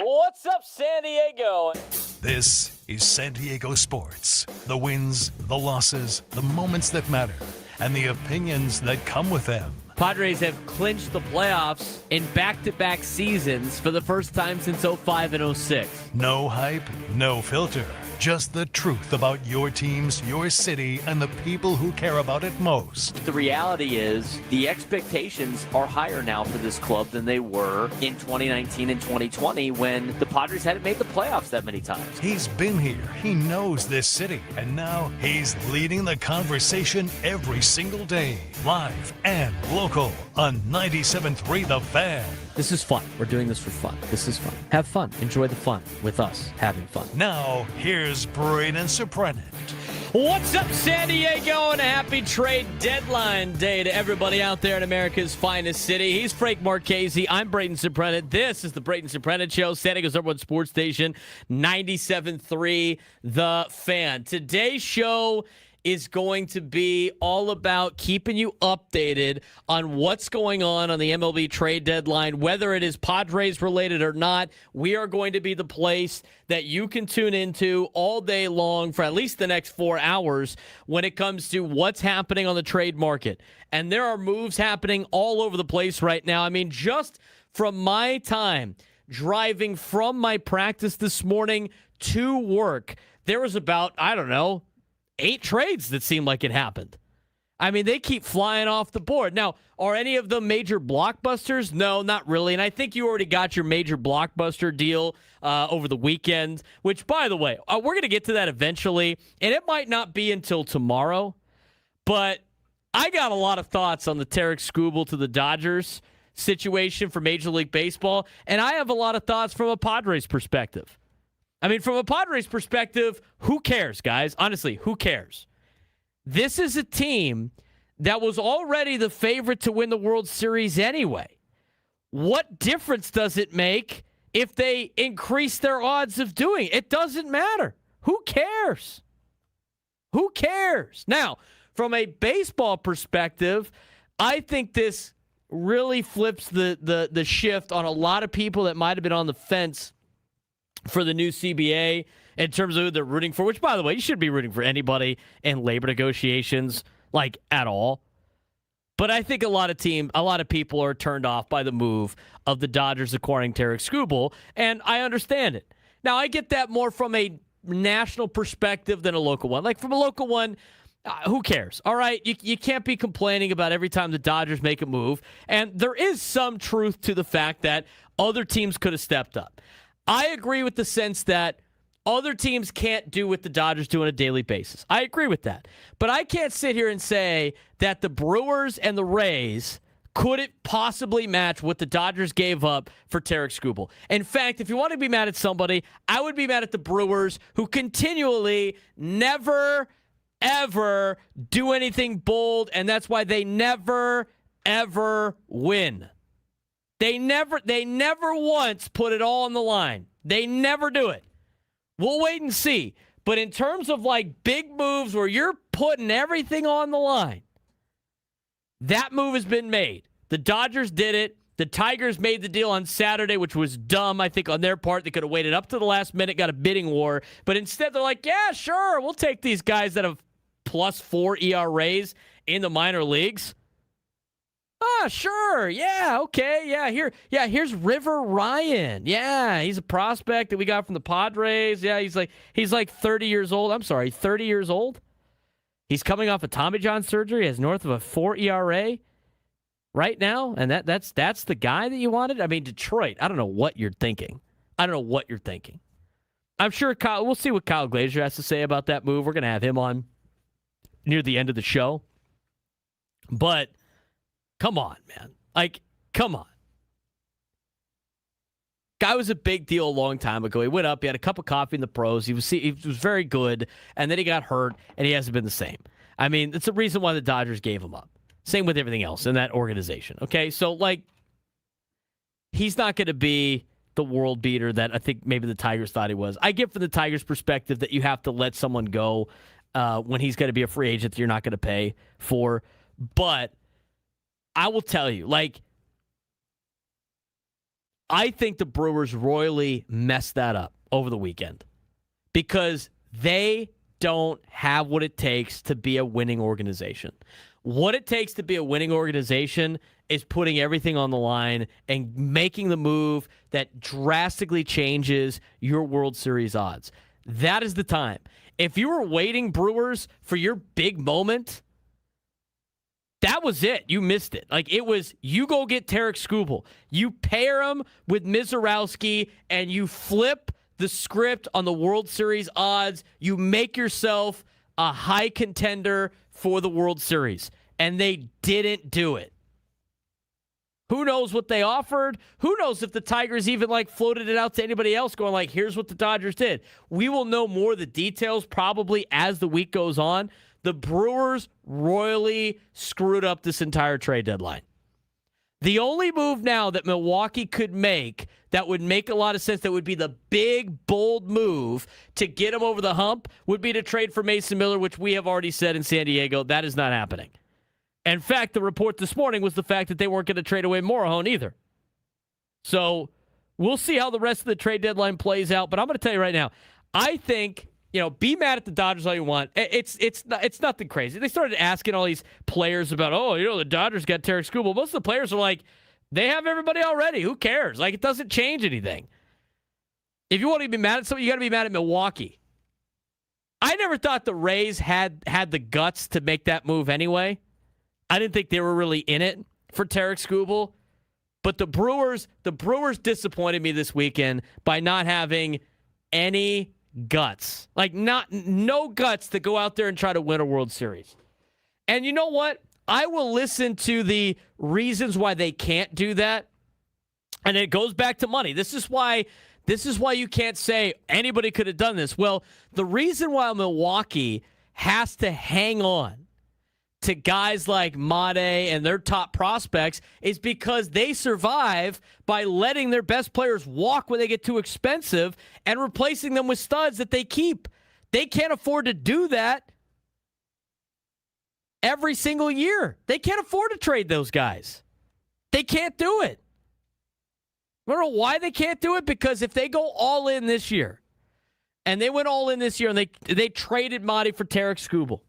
What's up, San Diego? This is San Diego sports. The wins, the losses, the moments that matter, and the opinions that come with them. Padres have clinched the playoffs in back-to-back seasons for the first time since 05 and 06. No hype, no filter. Just the truth about your teams, your city, and the people who care about it most. The reality is the expectations are higher now for this club than they were in 2019 and 2020 when the Padres hadn't made the playoffs that many times. He's been here. He knows this city. And now he's leading the conversation every single day. Live and local on 97.3 The Fan. This is fun. We're doing this for fun. This is fun. Have fun. Enjoy the fun with us having fun. Now, here's Braden and Surprenant. What's up, San Diego, and a happy trade deadline day to everybody out there in America's finest city. He's Frank Marchese. I'm Braden Surprenant. This is the Braden Surprenant Show, San Diego's #1 sports station, 97.3 The Fan. Today's show is going to be all about keeping you updated on what's going on the MLB trade deadline, whether it is Padres related or not. We are going to be the place that you can tune into all day long for at least the next 4 hours when it comes to what's happening on the trade market. And there are moves happening all over the place right now. I mean, just from my time driving from my practice this morning to work, there was about, 8 trades that seemed like it happened. I mean, they keep flying off the board. Now, are any of them major blockbusters? No, not really. And I think you already got your major blockbuster deal over the weekend, which, by the way, we're going to get to that eventually. And it might not be until tomorrow. But I got a lot of thoughts on the Tarik Skubal to the Dodgers situation for Major League Baseball. And I have a lot of thoughts from a Padres perspective. I mean, from a Padres perspective, who cares, guys? Honestly, who cares? This is a team that was already the favorite to win the World Series anyway. What difference does it make if they increase their odds of doing it? It doesn't matter. Who cares? Who cares? Now, from a baseball perspective, I think this really flips the shift on a lot of people that might have been on the fence for the new CBA in terms of who they're rooting for, which, by the way, you shouldn't be rooting for anybody in labor negotiations, like, at all. But I think a lot of people are turned off by the move of the Dodgers acquiring Tarik Skubal, and I understand it. Now, I get that more from a national perspective than a local one. Like, from a local one, who cares? All right, you can't be complaining about every time the Dodgers make a move, and there is some truth to the fact that other teams could have stepped up. I agree with the sense that other teams can't do what the Dodgers do on a daily basis. I agree with that. But I can't sit here and say that the Brewers and the Rays couldn't possibly match what the Dodgers gave up for Tarik Skubal. In fact, if you want to be mad at somebody, I would be mad at the Brewers, who continually never, ever do anything bold, and that's why they never, ever win. They never once put it all on the line. They never do it. We'll wait and see. But in terms of like big moves where you're putting everything on the line, that move has been made. The Dodgers did it. The Tigers made the deal on Saturday, which was dumb, I think, on their part. They could have waited up to the last minute, got a bidding war. But instead, they're like, yeah, sure, we'll take these guys that have +4 ERAs in the minor leagues. Sure. Yeah, okay. Here's River Ryan. Yeah, he's a prospect that we got from the Padres. Yeah, he's like 30 years old. I'm sorry, 30 years old. He's coming off a Tommy John surgery, has north of a 4 ERA right now, and that's the guy that you wanted? I mean, Detroit, I don't know what you're thinking. I'm sure we'll see what Kyle Glaser has to say about that move. We're going to have him on near the end of the show. But come on, man. Come on. Guy was a big deal a long time ago. He went up, he had a cup of coffee in the pros. He was very good, and then he got hurt, and he hasn't been the same. I mean, it's the reason why the Dodgers gave him up. Same with everything else in that organization. Okay, so, he's not going to be the world beater that I think maybe the Tigers thought he was. I get from the Tigers' perspective that you have to let someone go when he's going to be a free agent that you're not going to pay for. But I will tell you, I think the Brewers royally messed that up over the weekend because they don't have what it takes to be a winning organization. What it takes to be a winning organization is putting everything on the line and making the move that drastically changes your World Series odds. That is the time. If you were waiting, Brewers, for your big moment, that was it. You missed it. Like, it was, you go get Tarik Skubal. You pair him with Mizorowski, and you flip the script on the World Series odds. You make yourself a high contender for the World Series. And they didn't do it. Who knows what they offered? Who knows if the Tigers even floated it out to anybody else going here's what the Dodgers did. We will know more of the details probably as the week goes on. The Brewers royally screwed up this entire trade deadline. The only move now that Milwaukee could make that would make a lot of sense, that would be the big, bold move to get him over the hump, would be to trade for Mason Miller, which we have already said in San Diego, that is not happening. In fact, the report this morning was the fact that they weren't going to trade away Morejon either. So we'll see how the rest of the trade deadline plays out. But I'm going to tell you right now, I think, be mad at the Dodgers all you want. It's nothing crazy. They started asking all these players about, the Dodgers got Tarik Skubal. Most of the players are like, they have everybody already. Who cares? It doesn't change anything. If you want to be mad at someone, you got to be mad at Milwaukee. I never thought the Rays had the guts to make that move anyway. I didn't think they were really in it for Tarik Skubal. But the Brewers disappointed me this weekend by not having any guts. No guts to go out there and try to win a World Series. And you know what? I will listen to the reasons why they can't do that. And it goes back to money. This is why you can't say anybody could have done this. Well, the reason why Milwaukee has to hang on to guys like Made and their top prospects is because they survive by letting their best players walk when they get too expensive and replacing them with studs that they keep. They can't afford to do that every single year. They can't afford to trade those guys. They can't do it. I don't know why they can't do it, because if they go all in this year, and they went all in this year, and they traded Made for Tarik Skubal,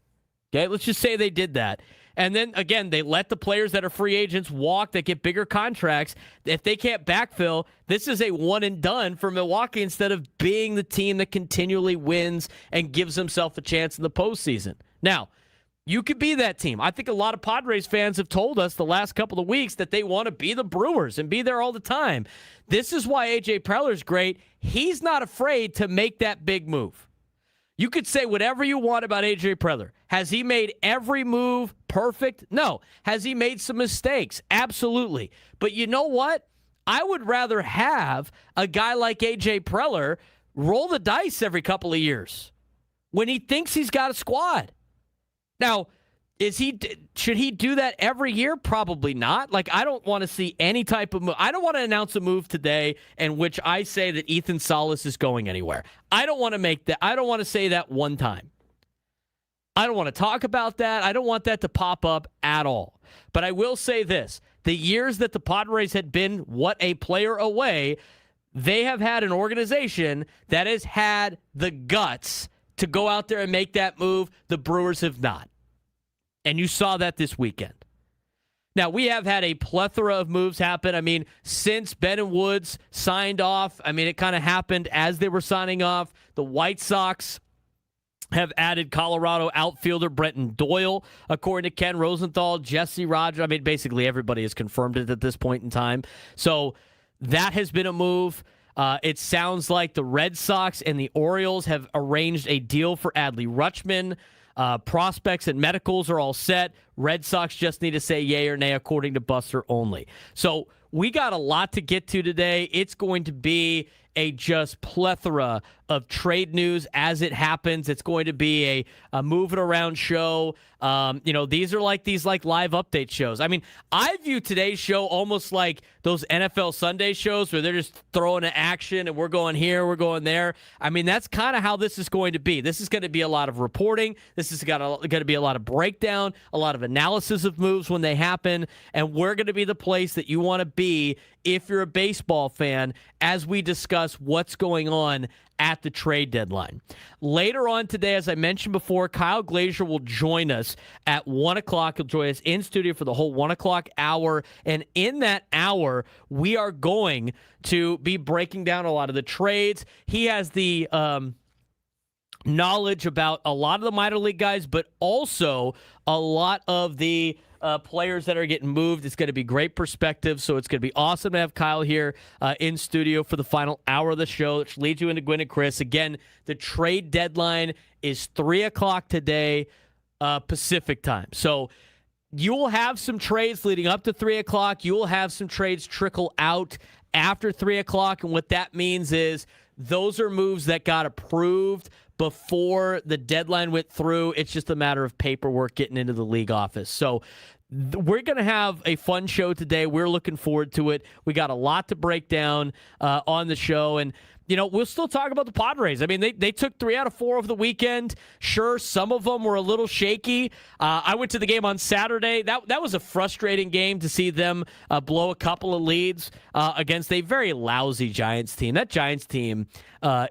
okay, let's just say they did that. And then, again, they let the players that are free agents walk, that get bigger contracts. If they can't backfill, this is a one and done for Milwaukee instead of being the team that continually wins and gives himself a chance in the postseason. Now, you could be that team. I think a lot of Padres fans have told us the last couple of weeks that they want to be the Brewers and be there all the time. This is why A.J. Preller's great. He's not afraid to make that big move. You could say whatever you want about A.J. Preller. Has he made every move perfect? No. Has he made some mistakes? Absolutely. But you know what? I would rather have a guy like A.J. Preller roll the dice every couple of years when he thinks he's got a squad. Now, should he do that every year? Probably not. I don't want to see any type of move. I don't want to announce a move today in which I say that Ethan Salas is going anywhere. I don't want to make that. I don't want to say that one time. I don't want to talk about that. I don't want that to pop up at all. But I will say this. The years that the Padres had been what a player away, they have had an organization that has had the guts to go out there and make that move. The Brewers have not. And you saw that this weekend. Now, we have had a plethora of moves happen. Since Ben and Woods signed off, it kind of happened as they were signing off. The White Sox have added Colorado outfielder Brenton Doyle, according to Ken Rosenthal, Jesse Rogers. Basically everybody has confirmed it at this point in time. So that has been a move. It sounds like the Red Sox and the Orioles have arranged a deal for Adley Rutschman. Prospects and medicals are all set. Red Sox just need to say yay or nay, according to Buster Only. So we got a lot to get to today. It's going to be a just plethora of trade news as it happens. It's going to be a move it around show. These are these live update shows. I view today's show almost like those NFL Sunday shows where they're just throwing an action and we're going here, we're going there. That's kind of how this is going to be. This is going to be a lot of reporting. This is going to be a lot of breakdown, a lot of analysis of moves when they happen, and we're going to be the place that you want to be if you're a baseball fan, as we discuss what's going on at the trade deadline. Later on today, as I mentioned before, Kyle Glaser will join us at 1 o'clock. He'll join us in studio for the whole 1 o'clock hour. And in that hour, we are going to be breaking down a lot of the trades. He has the knowledge about a lot of the minor league guys, but also a lot of the players that are getting moved. It's going to be great perspective, so it's going to be awesome to have Kyle here in studio for the final hour of the show, which leads you into Gwynn and Chris. Again, the trade deadline is 3 o'clock today, Pacific time. So you will have some trades leading up to 3 o'clock. You will have some trades trickle out after 3 o'clock, and what that means is those are moves that got approved before the deadline went through. It's just a matter of paperwork getting into the league office. So we're going to have a fun show today. We're looking forward to it. We got a lot to break down on the show. And, you know, we'll still talk about the Padres. I mean, they took 3 out of 4 over the weekend. Sure, some of them were a little shaky. I went to the game on Saturday. That was a frustrating game to see them blow a couple of leads against a very lousy Giants team. That Giants team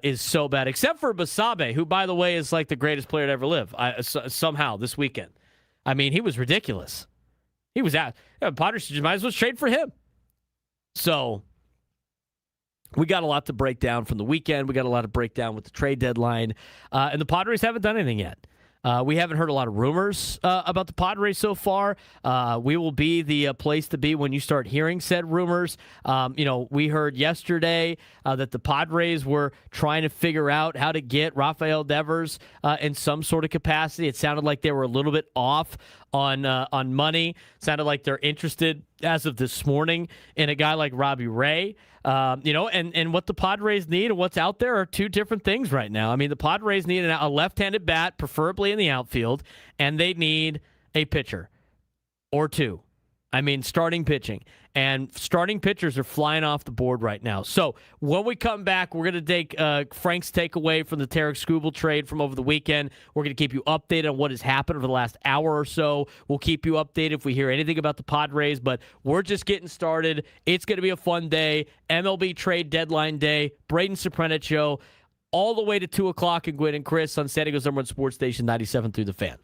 is so bad, except for Basabe, who, by the way, is like the greatest player to ever live somehow this weekend. I mean, he was ridiculous. He was out. Padres might as well trade for him. So we got a lot to break down from the weekend. We got a lot to break down with the trade deadline. And the Padres haven't done anything yet. We haven't heard a lot of rumors about the Padres so far. We will be the place to be when you start hearing said rumors. We heard yesterday that the Padres were trying to figure out how to get Rafael Devers in some sort of capacity. It sounded like they were a little bit off on money. It sounded like they're interested, as of this morning, in a guy like Robbie Ray. And what the Padres need and what's out there are two different things right now. I mean, the Padres need a left-handed bat, preferably in the outfield, and they need a pitcher or two. I mean, starting pitching. And starting pitchers are flying off the board right now. So when we come back, we're going to take Frank's takeaway from the Tarik Skubal trade from over the weekend. We're going to keep you updated on what has happened over the last hour or so. We'll keep you updated if we hear anything about the Padres, but we're just getting started. It's going to be a fun day. MLB trade deadline day. Braden Surprenant show all the way to 2 o'clock in Gwynn and Chris on San Diego's #1 sports station, 97 through the Fan.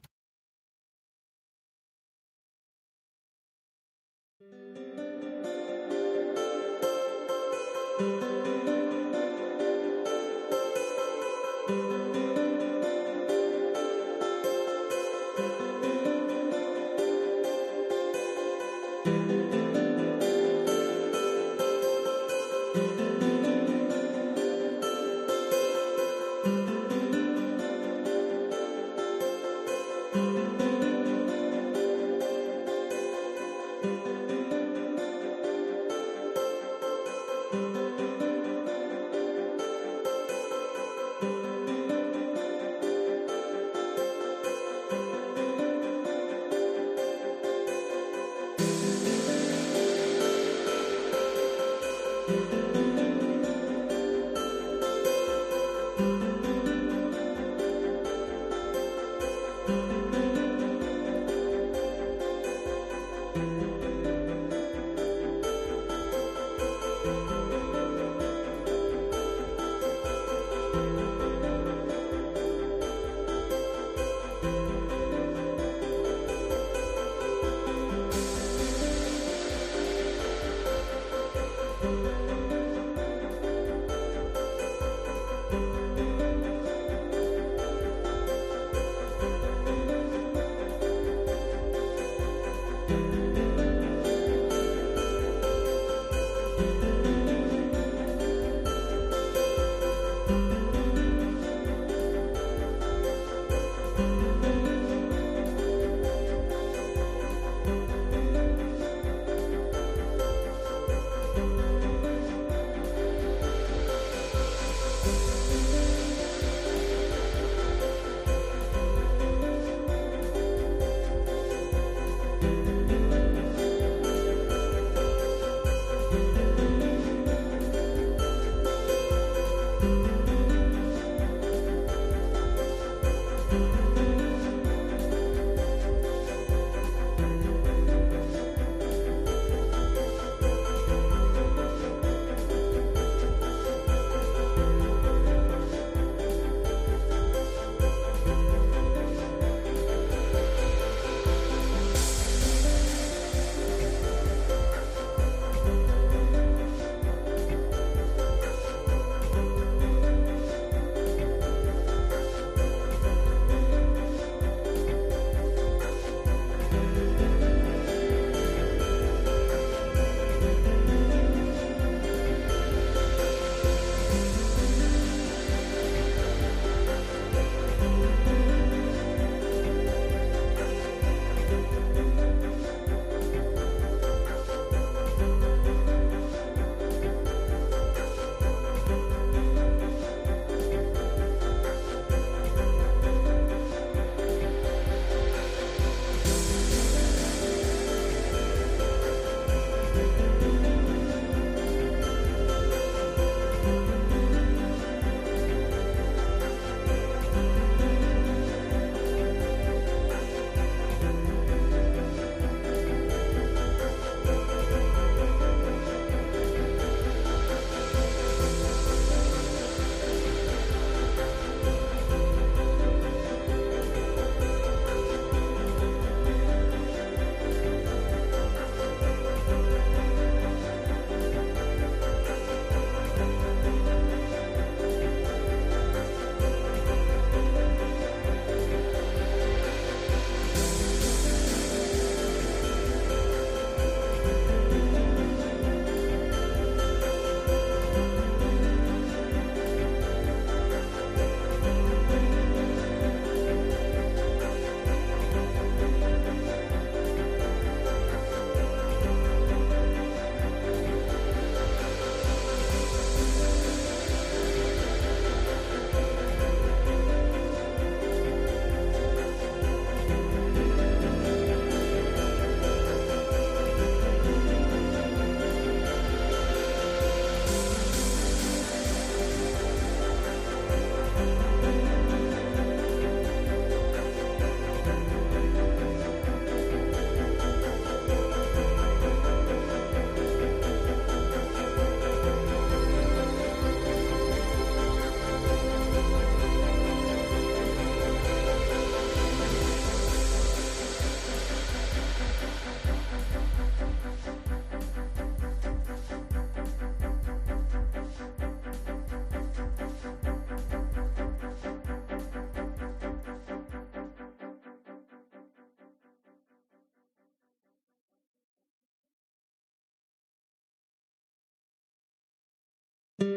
Anyone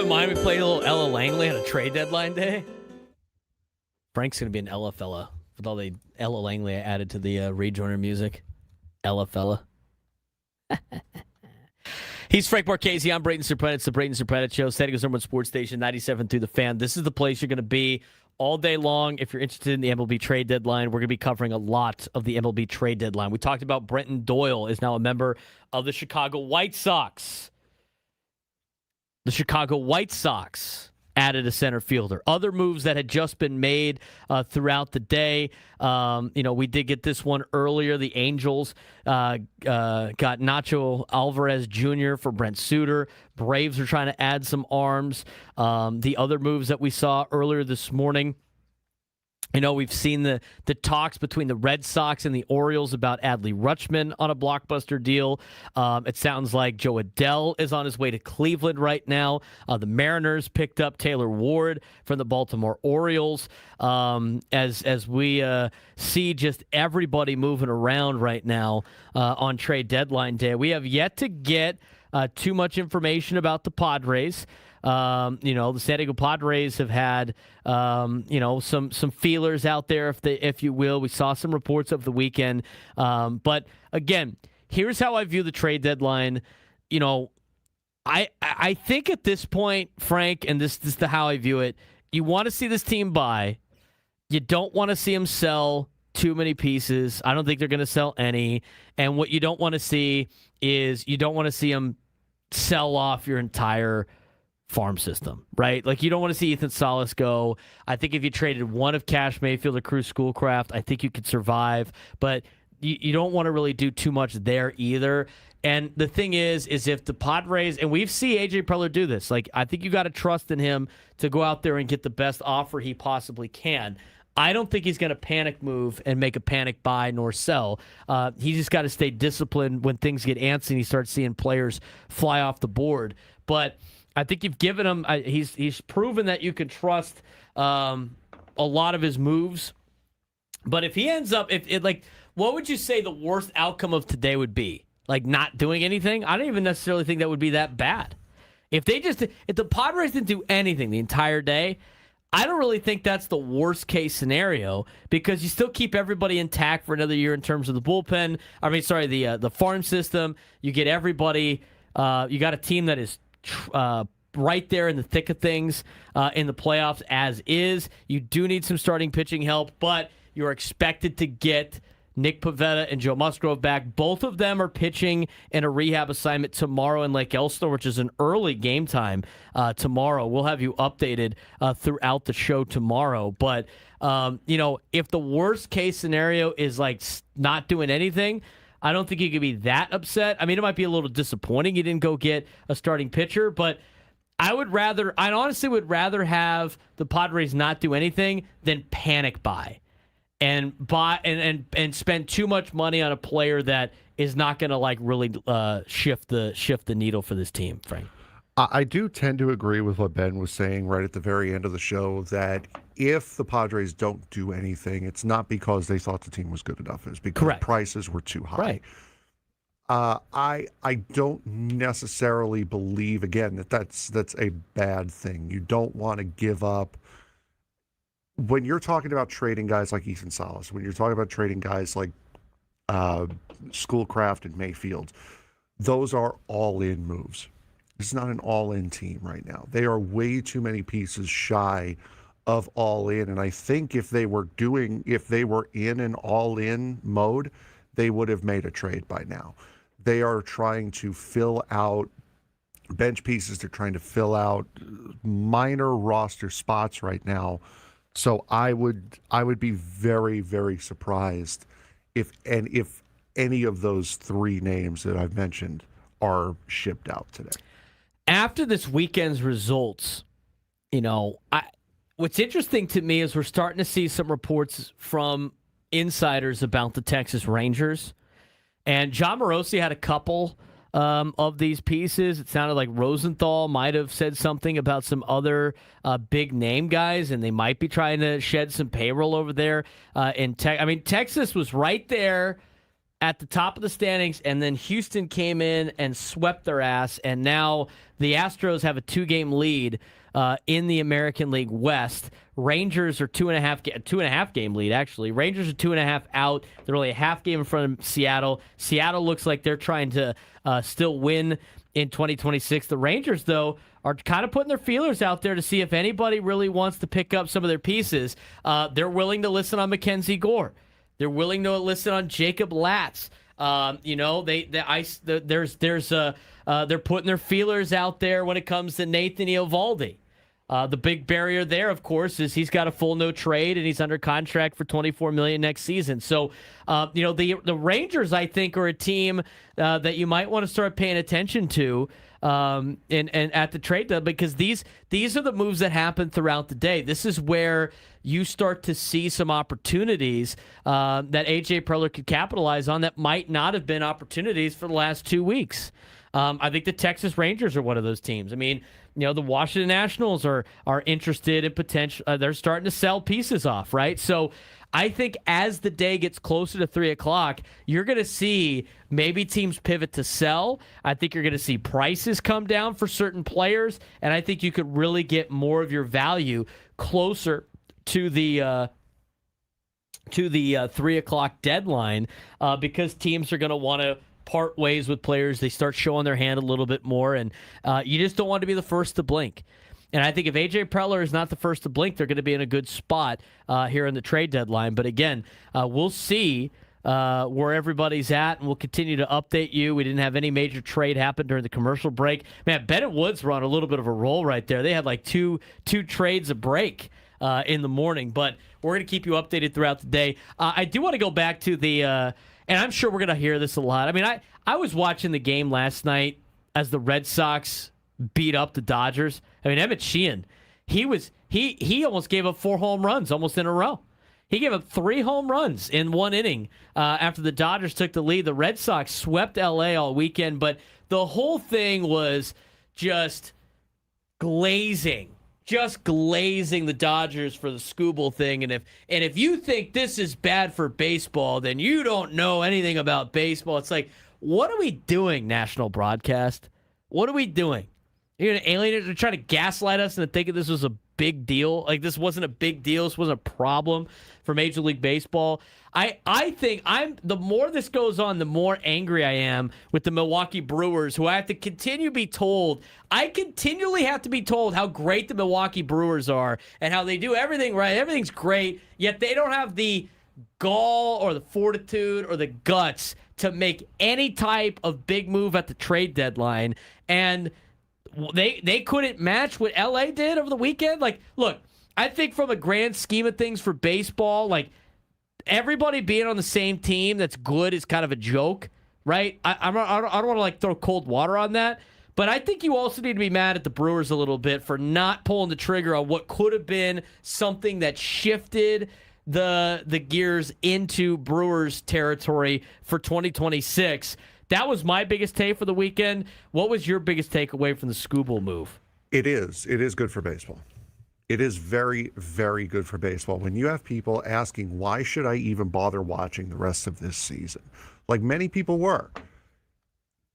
mind we played a little Ella Langley on a trade deadline day? Frank's going to be an Ella fella with all the Ella Langley added to the rejoiner music. Ella fella. He's Frank Marchese. I'm Braden Surprenant. It's the Braden Surprenant Show. San Diego's #1 sports station, 97 through the Fan. This is the place you're going to be all day long. If you're interested in the MLB trade deadline, we're going to be covering a lot of the MLB trade deadline. We talked about Brenton Doyle is now a member of the Chicago White Sox. The Chicago White Sox added a center fielder. Other moves that had just been made throughout the day. We did get this one earlier. The Angels got Nacho Alvarez Jr. for Brent Suter. Braves are trying to add some arms. The other moves that we saw earlier this morning, we've seen the talks between the Red Sox and the Orioles about Adley Rutschman on a blockbuster deal. It sounds like Joe Adell is on his way to Cleveland right now. The Mariners picked up Taylor Ward from the Baltimore Orioles. As we see just everybody moving around right now on trade deadline day, we have yet to get too much information about the Padres. The San Diego Padres have had, some feelers out there, if you will. We saw some reports over the weekend. But again, here's how I view the trade deadline. I think at this point, Frank, and this is how I view it. You want to see this team buy. You don't want to see them sell too many pieces. I don't think they're going to sell any. And what you don't want to see is you don't want to see them sell off your entire farm system, right? Like, you don't want to see Ethan Salas go. I think if you traded one of Cash Mayfield or Cruz Schoolcraft, I think you could survive, but you don't want to really do too much there either. And the thing is if the Padres, and we've seen AJ Preller do this, like, I think you got to trust in him to go out there and get the best offer he possibly can. I don't think he's going to panic move and make a panic buy nor sell. He just got to stay disciplined when things get antsy and he starts seeing players fly off the board. But I think you've given him. He's proven that you can trust a lot of his moves. But if he ends up, what would you say the worst outcome of today would be? Like, not doing anything? I don't even necessarily think that would be that bad. If the Padres didn't do anything the entire day, I don't really think that's the worst case scenario, because you still keep everybody intact for another year in terms of the bullpen. The farm system. You get everybody. You got a team that is right there in the thick of things in the playoffs as is. You do need some starting pitching help, but you're expected to get Nick Pivetta and Joe Musgrove back. Both of them are pitching in a rehab assignment tomorrow in Lake Elsinore, which is an early game time tomorrow. We'll have you updated throughout the show tomorrow. But, if the worst case scenario is like not doing anything, I don't think you could be that upset. I mean, it might be a little disappointing you didn't go get a starting pitcher, but I honestly would rather have the Padres not do anything than panic buy and spend too much money on a player that is not going to really shift the needle for this team, Frank. I do tend to agree with what Ben was saying right at the very end of the show, that if the Padres don't do anything, it's not because they thought the team was good enough. It's because Correct. Prices were too high. Right. I don't necessarily believe, again, that's a bad thing. You don't want to give up. When you're talking about trading guys like Ethan Salas, when you're talking about trading guys like Schoolcraft and Mayfield, those are all-in moves. It's not an all-in team right now. They are way too many pieces shy of all-in, and I think if they were in an all-in mode, they would have made a trade by now. They are trying to fill out bench pieces. They're trying to fill out minor roster spots right now. So I would be very, very surprised if any of those three names that I've mentioned are shipped out today. After this weekend's results, what's interesting to me is we're starting to see some reports from insiders about the Texas Rangers. And John Morosi had a couple of these pieces. It sounded like Rosenthal might have said something about some other big name guys, and they might be trying to shed some payroll over there in Texas. I mean, Texas was right there at the top of the standings, and then Houston came in and swept their ass, and now the Astros have a 2-game lead in the American League West. Rangers are 2.5 game lead, actually. Rangers are 2.5 out. They're only a half game in front of Seattle. Seattle looks like they're trying to still win in 2026. The Rangers, though, are kind of putting their feelers out there to see if anybody really wants to pick up some of their pieces. They're willing to listen on Mackenzie Gore. They're willing to listen on Jacob Latz. They're putting their feelers out there when it comes to Nathan Eovaldi. The big barrier there, of course, is he's got a full no trade and he's under contract for $24 million next season. So, the Rangers, I think, are a team that you might want to start paying attention to and at the trade deadline, because these are the moves that happen throughout the day. This is where you start to see some opportunities that A.J. Preller could capitalize on that might not have been opportunities for the last 2 weeks. I think the Texas Rangers are one of those teams. I mean, the Washington Nationals are interested in potential. They're starting to sell pieces off, right? So I think as the day gets closer to 3 o'clock, you're going to see maybe teams pivot to sell. I think you're going to see prices come down for certain players, and I think you could really get more of your value closer to the 3 o'clock deadline because teams are going to want to part ways with players. They start showing their hand a little bit more, and you just don't want to be the first to blink. And I think if A.J. Preller is not the first to blink, they're going to be in a good spot here in the trade deadline. But again, we'll see where everybody's at, and we'll continue to update you. We didn't have any major trade happen during the commercial break. Man, Bennett Woods were on a little bit of a roll right there. They had like two trades a break in the morning, but we're going to keep you updated throughout the day. I do want to go back to the and I'm sure we're going to hear this a lot. I mean, I was watching the game last night as the Red Sox beat up the Dodgers. I mean, Emmett Sheehan, he almost gave up 4 home runs almost in a row. He gave up 3 home runs in 1 inning after the Dodgers took the lead. The Red Sox swept L.A. all weekend, but the whole thing was just glazing the Dodgers for the Skubal thing. And if you think this is bad for baseball, then you don't know anything about baseball. It's like, what are we doing, national broadcast? What are we doing? You're going to alienate, they're trying to gaslight us into thinking this was a big deal. Like, this wasn't a big deal. This wasn't a problem for Major League Baseball. I think the more this goes on, the more angry I am with the Milwaukee Brewers, who I have to continually have to be told how great the Milwaukee Brewers are and how they do everything right. Everything's great, yet they don't have the gall or the fortitude or the guts to make any type of big move at the trade deadline. And they couldn't match what LA did over the weekend. Like, look, I think from a grand scheme of things for baseball, like, everybody being on the same team that's good is kind of a joke, right? I don't want to throw cold water on that, but I think you also need to be mad at the Brewers a little bit for not pulling the trigger on what could have been something that shifted the gears into Brewers territory for 2026. That was my biggest take for the weekend. What was your biggest takeaway from the Skubal move? It is good for baseball. It is very, very good for baseball. When you have people asking, why should I even bother watching the rest of this season? Like many people were.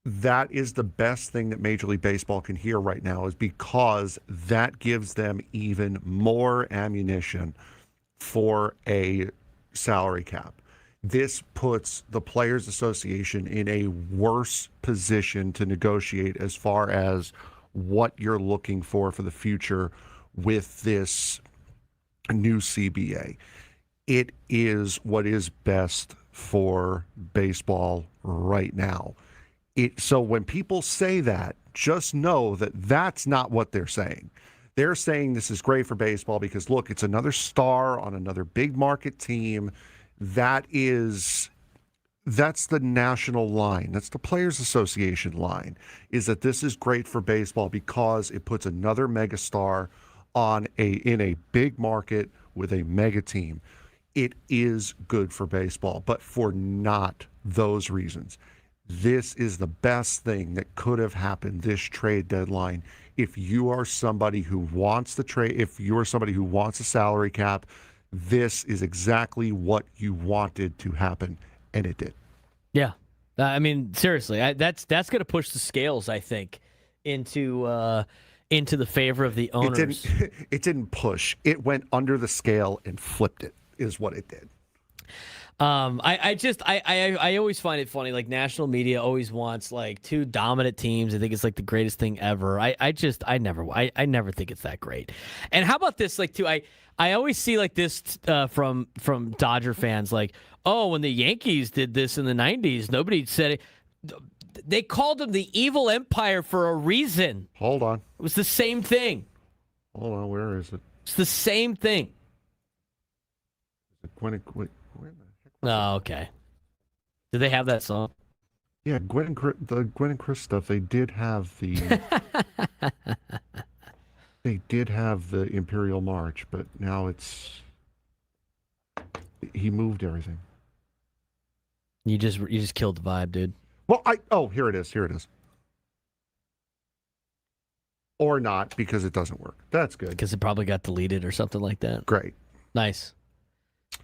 That is the best thing that Major League Baseball can hear right now, is because that gives them even more ammunition for a salary cap. This puts the Players Association in a worse position to negotiate as far as what you're looking for the future with this new CBA. It is what is best for baseball right now. So when people say that, just know that that's not what they're saying. They're saying this is great for baseball because, look, it's another star on another big market team. That's the national line. That's the Players Association line, is that this is great for baseball because it puts another megastar in a big market with a mega team. It is good for baseball, but for not those reasons. This is the best thing that could have happened this trade deadline. If you are somebody who wants the trade, if you're somebody who wants a salary cap, this is exactly what you wanted to happen, and it did. Yeah. I mean, seriously, that's going to push the scales, I think, into the favor of the owners. It didn't push. It went under the scale and flipped it, is what it did. I always find it funny. Like, national media always wants like two dominant teams. I think it's like the greatest thing ever. I never think it's that great. And how about this? Like, too, I always see like this from Dodger fans. Like, oh, when the Yankees did this in the '90s, nobody said it. They called them the evil empire for a reason. Hold on. It was the same thing. Hold on. Where is it? It's the same thing. Where the heck? Oh, okay. Did they have that song? Yeah, the Gwen and Chris stuff. They did have the. They did have the Imperial March, but now he moved everything. You just killed the vibe, dude. Well, here it is. Or not, because it doesn't work. That's good. Because it probably got deleted or something like that. Great. Nice.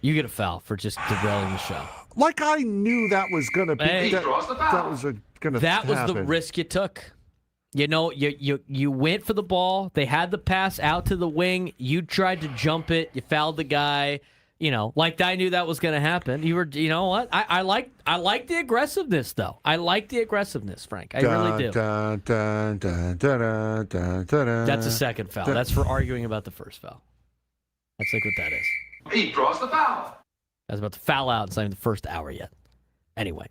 You get a foul for just derailing the show. Like I knew that was going to be. Hey. That was going to That was happen. the risk you took. You know, you went for the ball. They had the pass out to the wing. You tried to jump it. You fouled the guy. You know, like I knew that was going to happen. You know what? I like the aggressiveness, though. I like the aggressiveness, Frank. I really do. That's a second foul. That's for arguing about the first foul. That's like what that is. He draws the foul. I was about to foul out. It's not even the first hour yet. Anyway,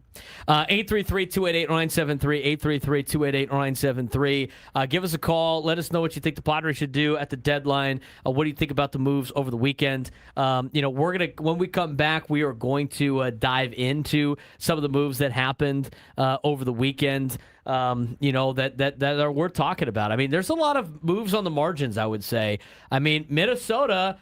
833-288-0973, 833-288-0973. Give us a call. Let us know what you think the Padres should do at the deadline. What do you think about the moves over the weekend? When we come back, we are going to dive into some of the moves that happened over the weekend. That are worth talking about. I mean, there's a lot of moves on the margins, I would say. I mean, Minnesota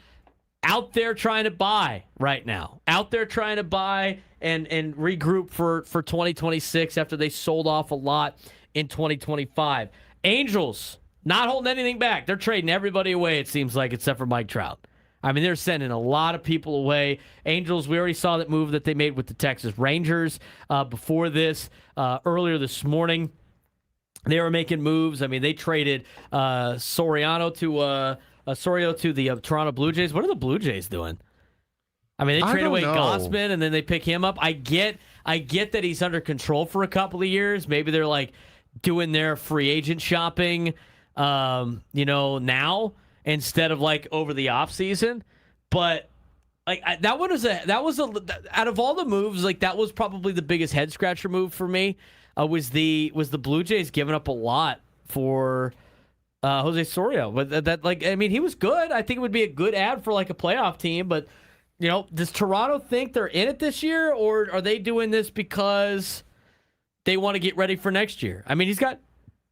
out there trying to buy right now. Out there trying to buy and regroup for 2026 after they sold off a lot in 2025. Angels not holding anything back. They're trading everybody away, it seems like, except for Mike Trout. I mean, they're sending a lot of people away. Angels, we already saw that move that they made with the Texas Rangers before this. Earlier this morning, they were making moves. I mean, they traded Soriano to the Toronto Blue Jays. What are the Blue Jays doing? I mean, they trade away Gausman, and then they pick him up. I get that he's under control for a couple of years. Maybe they're like doing their free agent shopping, now instead of like over the off season. But like that was out of all the moves, like that was probably the biggest head scratcher move for me. Was the Blue Jays giving up a lot for Jose Soria? But he was good. I think it would be a good ad for like a playoff team, but. Does Toronto think they're in it this year, or are they doing this because they want to get ready for next year? I mean, he's got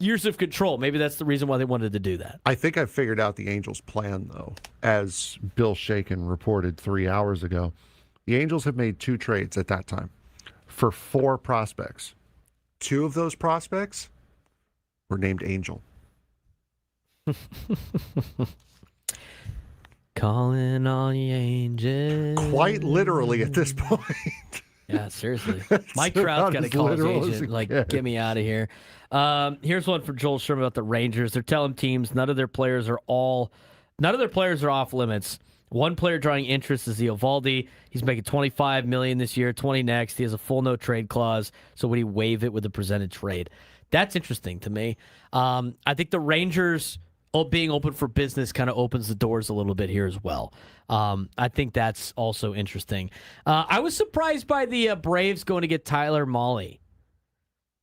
years of control. Maybe that's the reason why they wanted to do that. I think I figured out the Angels' plan, though, as Bill Shaken reported 3 hours ago. The Angels have made 2 trades at that time for 4 prospects. 2 of those prospects were named Angel. Calling all the angels. Quite literally at this point. Yeah, seriously. Mike Trout's got to call his agent. Like, get me out of here. Here's one for Joel Sherman about the Rangers. They're telling teams none of their players are off limits. One player drawing interest is Eovaldi. He's making $25 million this year, $20 next. He has a full no trade clause. So would he waive it with a presented trade? That's interesting to me. I think the Rangers being open for business kind of opens the doors a little bit here as well. I think that's also interesting. I was surprised by the Braves going to get Tyler Mahle.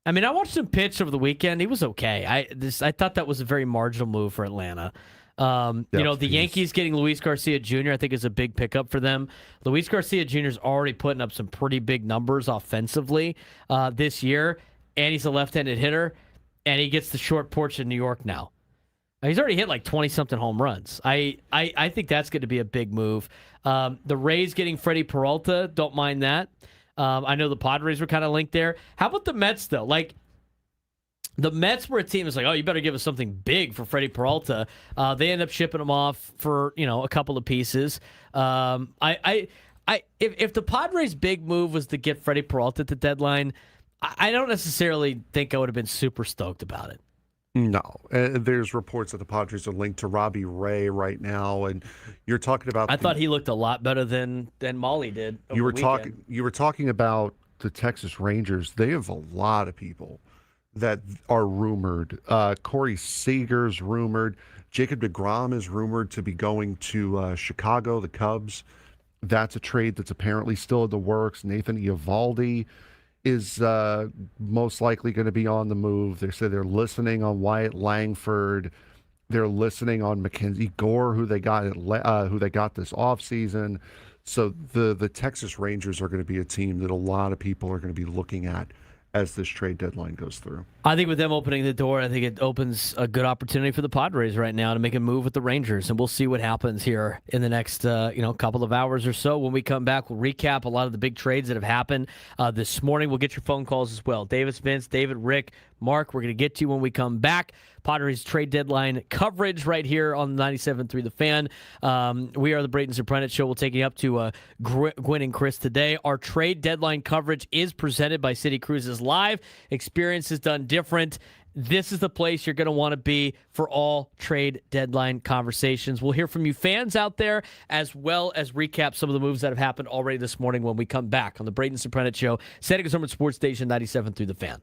I mean, I watched him pitch over the weekend. He was okay. I thought that was a very marginal move for Atlanta. The Yankees getting Luis Garcia Jr. I think is a big pickup for them. Luis Garcia Jr. is already putting up some pretty big numbers offensively this year, and he's a left-handed hitter, and he gets the short porch in New York now. He's already hit like 20-something home runs. I think that's going to be a big move. The Rays getting Freddy Peralta, don't mind that. I know the Padres were kind of linked there. How about the Mets, though? Like, the Mets were a team that's like, oh, you better give us something big for Freddy Peralta. They end up shipping him off for, a couple of pieces. If the Padres' big move was to get Freddy Peralta at the deadline, I don't necessarily think I would have been super stoked about it. No, there's reports that the Padres are linked to Robbie Ray right now, and you're talking about. I thought he looked a lot better than Molly did. You were talking about the Texas Rangers. They have a lot of people that are rumored. Corey Seager's rumored. Jacob deGrom is rumored to be going to Chicago, the Cubs. That's a trade that's apparently still in the works. Nathan Eovaldi is most likely going to be on the move. They said they're listening on Wyatt Langford. They're listening on Mackenzie Gore, who they got this offseason. So the Texas Rangers are going to be a team that a lot of people are going to be looking at as this trade deadline goes through. I think with them opening the door, I think it opens a good opportunity for the Padres right now to make a move with the Rangers, and we'll see what happens here in the next couple of hours or so. When we come back, we'll recap a lot of the big trades that have happened this morning. We'll get your phone calls as well. Davis, Vince, David, Rick, Mark, we're going to get to you when we come back. Padres trade deadline coverage right here on 97.3 The Fan. We are the Braden Surprenant Show. We'll take you up to Gwen and Chris today. Our trade deadline coverage is presented by City Cruises Live. Experience is done different. This is the place you're going to want to be for all trade deadline conversations. We'll hear from you fans out there, as well as recap some of the moves that have happened already this morning when we come back on the Braden Surprenant Show. San Antonio Sports Station 97.3 The Fan.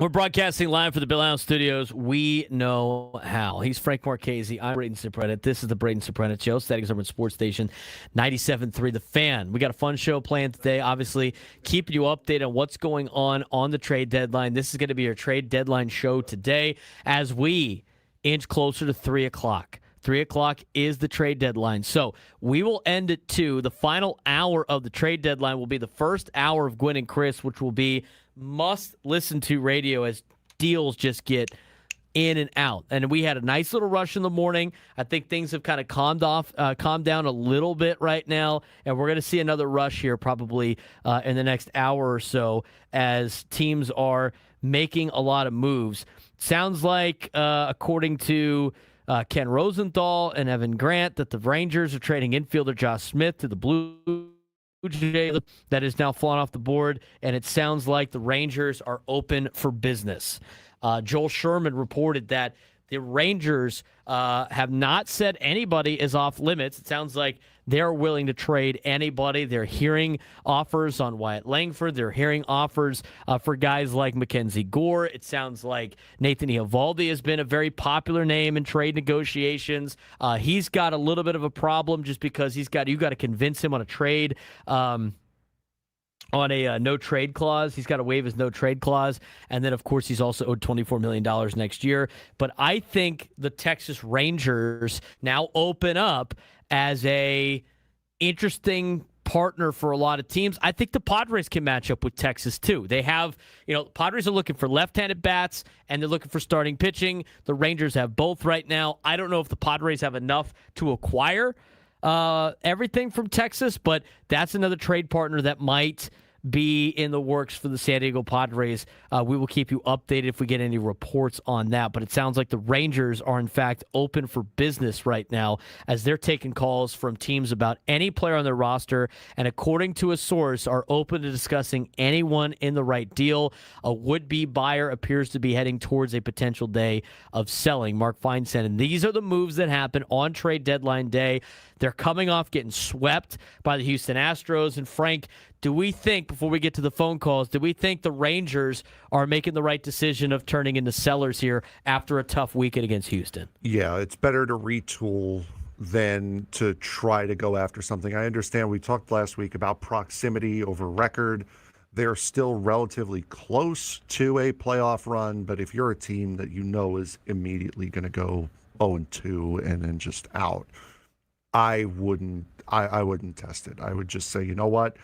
We're broadcasting live for the Bill Allen Studios. We know how. He's Frank Marchese. I'm Braden Surprenant. This is the Braden Surprenant Show. Static Urban Sports Station 97.3 The Fan. We got a fun show planned today. Obviously, keeping you updated on what's going on the trade deadline. This is going to be our trade deadline show today as we inch closer to 3 o'clock. 3 o'clock is the trade deadline. So we will end at 2. The final hour of the trade deadline will be the first hour of Gwynn and Chris, which will be must-listen-to radio as deals just get in and out. And we had a nice little rush in the morning. I think things have kind of calmed down a little bit right now, and we're going to see another rush here probably in the next hour or so as teams are making a lot of moves. Sounds like, according to Ken Rosenthal and Evan Grant, that the Rangers are trading infielder Josh Smith to the Blue Jay that is now fallen off the board, and it sounds like the Rangers are open for business. Joel Sherman reported that the Rangers have not said anybody is off limits. It sounds like they're willing to trade anybody. They're hearing offers on Wyatt Langford. They're hearing offers for guys like Mackenzie Gore. It sounds like Nathan Eovaldi has been a very popular name in trade negotiations. He's got a little bit of a problem just because you got to convince him on a trade. On a no-trade clause. He's got to waive his no-trade clause. And then, of course, he's also owed $24 million next year. But I think the Texas Rangers now open up as a interesting partner for a lot of teams. I think the Padres can match up with Texas, too. They have, Padres are looking for left-handed bats, and they're looking for starting pitching. The Rangers have both right now. I don't know if the Padres have enough to acquire everything from Texas, but that's another trade partner that might be in the works for the San Diego Padres. We will keep you updated if we get any reports on that, but it sounds like the Rangers are in fact open for business right now as they're taking calls from teams about any player on their roster, and according to a source are open to discussing anyone in the right deal. A would-be buyer appears to be heading towards a potential day of selling. Mark Feinsand, and these are the moves that happen on trade deadline day. They're coming off getting swept by the Houston Astros. And Frank, do we think, before we get to the phone calls, do we think the Rangers are making the right decision of turning into sellers here after a tough weekend against Houston? Yeah, it's better to retool than to try to go after something. I understand we talked last week about proximity over record. They're still relatively close to a playoff run, but if you're a team that you know is immediately going to go 0-2 and then just out, I wouldn't test it. I would just say, you know what?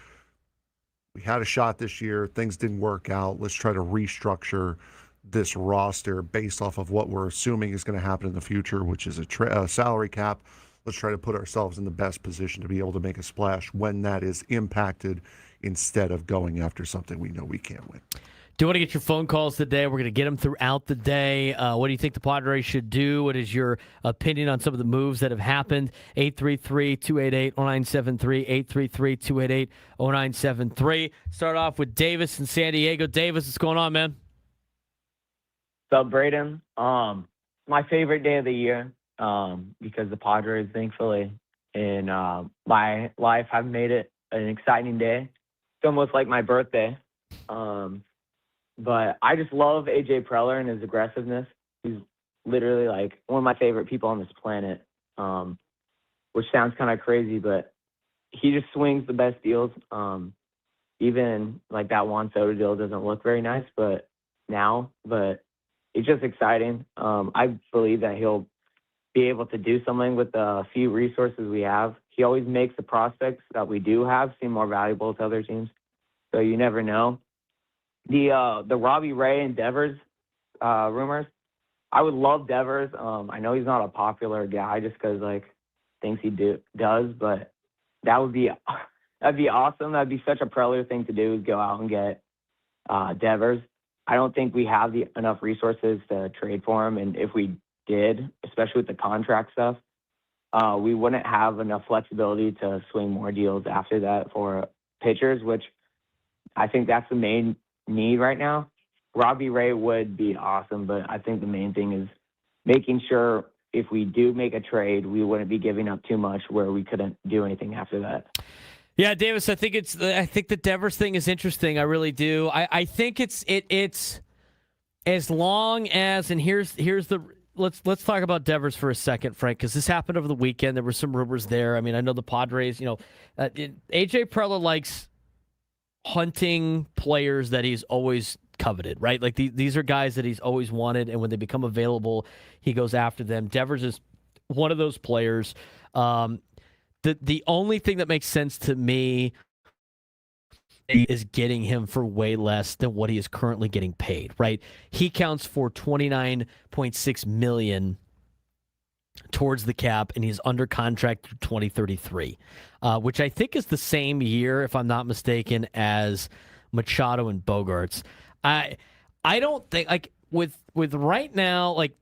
We had a shot this year. Things didn't work out. Let's try to restructure this roster based off of what we're assuming is going to happen in the future, which is a salary cap. let's try to put ourselves in the best position to be able to make a splash when that is impacted instead of going after something we know we can't win. Do you want to get your phone calls today? We're going to get them throughout the day. What do you think the Padres should do? What is your opinion on some of the moves that have happened? 833-288-0973, 833-288-0973. Start off with Davis in San Diego. Davis, what's going on, man? What's up, Braden? My favorite day of the year because the Padres, thankfully, in my life have made it an exciting day. It's almost like my birthday. But I just love A.J. Preller and his aggressiveness. He's literally like one of my favorite people on this planet, which sounds kind of crazy, but he just swings the best deals. Even like that Juan Soto deal doesn't look very nice, but it's just exciting. I believe that he'll be able to do something with the few resources we have. He always makes the prospects that we do have seem more valuable to other teams. So you never know. The Robbie Ray and Devers rumors, I would love Devers. I know he's not a popular guy just because like things he does, but that'd be awesome. That'd be such a Preller thing to do, is go out and get Devers. I don't think we have enough resources to trade for him, and if we did, especially with the contract stuff, we wouldn't have enough flexibility to swing more deals after that for pitchers, which I think that's the main need right now. Robbie Ray would be awesome, but I think the main thing is making sure if we do make a trade, we wouldn't be giving up too much where we couldn't do anything after that. Yeah, Davis, I think the Devers thing is interesting. I really do. I think it's as long as, and here's the let's talk about Devers for a second, Frank, because this happened over the weekend. There were some rumors there. I mean, I know the Padres, AJ Preller likes hunting players that he's always coveted, right? Like these are guys that he's always wanted, and when they become available, he goes after them. Devers is one of those players. The only thing that makes sense to me is getting him for way less than what he is currently getting paid, right? He counts for $29.6 million towards the cap, and he's under contract through 2033, which I think is the same year, if I'm not mistaken, as Machado and Bogarts. I don't think, like, with right now, like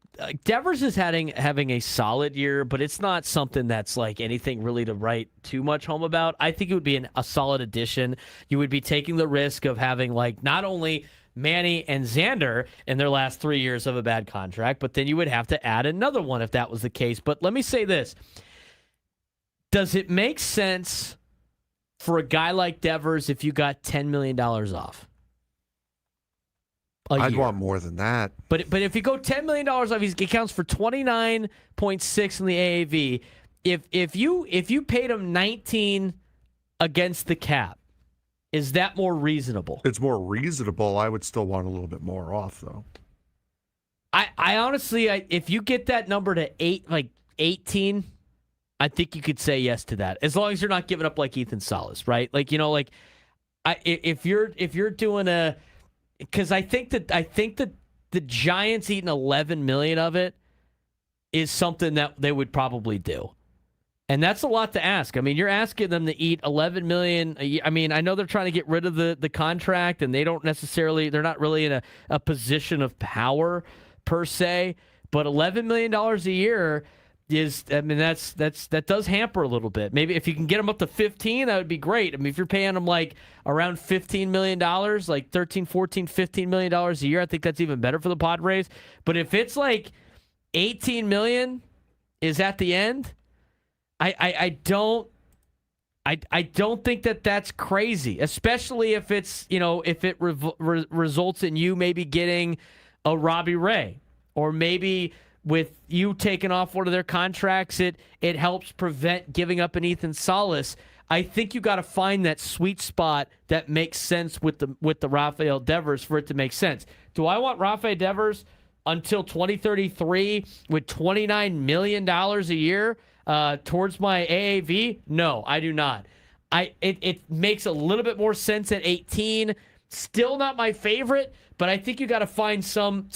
Devers is having a solid year, but it's not something that's like anything really to write too much home about. I think it would be a solid addition. You would be taking the risk of having like not only Manny and Xander in their last 3 years of a bad contract, but then you would have to add another one if that was the case. But let me say this. Does it make sense for a guy like Devers if you got $10 million off? I'd want more than that. But if you go $10 million off, he counts for 29.6 in the AAV. If you paid him 19 against the cap, is that more reasonable? It's more reasonable. I would still want a little bit more off, though. I honestly, if you get that number to 18, I think you could say yes to that, as long as you're not giving up like Ethan Salas, right? Like if you're doing a, because I think that the Giants eating 11 million of it is something that they would probably do. And that's a lot to ask. I mean, you're asking them to eat 11 million. I mean, I know they're trying to get rid of the contract, and they're not really in a position of power per se, but $11 million a year is, I mean, that does hamper a little bit. Maybe if you can get them up to 15, that would be great. I mean, if you're paying them like around $15 million, like 13, 14, $15 million a year, I think that's even better for the Padres. But if it's like 18 million is at the end, I don't think that's crazy, especially if it's, if it results in you maybe getting a Robbie Ray, or maybe with you taking off one of their contracts, it helps prevent giving up an Ethan Salas. I think you got to find that sweet spot that makes sense with the Rafael Devers for it to make sense. Do I want Rafael Devers until 2033 with $29 million a year towards my AAV? No, I do not. It makes a little bit more sense at 18. Still not my favorite, but I think you got to find some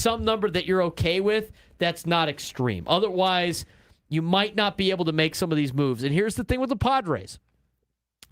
number that you're okay with that's not extreme. Otherwise, you might not be able to make some of these moves. And here's the thing with the Padres.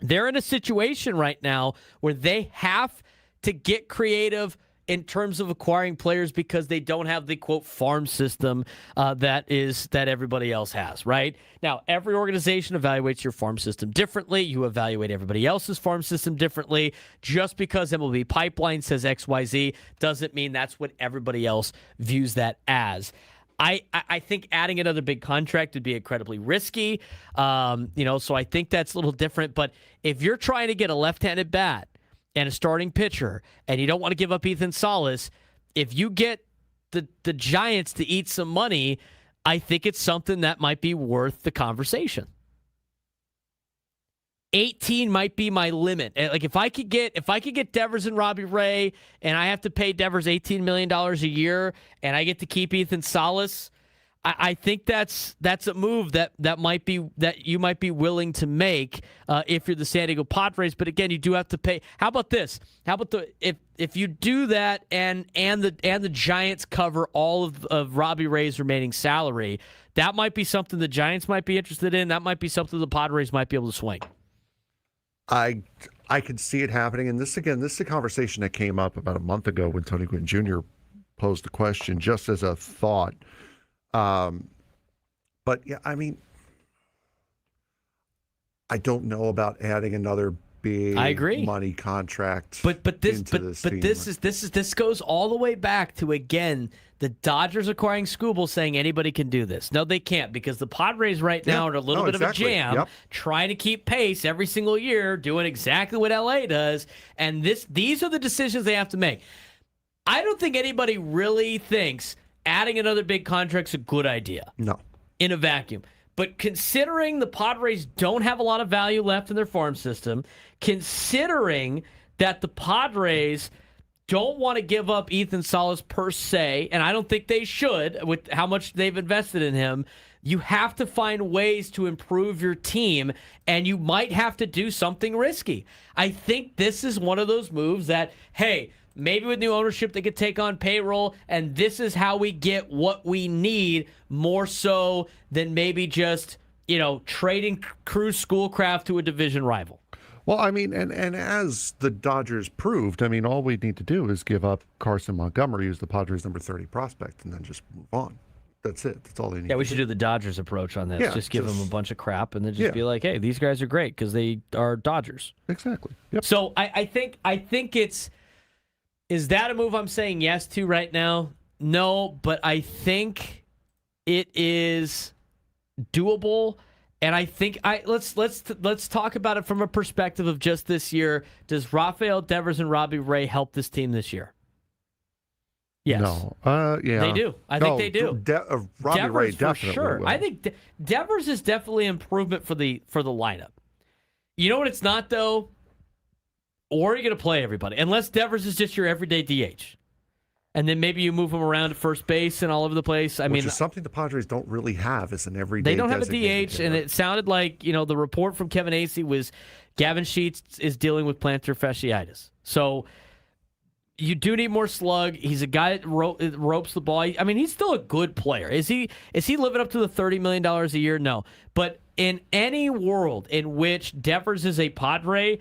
They're in a situation right now where they have to get creative in terms of acquiring players because they don't have the, quote, farm system that everybody else has, right? Now, every organization evaluates your farm system differently. You evaluate everybody else's farm system differently. Just because MLB Pipeline says XYZ doesn't mean that's what everybody else views that as. I think adding another big contract would be incredibly risky, so I think that's a little different. But if you're trying to get a left-handed bat and a starting pitcher, and you don't want to give up Ethan Salas, if you get the Giants to eat some money, I think it's something that might be worth the conversation. 18 might be my limit. Like if I could get Devers and Robbie Ray, and I have to pay Devers $18 million a year, and I get to keep Ethan Salas, I think that's a move that you might be willing to make if you're the San Diego Padres. But again, you do have to pay. How about this? How about if you do that and the Giants cover all of Robbie Ray's remaining salary, that might be something the Giants might be interested in. That might be something the Padres might be able to swing. I could see it happening. And this is a conversation that came up about a month ago when Tony Gwynn Jr. posed the question, just as a thought. But yeah, I mean, I don't know about adding another big money contract. But this goes all the way back to, again, the Dodgers acquiring Skubal, saying anybody can do this. No, they can't, because the Padres right now are in a little bit of a jam, trying to keep pace every single year, doing exactly what LA does. And these are the decisions they have to make. I don't think anybody really thinks adding another big contract's a good idea. No. In a vacuum. But considering the Padres don't have a lot of value left in their farm system, considering that the Padres don't want to give up Ethan Salas per se, and I don't think they should with how much they've invested in him, you have to find ways to improve your team, and you might have to do something risky. I think this is one of those moves that, hey, maybe with new ownership they could take on payroll, and this is how we get what we need, more so than maybe just, trading Cruz Schoolcraft to a division rival. Well, I mean, and as the Dodgers proved, I mean, all we need to do is give up Carson Montgomery, who's the Padres' number 30 prospect, and then just move on. That's it. That's all they need. Yeah, we should do the Dodgers approach on this. Yeah, just give them a bunch of crap and then just be like, hey, these guys are great because they are Dodgers. Exactly. Yep. So I think it's... Is that a move I'm saying yes to right now? No, but I think it is doable, and I think let's talk about it from a perspective of just this year. Does Rafael Devers and Robbie Ray help this team this year? Yes. No. Yeah. They do. I think they do. Robbie Devers, Ray definitely for sure. will. I think Devers is definitely an improvement for the lineup. You know what it's not, though? Or are you going to play everybody? Unless Devers is just your everyday DH. And then maybe you move him around to first base and all over the place. Which is something the Padres don't really have as an everyday. They don't have a DH, and it sounded like, the report from Kevin Acee was Gavin Sheets is dealing with plantar fasciitis. So you do need more slug. He's a guy that ropes the ball. I mean, he's still a good player. Is he living up to the $30 million a year? No. But in any world in which Devers is a Padre,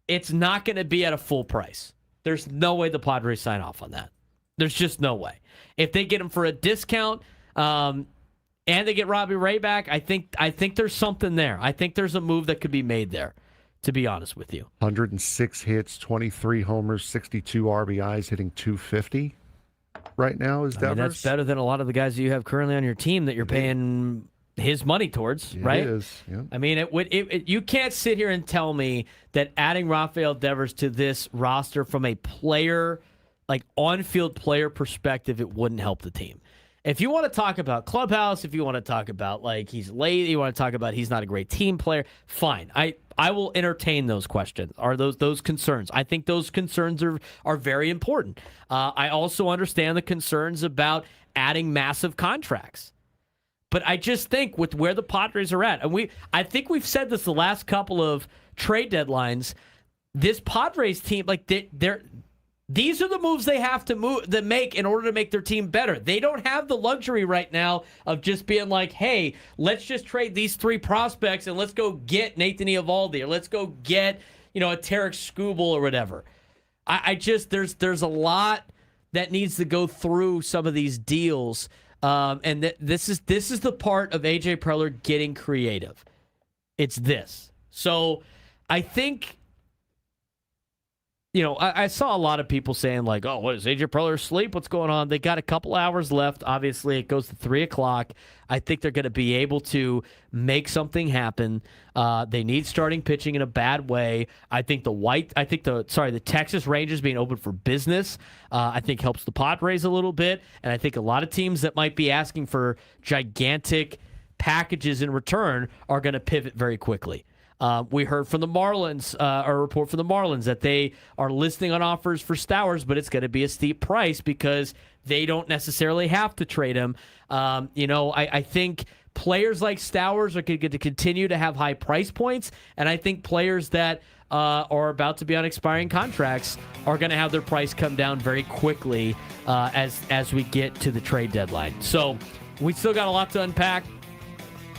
it's not going to be at a full price. There's no way the Padres sign off on that. There's just no way. If they get him for a discount and they get Robbie Ray back, I think there's something there. I think there's a move that could be made there, to be honest with you. 106 hits, 23 homers, 62 RBIs, hitting .250 right now is Devers. That's better than a lot of the guys that you have currently on your team that you're paying his money towards, right? It is, yeah. I mean, you can't sit here and tell me that adding Rafael Devers to this roster from a player, like on-field player perspective, it wouldn't help the team. If you want to talk about clubhouse, if you want to talk about like he's late, you want to talk about he's not a great team player, fine. I will entertain those questions or those concerns. I think those concerns are very important. I also understand the concerns about adding massive contracts. But I just think with where the Padres are at, and I think we've said this the last couple of trade deadlines, this Padres team, like These are the moves they have to make in order to make their team better. They don't have the luxury right now of just being like, hey, let's just trade these 3 prospects and let's go get Nathan Eovaldi or let's go get, a Tarik Skubal or whatever. I just there's a lot that needs to go through some of these deals, and this is the part of AJ Preller getting creative. It's this. So I think. I saw a lot of people saying like, oh, what is AJ Preller asleep? What's going on? They got a couple hours left. Obviously, it goes to 3 o'clock. I think they're going to be able to make something happen. They need starting pitching in a bad way. I think the Texas Rangers being open for business, I think helps the Padres a little bit. And I think a lot of teams that might be asking for gigantic packages in return are going to pivot very quickly. We heard from the Marlins, a report from the Marlins, that they are listing on offers for Stowers, but it's going to be a steep price because they don't necessarily have to trade him. I think players like Stowers are going to continue to have high price points, and I think players that are about to be on expiring contracts are going to have their price come down very quickly as we get to the trade deadline. So we still got a lot to unpack.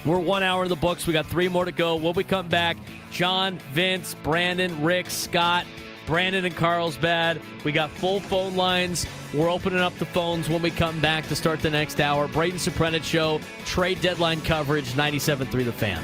We're 1 hour in the books. We got 3 more to go. When we come back, John, Vince, Brandon, Rick, Scott, Brandon in Carlsbad. We got full phone lines. We're opening up the phones when we come back to start the next hour. Braden Surprenant Show, trade deadline coverage, 97.3 The Fan.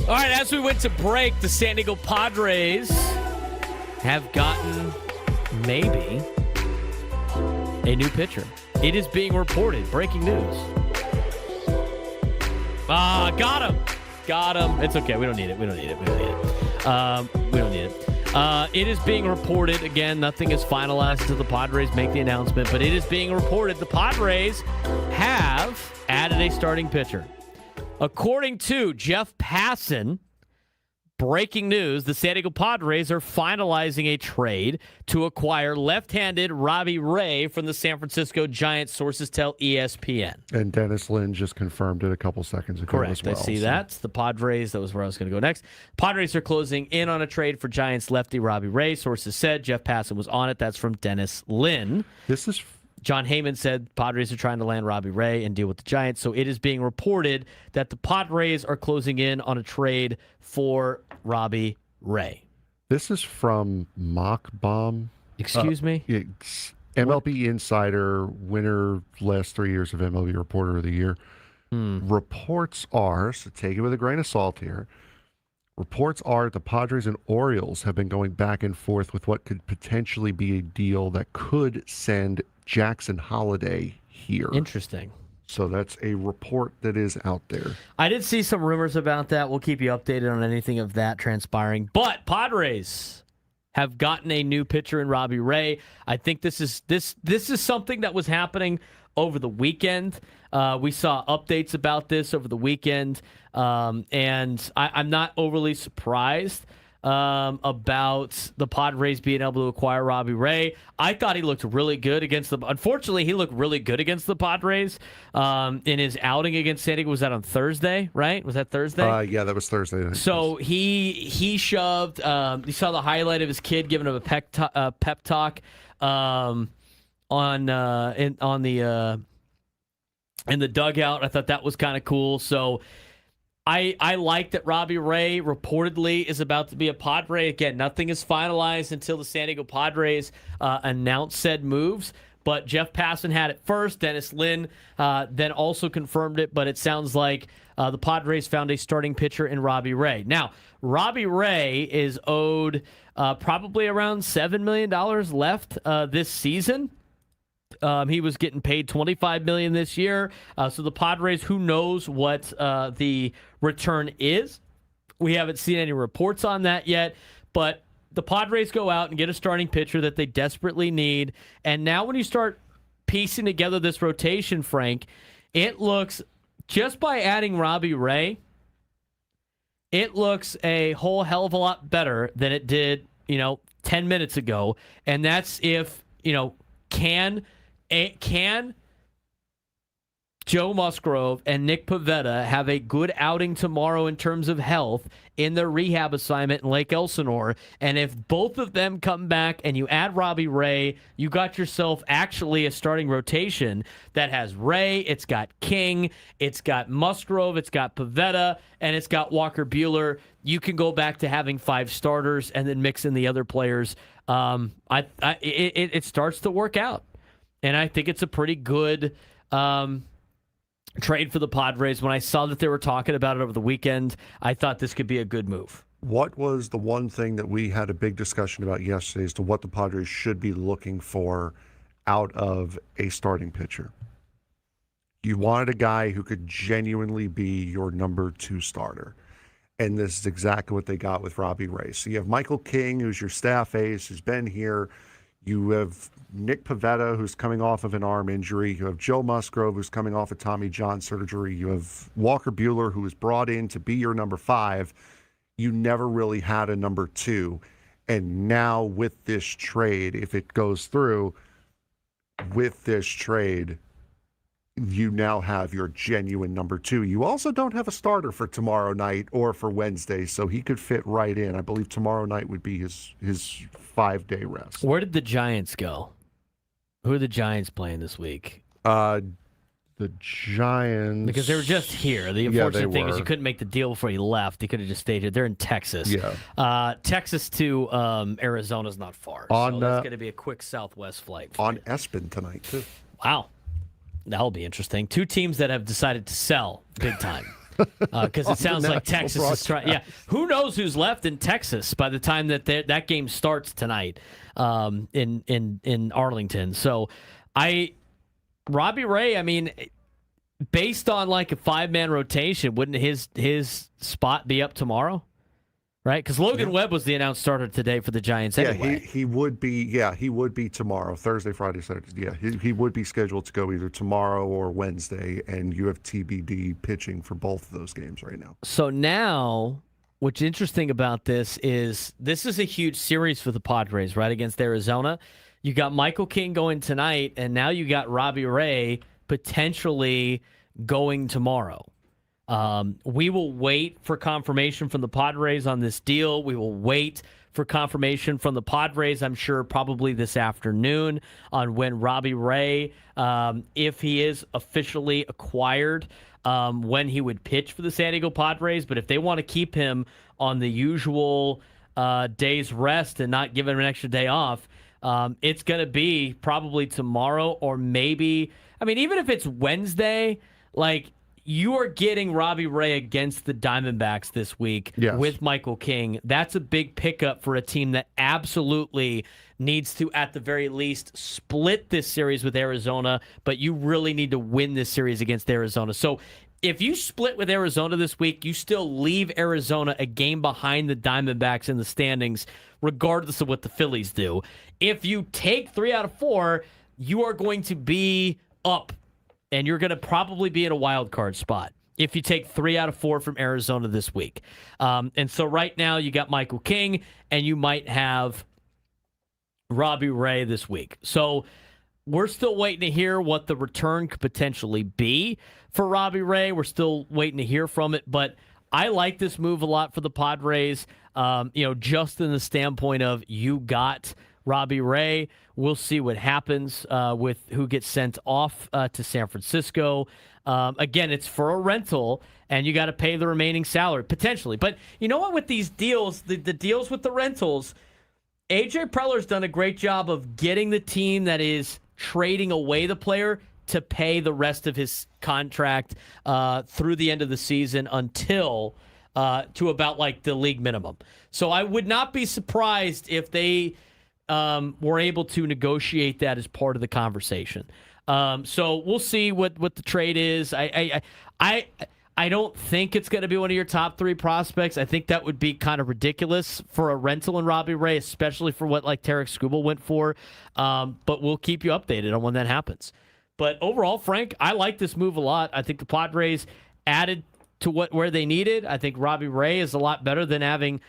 All right, as we went to break, the San Diego Padres have gotten maybe a new pitcher. It is being reported. Breaking news. Got him. It's okay. We don't need it. We don't need it. It is being reported. Again, nothing is finalized until the Padres make the announcement, but it is being reported the Padres have added a starting pitcher. According to Jeff Passan, breaking news, the San Diego Padres are finalizing a trade to acquire left-handed Robbie Ray from the San Francisco Giants, sources tell ESPN. And Dennis Lin just confirmed it a couple seconds ago as well. I see that. The Padres, that was where I was going to go next. Padres are closing in on a trade for Giants lefty Robbie Ray, sources said. Jeff Passan was on it. That's from Dennis Lin. This is... John Heyman said Padres are trying to land Robbie Ray and deal with the Giants. So it is being reported that the Padres are closing in on a trade for Robbie Ray. This is from Mock Bomb. Excuse me? It's MLB Insider, winner last 3 years of MLB Reporter of the Year. Reports are, so take it with a grain of salt here, reports are the Padres and Orioles have been going back and forth with what could potentially be a deal that could send Jackson Holiday here. Interesting. So that's a report that is out there. I did see some rumors about that. We'll keep you updated on anything of that transpiring. But Padres have gotten a new pitcher in Robbie Ray. I think this is something that was happening over the weekend. We saw updates about this over the weekend, and I'm not overly surprised about the Padres being able to acquire Robbie Ray. I thought he looked really good against them. Unfortunately, he looked really good against the Padres in his outing against San Diego. Was that on Thursday, right? Was that Thursday? Yeah, that was Thursday. So he shoved. You saw the highlight of his kid giving him a pep talk in the dugout. I thought that was kind of cool. So I like that Robbie Ray reportedly is about to be a Padre. Again, nothing is finalized until the San Diego Padres announce said moves. But Jeff Passan had it first. Dennis Lin then also confirmed it. But it sounds like the Padres found a starting pitcher in Robbie Ray. Now, Robbie Ray is owed probably around $7 million left this season. He was getting paid $25 million this year. So the Padres, who knows what the return is? We haven't seen any reports on that yet. But the Padres go out and get a starting pitcher that they desperately need. And now when you start piecing together this rotation, Frank, it looks, just by adding Robbie Ray, it looks a whole hell of a lot better than it did, 10 minutes ago. And that's if, can Joe Musgrove and Nick Pivetta have a good outing tomorrow in terms of health in their rehab assignment in Lake Elsinore? And if both of them come back and you add Robbie Ray, you got yourself actually a starting rotation that has Ray, it's got King, it's got Musgrove, it's got Pivetta, and it's got Walker Buehler. You can go back to having 5 starters and then mix in the other players. It starts to work out. And I think it's a pretty good trade for the Padres. When I saw that they were talking about it over the weekend, I thought this could be a good move. What was the one thing that we had a big discussion about yesterday as to what the Padres should be looking for out of a starting pitcher? You wanted a guy who could genuinely be your number 2 starter. And this is exactly what they got with Robbie Ray. So you have Michael King, who's your staff ace, who's been here. You have Nick Pivetta, who's coming off of an arm injury. You have Joe Musgrove, who's coming off of Tommy John surgery. You have Walker Buehler, who was brought in to be your number 5. You never really had a number 2. And now with this trade, if it goes through, with this trade, you now have your genuine number 2. You also don't have a starter for tomorrow night or for Wednesday, so he could fit right in. I believe tomorrow night would be his 5-day rest. Where did the Giants go? Who are the Giants playing this week? The Giants... Because they were just here. The unfortunate thing is you couldn't make the deal before he left. He could have just stayed here. They're in Texas. Yeah. Texas to Arizona's not far. So that's going to be a quick Southwest flight. On Espen tonight, too. Wow. That'll be interesting. 2 teams that have decided to sell big time. because it sounds like national Texas is trying. Yeah, who knows who's left in Texas by the time that game starts tonight in Arlington. So, Robbie Ray, I mean, based on like a 5-man rotation, wouldn't his spot be up tomorrow? Right, because Logan Webb was the announced starter today for the Giants. Anyway. Yeah, he would be. Yeah, he would be tomorrow, Thursday, Friday, Saturday. Yeah, he would be scheduled to go either tomorrow or Wednesday, and you have TBD pitching for both of those games right now. So now, what's interesting about this is a huge series for the Padres, right, against Arizona. You got Michael King going tonight, and now you got Robbie Ray potentially going tomorrow. We will wait for confirmation from the Padres on this deal. We will wait for confirmation from the Padres, I'm sure, probably this afternoon on when Robbie Ray, if he is officially acquired, when he would pitch for the San Diego Padres. But if they want to keep him on the usual day's rest and not give him an extra day off, it's going to be probably tomorrow or maybe, I mean, even if it's Wednesday, like, you are getting Robbie Ray against the Diamondbacks this week with Michael King. That's a big pickup for a team that absolutely needs to, at the very least, split this series with Arizona, but you really need to win this series against Arizona. So if you split with Arizona this week, you still leave Arizona a game behind the Diamondbacks in the standings, regardless of what the Phillies do. If you take 3 out of 4, you are going to be up. And you're going to probably be in a wild card spot if you take 3 out of 4 from Arizona this week. And so right now you got Michael King, and you might have Robbie Ray this week. So we're still waiting to hear what the return could potentially be for Robbie Ray. We're still waiting to hear from it. But I like this move a lot for the Padres, just in the standpoint of you got Robbie Ray. We'll see what happens with who gets sent off to San Francisco. Again, it's for a rental, and you got to pay the remaining salary, potentially. But you know what? With these deals, the deals with the rentals, A.J. Preller's done a great job of getting the team that is trading away the player to pay the rest of his contract through the end of the season until to about like the league minimum. So I would not be surprised if they were able to negotiate that as part of the conversation. So we'll see what the trade is. I don't think it's going to be one of your top 3 prospects. I think that would be kind of ridiculous for a rental in Robbie Ray, especially for what like Tarik Skubal went for. But we'll keep you updated on when that happens. But overall, Frank, I like this move a lot. I think the Padres added to where they needed. I think Robbie Ray is a lot better than adding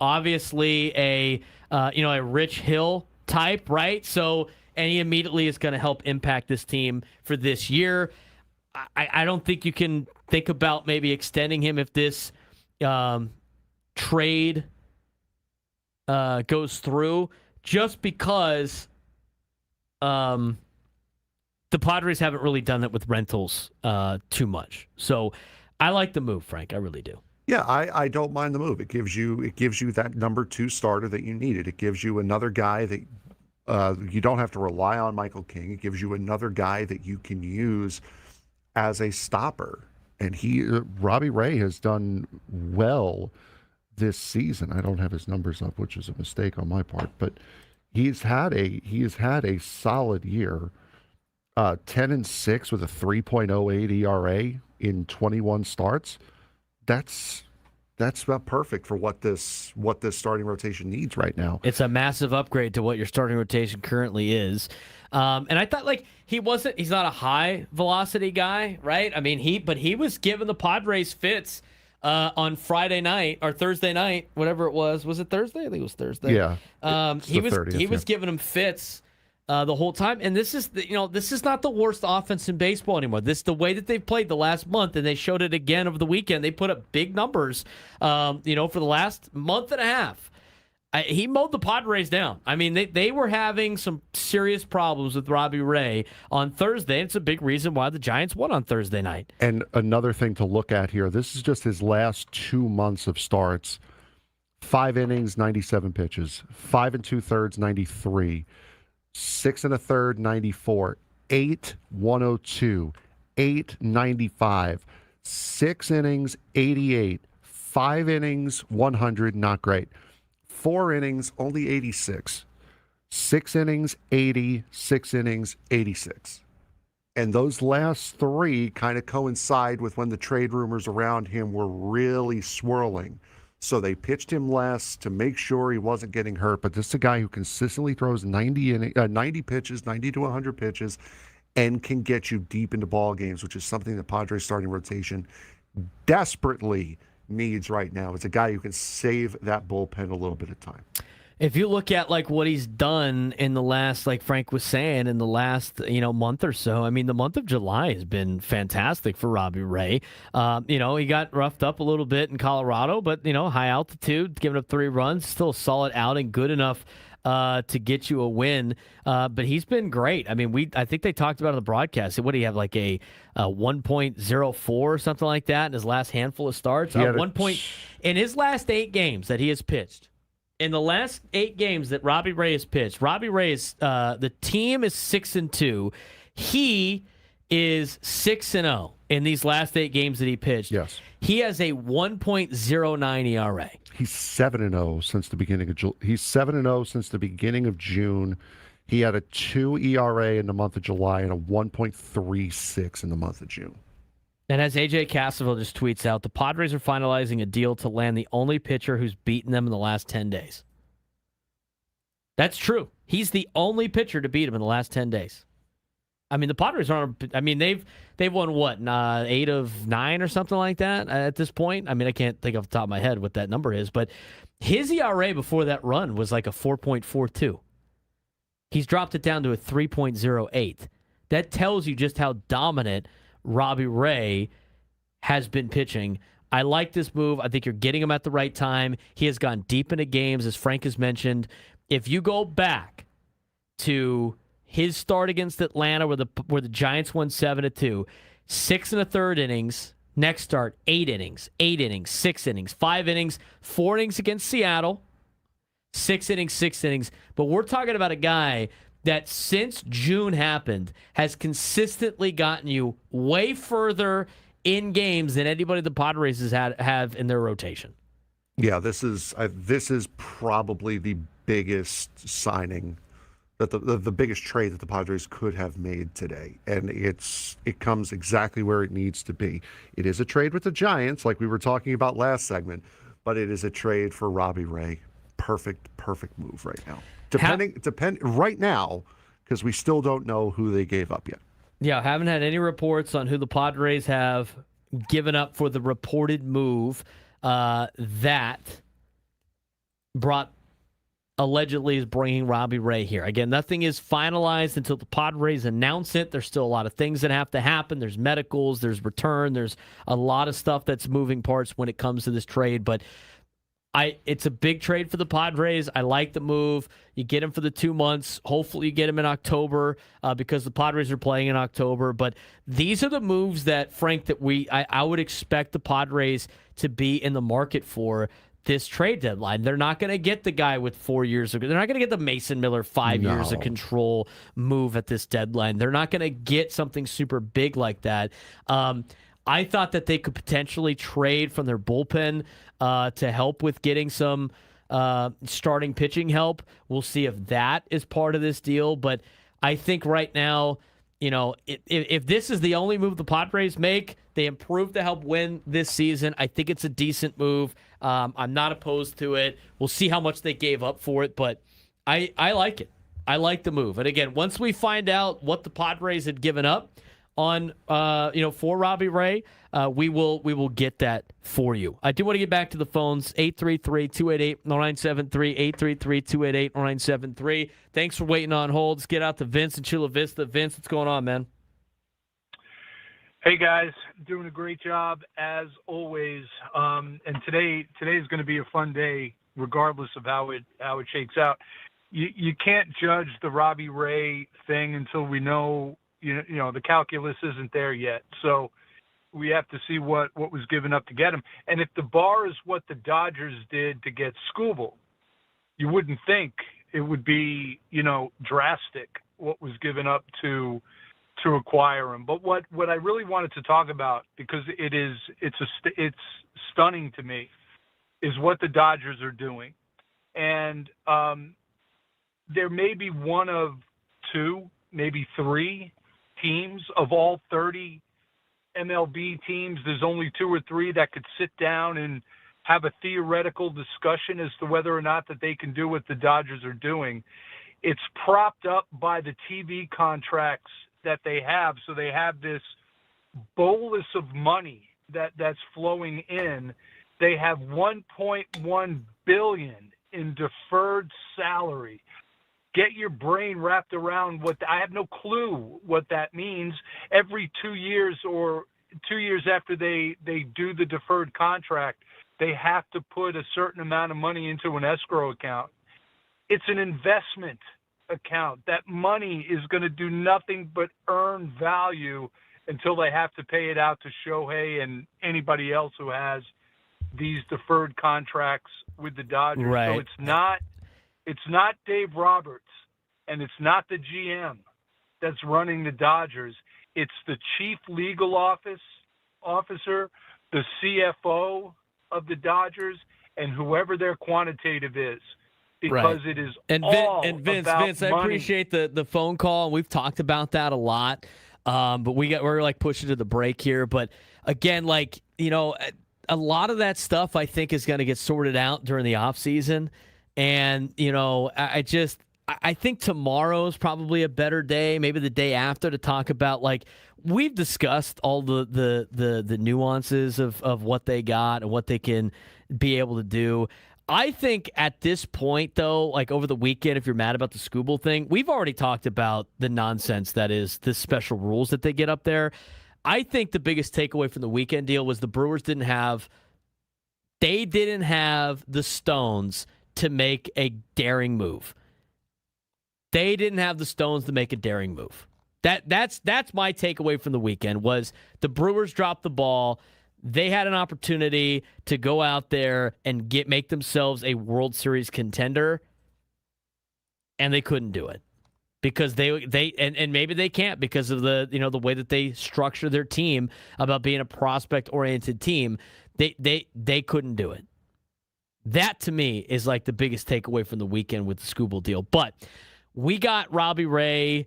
obviously a Rich Hill type, right? So, and he immediately is going to help impact this team for this year. I don't think you can think about maybe extending him if this trade goes through, just because the Padres haven't really done it with rentals too much. So I like the move, Frank. I really do. Yeah, I don't mind the move. It gives you that number 2 starter that you needed. It gives you another guy that you don't have to rely on Michael King. It gives you another guy that you can use as a stopper. And Robbie Ray has done well this season. I don't have his numbers up, which is a mistake on my part, but he has had a solid year. 10-6 with a 3.08 ERA in 21 starts. That's about perfect for what this starting rotation needs right now. It's a massive upgrade to what your starting rotation currently is. And I thought he's not a high velocity guy, right? I mean, he was giving the Padres fits on Friday night or Thursday night, whatever it was. Was it Thursday? I think it was Thursday. Yeah. He was giving him fits the whole time. And this is not the worst offense in baseball anymore. This is the way that they've played the last month, and they showed it again over the weekend. They put up big numbers, for the last month and a half. He mowed the Padres down. I mean, they were having some serious problems with Robbie Ray on Thursday. It's a big reason why the Giants won on Thursday night. And another thing to look at here, this is just his last 2 months of starts. 5 innings, 97 pitches. 5 2/3, 93. 6 1/3, 94, 8 102, 8 95, 6 innings, 88. 5 innings, 100, not great. 4 innings, only 86. 6 innings, 80. 6 innings, 86. And those last 3 kind of coincide with when the trade rumors around him were really swirling. So they pitched him less to make sure he wasn't getting hurt. But this is a guy who consistently throws 90 pitches, 90 to 100 pitches, and can get you deep into ball games, which is something the Padres starting rotation desperately needs right now. It's a guy who can save that bullpen a little bit of time. If you look at like what he's done in the last, like Frank was saying, in the last month or so, I mean, the month of July has been fantastic for Robbie Ray. He got roughed up a little bit in Colorado, but high altitude, giving up 3 runs, still a solid outing, good enough to get you a win. But he's been great. I mean, I think they talked about it on the broadcast. What do you have, like a 1.04 or something like that in his last handful of starts? In his last 8 games that he has pitched. In the last 8 games that Robbie Ray has pitched, Robbie Ray is the team is 6-2. He is 6-0 in these last 8 games that he pitched. Yes, he has a 1.09 ERA. He's 7-0 since the beginning of He's 7-0 since the beginning of June. He had a 2 ERA in the month of July and a 1.36 in the month of June. And as AJ Cassaville just tweets out, the Padres are finalizing a deal to land the only pitcher who's beaten them in the last 10 days. That's true. He's the only pitcher to beat him in the last 10 days. I mean, the Padres aren't. I mean, they've won what 8 of 9 or something like that at this point. I mean, I can't think off the top of my head what that number is, but his ERA before that run was like a 4.42. He's dropped it down to a 3.08. That tells you just how dominant Robbie Ray has been pitching. I like this move. I think you're getting him at the right time. He has gone deep into games, as Frank has mentioned. If you go back to his start against Atlanta, where the Giants won 7-2, 6 1/3 innings. Next start, 8 innings, 6 innings, 5 innings, 4 innings against Seattle, 6 innings, 6 innings. But we're talking about a guy that since June happened has consistently gotten you way further in games than anybody the Padres have in their rotation. Yeah, this is probably the biggest signing, that the biggest trade that the Padres could have made today, and it comes exactly where it needs to be. It is a trade with the Giants, like we were talking about last segment, but it is a trade for Robbie Ray. Perfect move right now. Depend right now, because we still don't know who they gave up yet. Yeah, haven't had any reports on who the Padres have given up for the reported move that allegedly is bringing Robbie Ray here. Again, nothing is finalized until the Padres announce it. There's still a lot of things that have to happen. There's medicals, there's return, there's a lot of stuff that's moving parts when it comes to this trade, but it's a big trade for the Padres. I like the move. You get him for the 2 months. Hopefully you get him in October because the Padres are playing in October. But these are the moves that, Frank, that I would expect the Padres to be in the market for this trade deadline. They're not going to get the guy with 4 years ago. They're not going to get the Mason Miller 5 years of control move at this deadline. They're not going to get something super big like that. I thought that they could potentially trade from their bullpen to help with getting some starting pitching help. We'll see if that is part of this deal. But I think right now, if this is the only move the Padres make, they improve to help win this season. I think it's a decent move. I'm not opposed to it. We'll see how much they gave up for it, but I like it. I like the move. And again, once we find out what the Padres had given up on for Robbie Ray, we will get that for you. I do want to get back to the phones. 833-288-0973, 833-288-0973. Thanks for waiting on hold. Let's get out to Vince in Chula Vista. Vince, what's going on, man? Hey guys, doing a great job as always. And today is going to be a fun day, regardless of how it shakes out. You can't judge the Robbie Ray thing until we know. The calculus isn't there yet. So we have to see what was given up to get him. And if the bar is what the Dodgers did to get Skubal, you wouldn't think it would be, drastic what was given up to to acquire him. But what I really wanted to talk about, because it's stunning to me, is what the Dodgers are doing. And there may be one of two, maybe three teams of all 30 MLB teams. There's only two or three that could sit down and have a theoretical discussion as to whether or not that they can do what the Dodgers are doing. It's propped up by the TV contracts that they have. So they have this bolus of money that's flowing in. They have $1.1 billion in deferred salary. Get your brain wrapped around I have no clue what that means. Every 2 years or 2 years after they do the deferred contract, they have to put a certain amount of money into an escrow account. It's an investment account. That money is going to do nothing but earn value until they have to pay it out to Shohei and anybody else who has these deferred contracts with the Dodgers. Right. So it's not Dave Roberts and it's not the GM that's running the Dodgers. It's the chief legal officer, the CFO of the Dodgers, and whoever their quantitative is. Because right. It is Vince, about Vince, I money. appreciate the phone call. We've talked about that a lot, but we're like pushing to the break here. But again, like, you know, a lot of that stuff I think is going to get sorted out during the off season, and you know, I think tomorrow's probably a better day, maybe the day after, to talk about, like, we've discussed all the nuances of what they got and what they can be able to do. I think at this point, though, like over the weekend, if you're mad about the Skubal thing, we've already talked about the nonsense that is the special rules that they get up there. I think the biggest takeaway from the weekend deal was the Brewers didn't have the stones to make a daring move. They didn't have the stones to make a daring move. That's my takeaway from the weekend was the Brewers dropped the ball. They had an opportunity to go out there and make themselves a World Series contender, and they couldn't do it because they maybe they can't because of the way that they structure their team about being a prospect-oriented team. They couldn't do it. That to me is like the biggest takeaway from the weekend with the Skubal deal. But we got Robbie Ray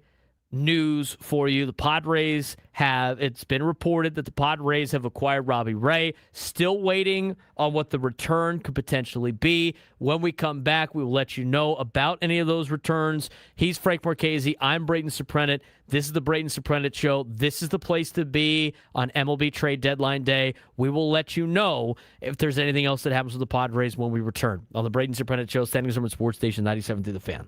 news for you. The Padres it's been reported that the Padres have acquired Robbie Ray. Still waiting on what the return could potentially be. When we come back, we will let you know about any of those returns. He's Frank Marchese. I'm Braden Surprenant. This is the Braden Surprenant Show. This is the place to be on MLB trade deadline day. We will let you know if there's anything else that happens with the Padres when we return on the Braden Surprenant Show, standing on Sports Station 97 through the Fan.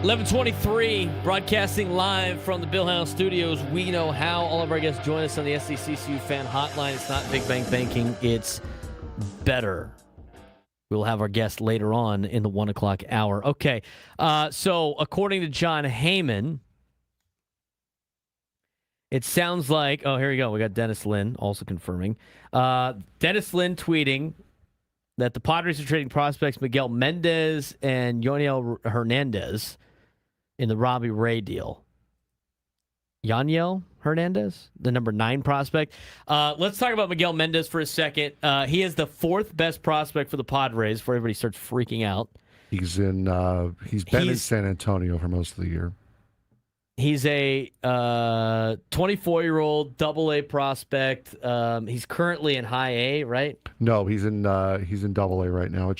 11:23, broadcasting live from the Bill House Studios. We know how. All of our guests join us on the SDCCU fan hotline. It's not Big Bank Banking. It's better. We'll have our guest later on in the 1 o'clock hour. Okay, so according to John Heyman, it sounds like, oh, here we go. We got Dennis Lin also confirming. Dennis Lin tweeting that the Padres are trading prospects Miguel Mendez and Yoniel Hernandez in the Robbie Ray deal. Yaniel Hernandez, the number 9 prospect. Let's talk about Miguel Mendez for a second. He is the 4th best prospect for the Padres before everybody starts freaking out. He's been in San Antonio for most of the year. He's a 24-year-old Double-A prospect. He's currently in High A, right? No, he's in Double-A right now.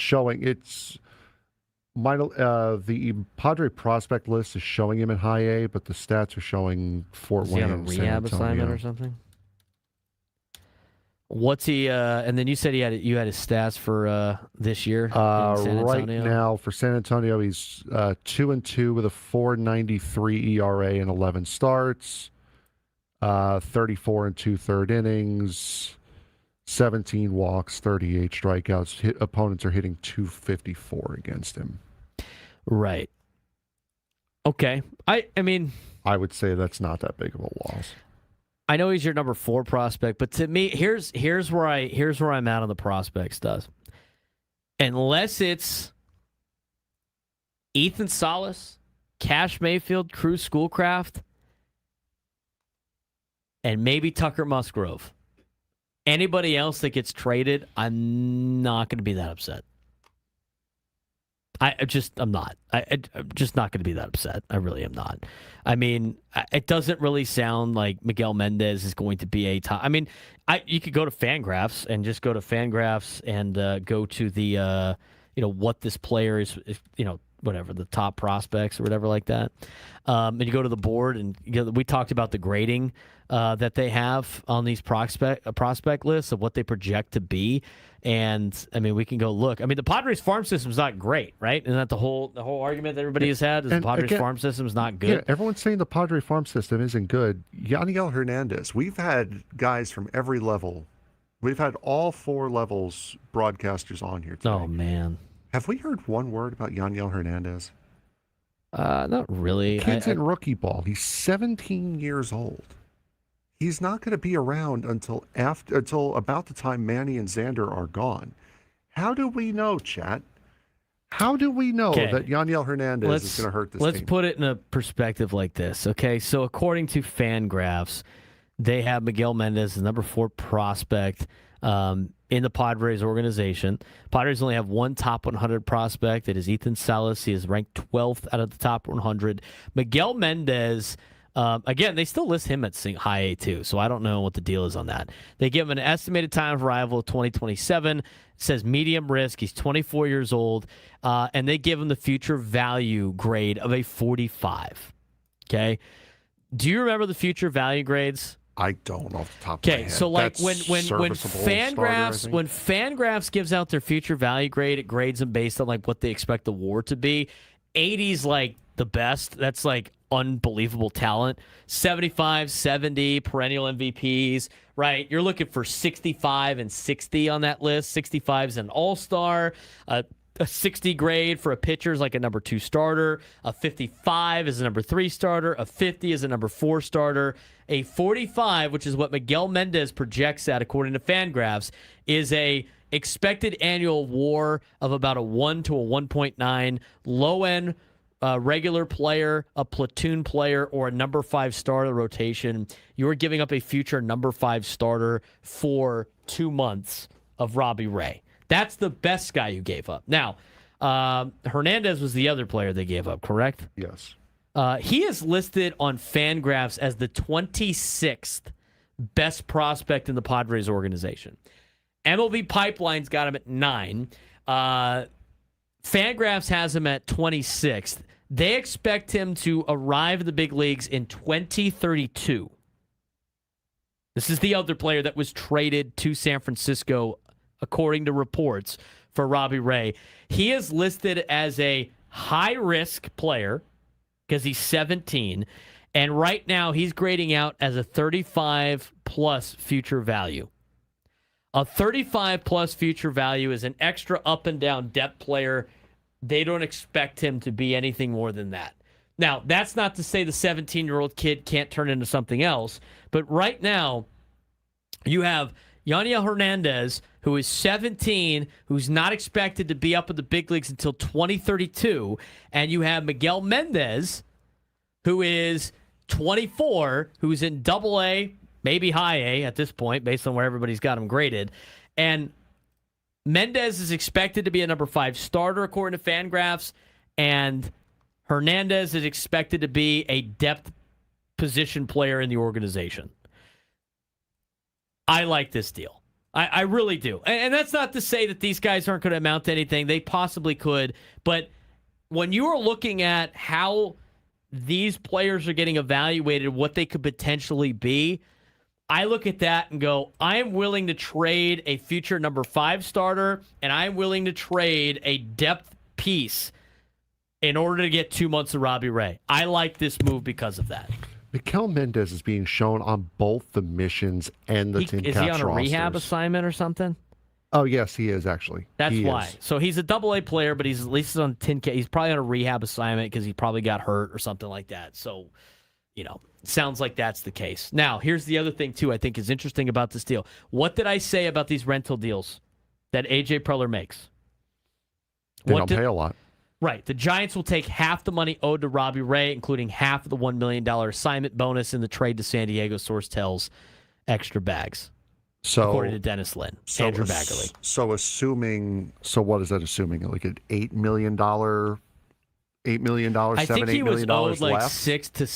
The Padre prospect list is showing him in High A, but the stats are showing Fort Wayne. Is he on a rehab assignment or something? What's he? And then you said you had his stats for this year. In San Antonio? Right now for San Antonio, he's 2-2 with a 4.93 ERA and 11 starts, 34 and 2/3 innings, 17 walks, 38 strikeouts. Opponents are hitting .254 against him. Right. Okay. I mean, I would say that's not that big of a loss. I know he's your number 4 prospect, but to me, here's where I'm at on the prospect stuff. Unless it's Ethan Salas, Cash Mayfield, Cruz Schoolcraft, and maybe Tucker Musgrove. Anybody else that gets traded, I'm not going to be that upset. I'm not. I'm just not going to be that upset. I really am not. I mean, it doesn't really sound like Miguel Mendez is going to be a top. I mean, you could go to Fangraphs and just go to Fangraphs and go to the, what this player is, whatever, the top prospects or whatever like that. And you go to the board and we talked about the grading that they have on these prospect lists of what they project to be. And I mean, we can go look. I mean, the Padres farm system is not great, right? Isn't that the whole argument that everybody has had? Is the Padres farm system is not good? Yeah, everyone's saying the Padre farm system isn't good. Yaniel Hernandez. We've had guys from every level. We've had all 4 levels broadcasters on here today. Oh man, have we heard one word about Yaniel Hernandez? Not really. Kid's in rookie ball. He's 17 years old. He's not going to be around until about the time Manny and Xander are gone. How do we know, chat? How do we know that Yaniel Hernandez is going to hurt this team? Let's put it in a perspective like this, okay? So according to Fangraphs, they have Miguel Mendez, the number 4 prospect in the Padres organization. Padres only have one top 100 prospect. It is Ethan Salas. He is ranked 12th out of the top 100. Miguel Mendez, again, they still list him at high A too, so I don't know what the deal is on that. They give him an estimated time of arrival of 2027. It says medium risk. He's 24 years old, and they give him the future value grade of a 45. Okay? Do you remember the future value grades? I don't off the top of my head. Okay, so like That's when Fangraphs when Fangraphs gives out their future value grade, it grades them based on like what they expect the WAR to be. 80's like the best. That's like unbelievable talent. 75, 70 perennial MVPs, right? You're looking for 65 and 60 on that list. 65's an all-star. A 60 grade for a pitcher is like a number 2 starter. A 55 is a number 3 starter. A 50 is a number 4 starter. A 45, which is what Miguel Mendez projects at according to Fangraphs, is a expected annual WAR of about a 1 to a 1.9. Low-end regular player, a platoon player, or a number 5 starter rotation. You're giving up a future number 5 starter for 2 months of Robbie Ray. That's the best guy you gave up. Now, Hernandez was the other player they gave up, correct? Yes. He is listed on Fangraphs as the 26th best prospect in the Padres organization. MLB Pipeline's got him at 9. Fangraphs has him at 26th. They expect him to arrive in the big leagues in 2032. This is the other player that was traded to San Francisco, according to reports, for Robbie Ray. He is listed as a high-risk player because he's 17, and right now he's grading out as a 35-plus future value. A 35-plus future value is an extra up-and-down depth player. They don't expect him to be anything more than that. Now, that's not to say the 17-year-old kid can't turn into something else, but right now you have Yaniel Hernandez, who is 17, who's not expected to be up in the big leagues until 2032, and you have Miguel Mendez, who is 24, who's in Double-A, maybe High-A at this point, based on where everybody's got him graded. And Mendez is expected to be a number 5 starter, according to Fangraphs, and Hernandez is expected to be a depth position player in the organization. I like this deal. I really do. And that's not to say that these guys aren't going to amount to anything. They possibly could. But when you are looking at how these players are getting evaluated, what they could potentially be, I look at that and go, I am willing to trade a future number 5 starter, and I'm willing to trade a depth piece in order to get 2 months of Robbie Ray. I like this move because of that. Miguel Mendez is being shown on both the Missions and the Tin Caps rosters. Is he on a rehab assignment or something? Oh, yes, he is, actually. That's why. So he's a Double-A player, but he's at least on Tin Cap. He's probably on a rehab assignment because he probably got hurt or something like that. So, sounds like that's the case. Now, here's the other thing, too, I think is interesting about this deal. What did I say about these rental deals that A.J. Preller makes? They don't pay a lot. Right. The Giants will take half the money owed to Robbie Ray, including half of the $1 million assignment bonus in the trade to San Diego, source tells Extra Bags. According to Dennis Lynn, Andrew Baggerly. So what is that assuming? Like an $8 million, $8 million, I think he was owed like left? 6 to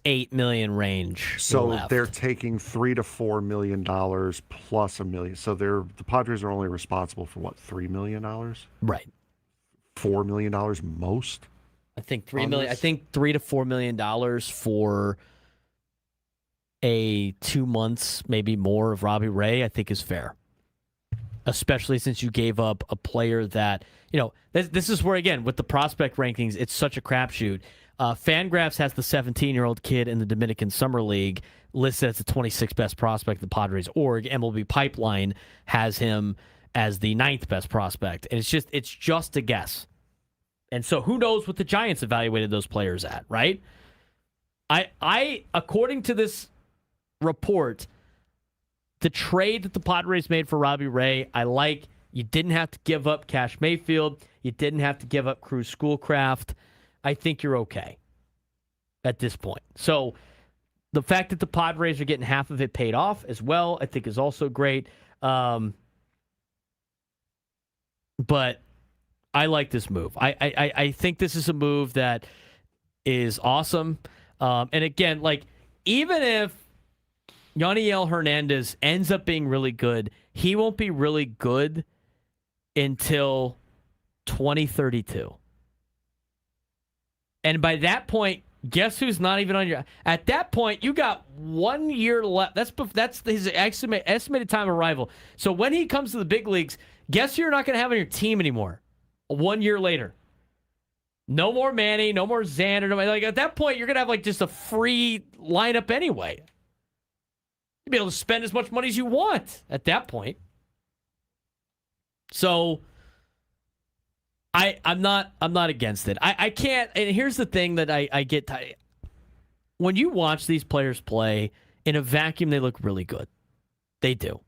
8 million range. So left. they're taking $3 to $4 million plus $1 million. So the Padres are only responsible for what, $3 million? Right. $4 million most. I think $3 million. I think $3 to $4 million for a 2 months, maybe more of Robbie Ray. I think is fair, especially since you gave up a player that This is where again with the prospect rankings, it's such a crapshoot. Fangraphs has the 17-year-old kid in the Dominican Summer League listed as the 26th best prospect in the Padres org. MLB Pipeline has him as the 9th best prospect. And it's just a guess. And so who knows what the Giants evaluated those players at, right? I according to this report, the trade that the Padres made for Robbie Ray, I like You didn't have to give up Cash Mayfield. You didn't have to give up Cruz Schoolcraft. I think you're okay at this point. So the fact that the Padres are getting half of it paid off as well, I think is also great. But I like this move. I think this is a move that is awesome. And again, like, even if Yaniel Hernandez ends up being really good, he won't be really good until 2032. And by that point, guess who's not even on your... At that point, you got 1 year left. That's his estimated time of arrival. So when he comes to the big leagues, guess who you're not going to have on your team anymore 1 year later? No more Manny, no more Xander. Like, at that point, you're going to have like just a free lineup anyway. You'll be able to spend as much money as you want at that point. So I'm not against it. I can't. And here's the thing that I get. When you watch these players play in a vacuum, they look really good. They do.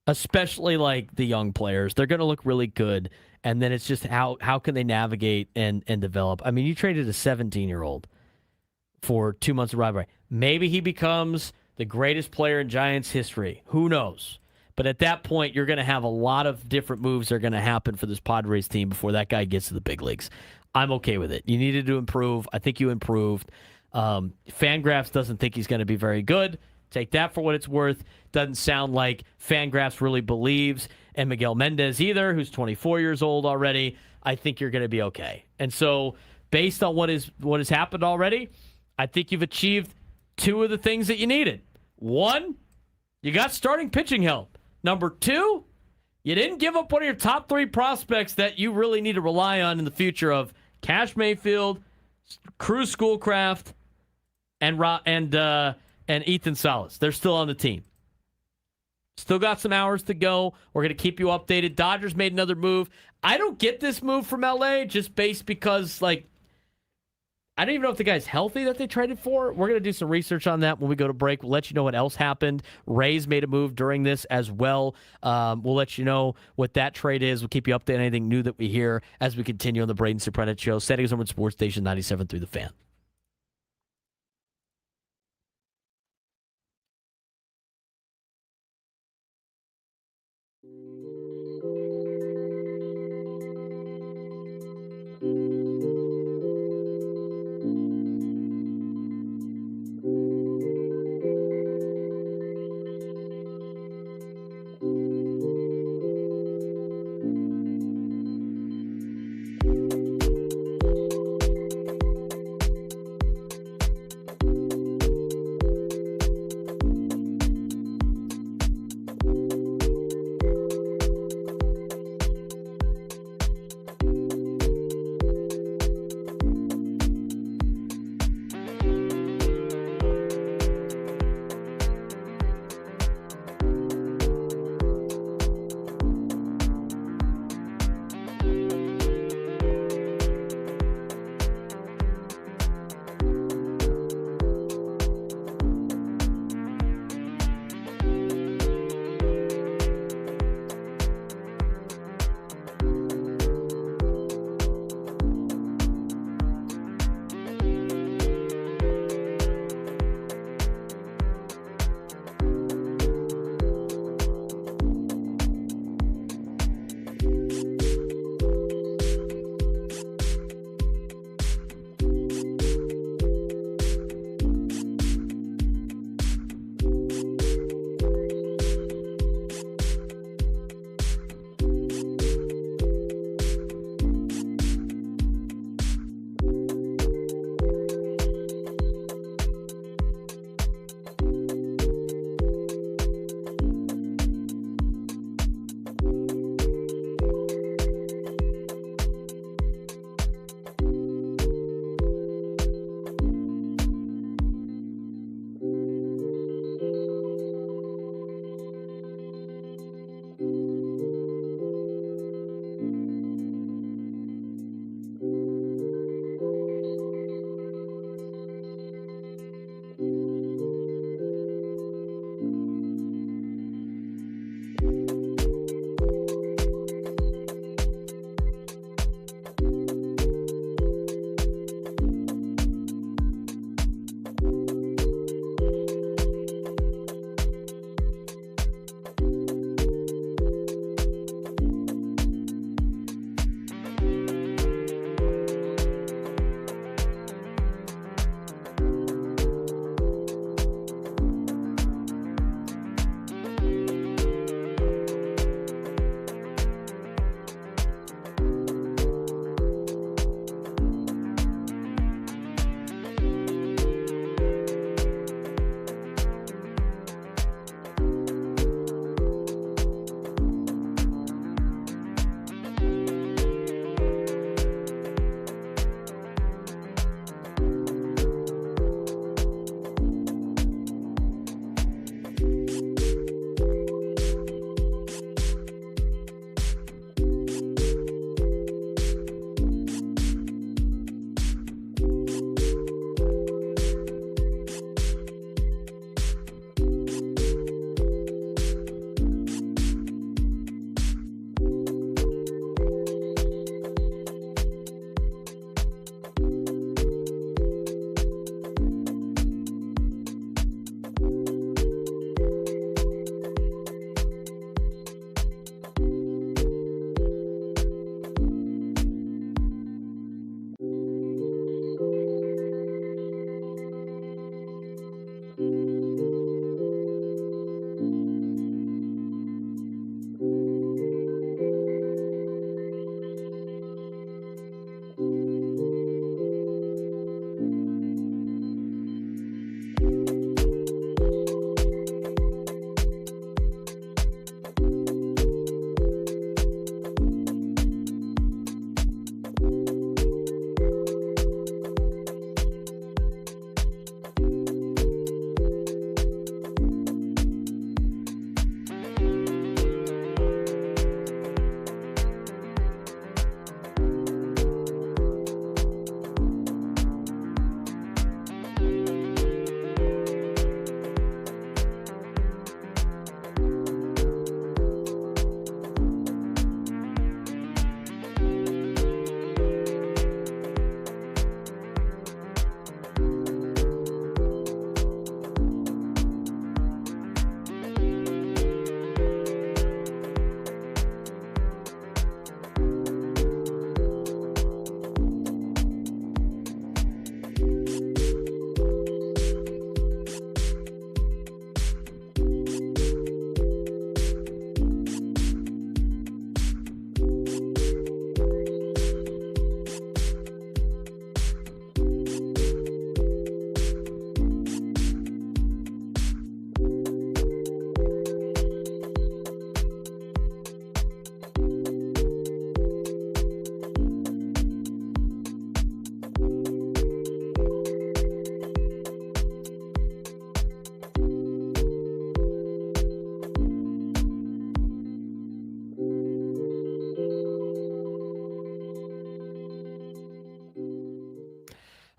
Especially like the young players. They're going to look really good. And then it's just how can they navigate and develop. I mean, you traded a 17-year-old for 2 months of rivalry. Maybe he becomes the greatest player in Giants history. Who knows? But at that point, you're going to have a lot of different moves that are going to happen for this Padres team before that guy gets to the big leagues. I'm okay with it. You needed to improve. I think you improved. Fangraphs doesn't think he's going to be very good. Take that for what it's worth. Doesn't sound like Fangraphs really believes in Miguel Mendez either, who's 24 years old already. I think you're going to be okay. And so, based on what has happened already, I think you've achieved two of the things that you needed. One, you got starting pitching help. Number two, you didn't give up one of your top three prospects that you really need to rely on in the future of Cash Mayfield, Cruz Schoolcraft, and Ethan Salas. They're still on the team. Still got some hours to go. We're going to keep you updated. Dodgers made another move. I don't get this move from LA just based because, like, I don't even know if the guy's healthy that they traded for. We're going to do some research on that when we go to break. We'll let you know what else happened. Rays made a move during this as well. We'll let you know what that trade is. We'll keep you updated on anything new that we hear as we continue on the Braden Surprenant Show. San Diego's number one sports station, 97.3 The Fan.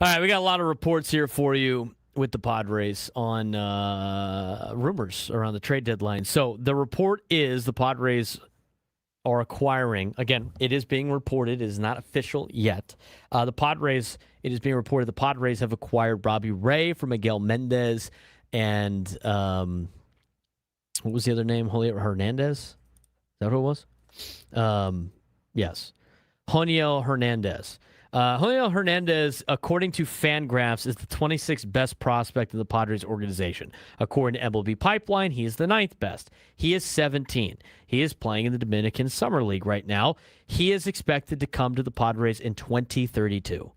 All right, we got a lot of reports here for you with the Padres on rumors around the trade deadline. So the report is the Padres are acquiring, again, it is being reported, it is not official yet. It is being reported the Padres have acquired Robbie Ray for Miguel Mendez and what was the other name? Julio Hernandez? Is that who it was? Yes. Joniel Hernandez. Joniel Hernandez, according to Fangraphs, is the 26th best prospect in the Padres organization. According to MLB Pipeline, he is the 9th best. He is 17. He is playing in the Dominican Summer League right now. He is expected to come to the Padres in 2032.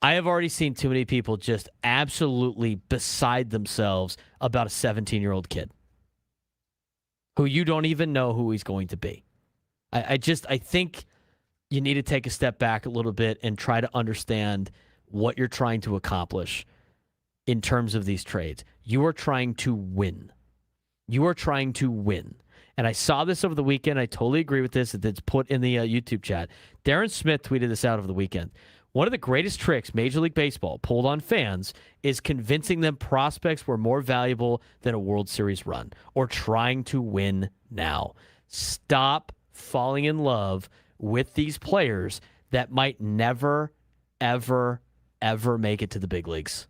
I have already seen too many people just absolutely beside themselves about a 17-year-old kid who you don't even know who he's going to be. I think you need to take a step back a little bit and try to understand what you're trying to accomplish in terms of these trades. You are trying to win. You are trying to win. And I saw this over the weekend. I totally agree with this. It's put in the YouTube chat. Darren Smith tweeted this out over the weekend. One of the greatest tricks Major League Baseball pulled on fans is convincing them prospects were more valuable than a World Series run or trying to win now. Stop falling in love with these players that might never, ever, ever make it to the big leagues.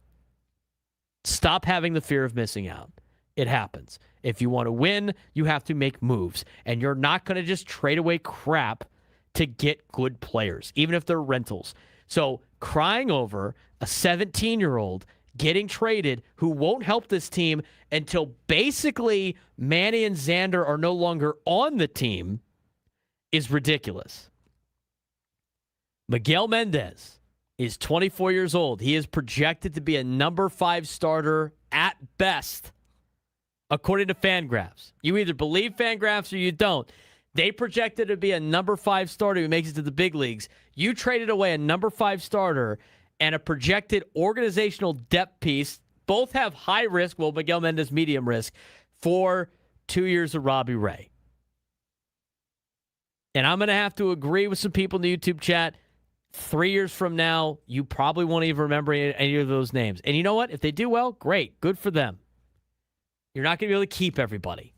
Stop having the fear of missing out. It happens. If you want to win, you have to make moves. And you're not going to just trade away crap to get good players, even if they're rentals. So crying over a 17-year-old getting traded who won't help this team until basically Manny and Xander are no longer on the team is ridiculous. Miguel Mendez is 24 years old. He is projected to be a number 5 starter at best, according to Fangraphs. You either believe Fangraphs or you don't. They projected to be a number 5 starter who makes it to the big leagues. You traded away a number 5 starter and a projected organizational depth piece. Both have high risk, well, Miguel Mendez medium risk, for 2 years of Robbie Ray. And I'm going to have to agree with some people in the YouTube chat. 3 years from now, you probably won't even remember any of those names. And you know what? If they do well, great. Good for them. You're not going to be able to keep everybody.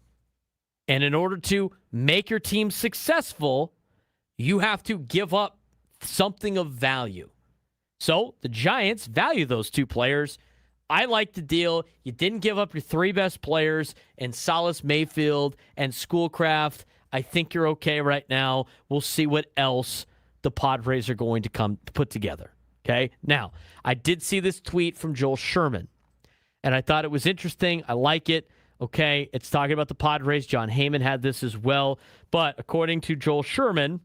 And in order to make your team successful, you have to give up something of value. So the Giants value those 2 players. I like the deal. You didn't give up your 3 best players in Salas Mayfield and Schoolcraft. I think you're okay right now. We'll see what else the Padres are going to put together. Okay? Now, I did see this tweet from Joel Sherman, and I thought it was interesting. I like it. Okay, it's talking about the Padres. John Heyman had this as well. But according to Joel Sherman,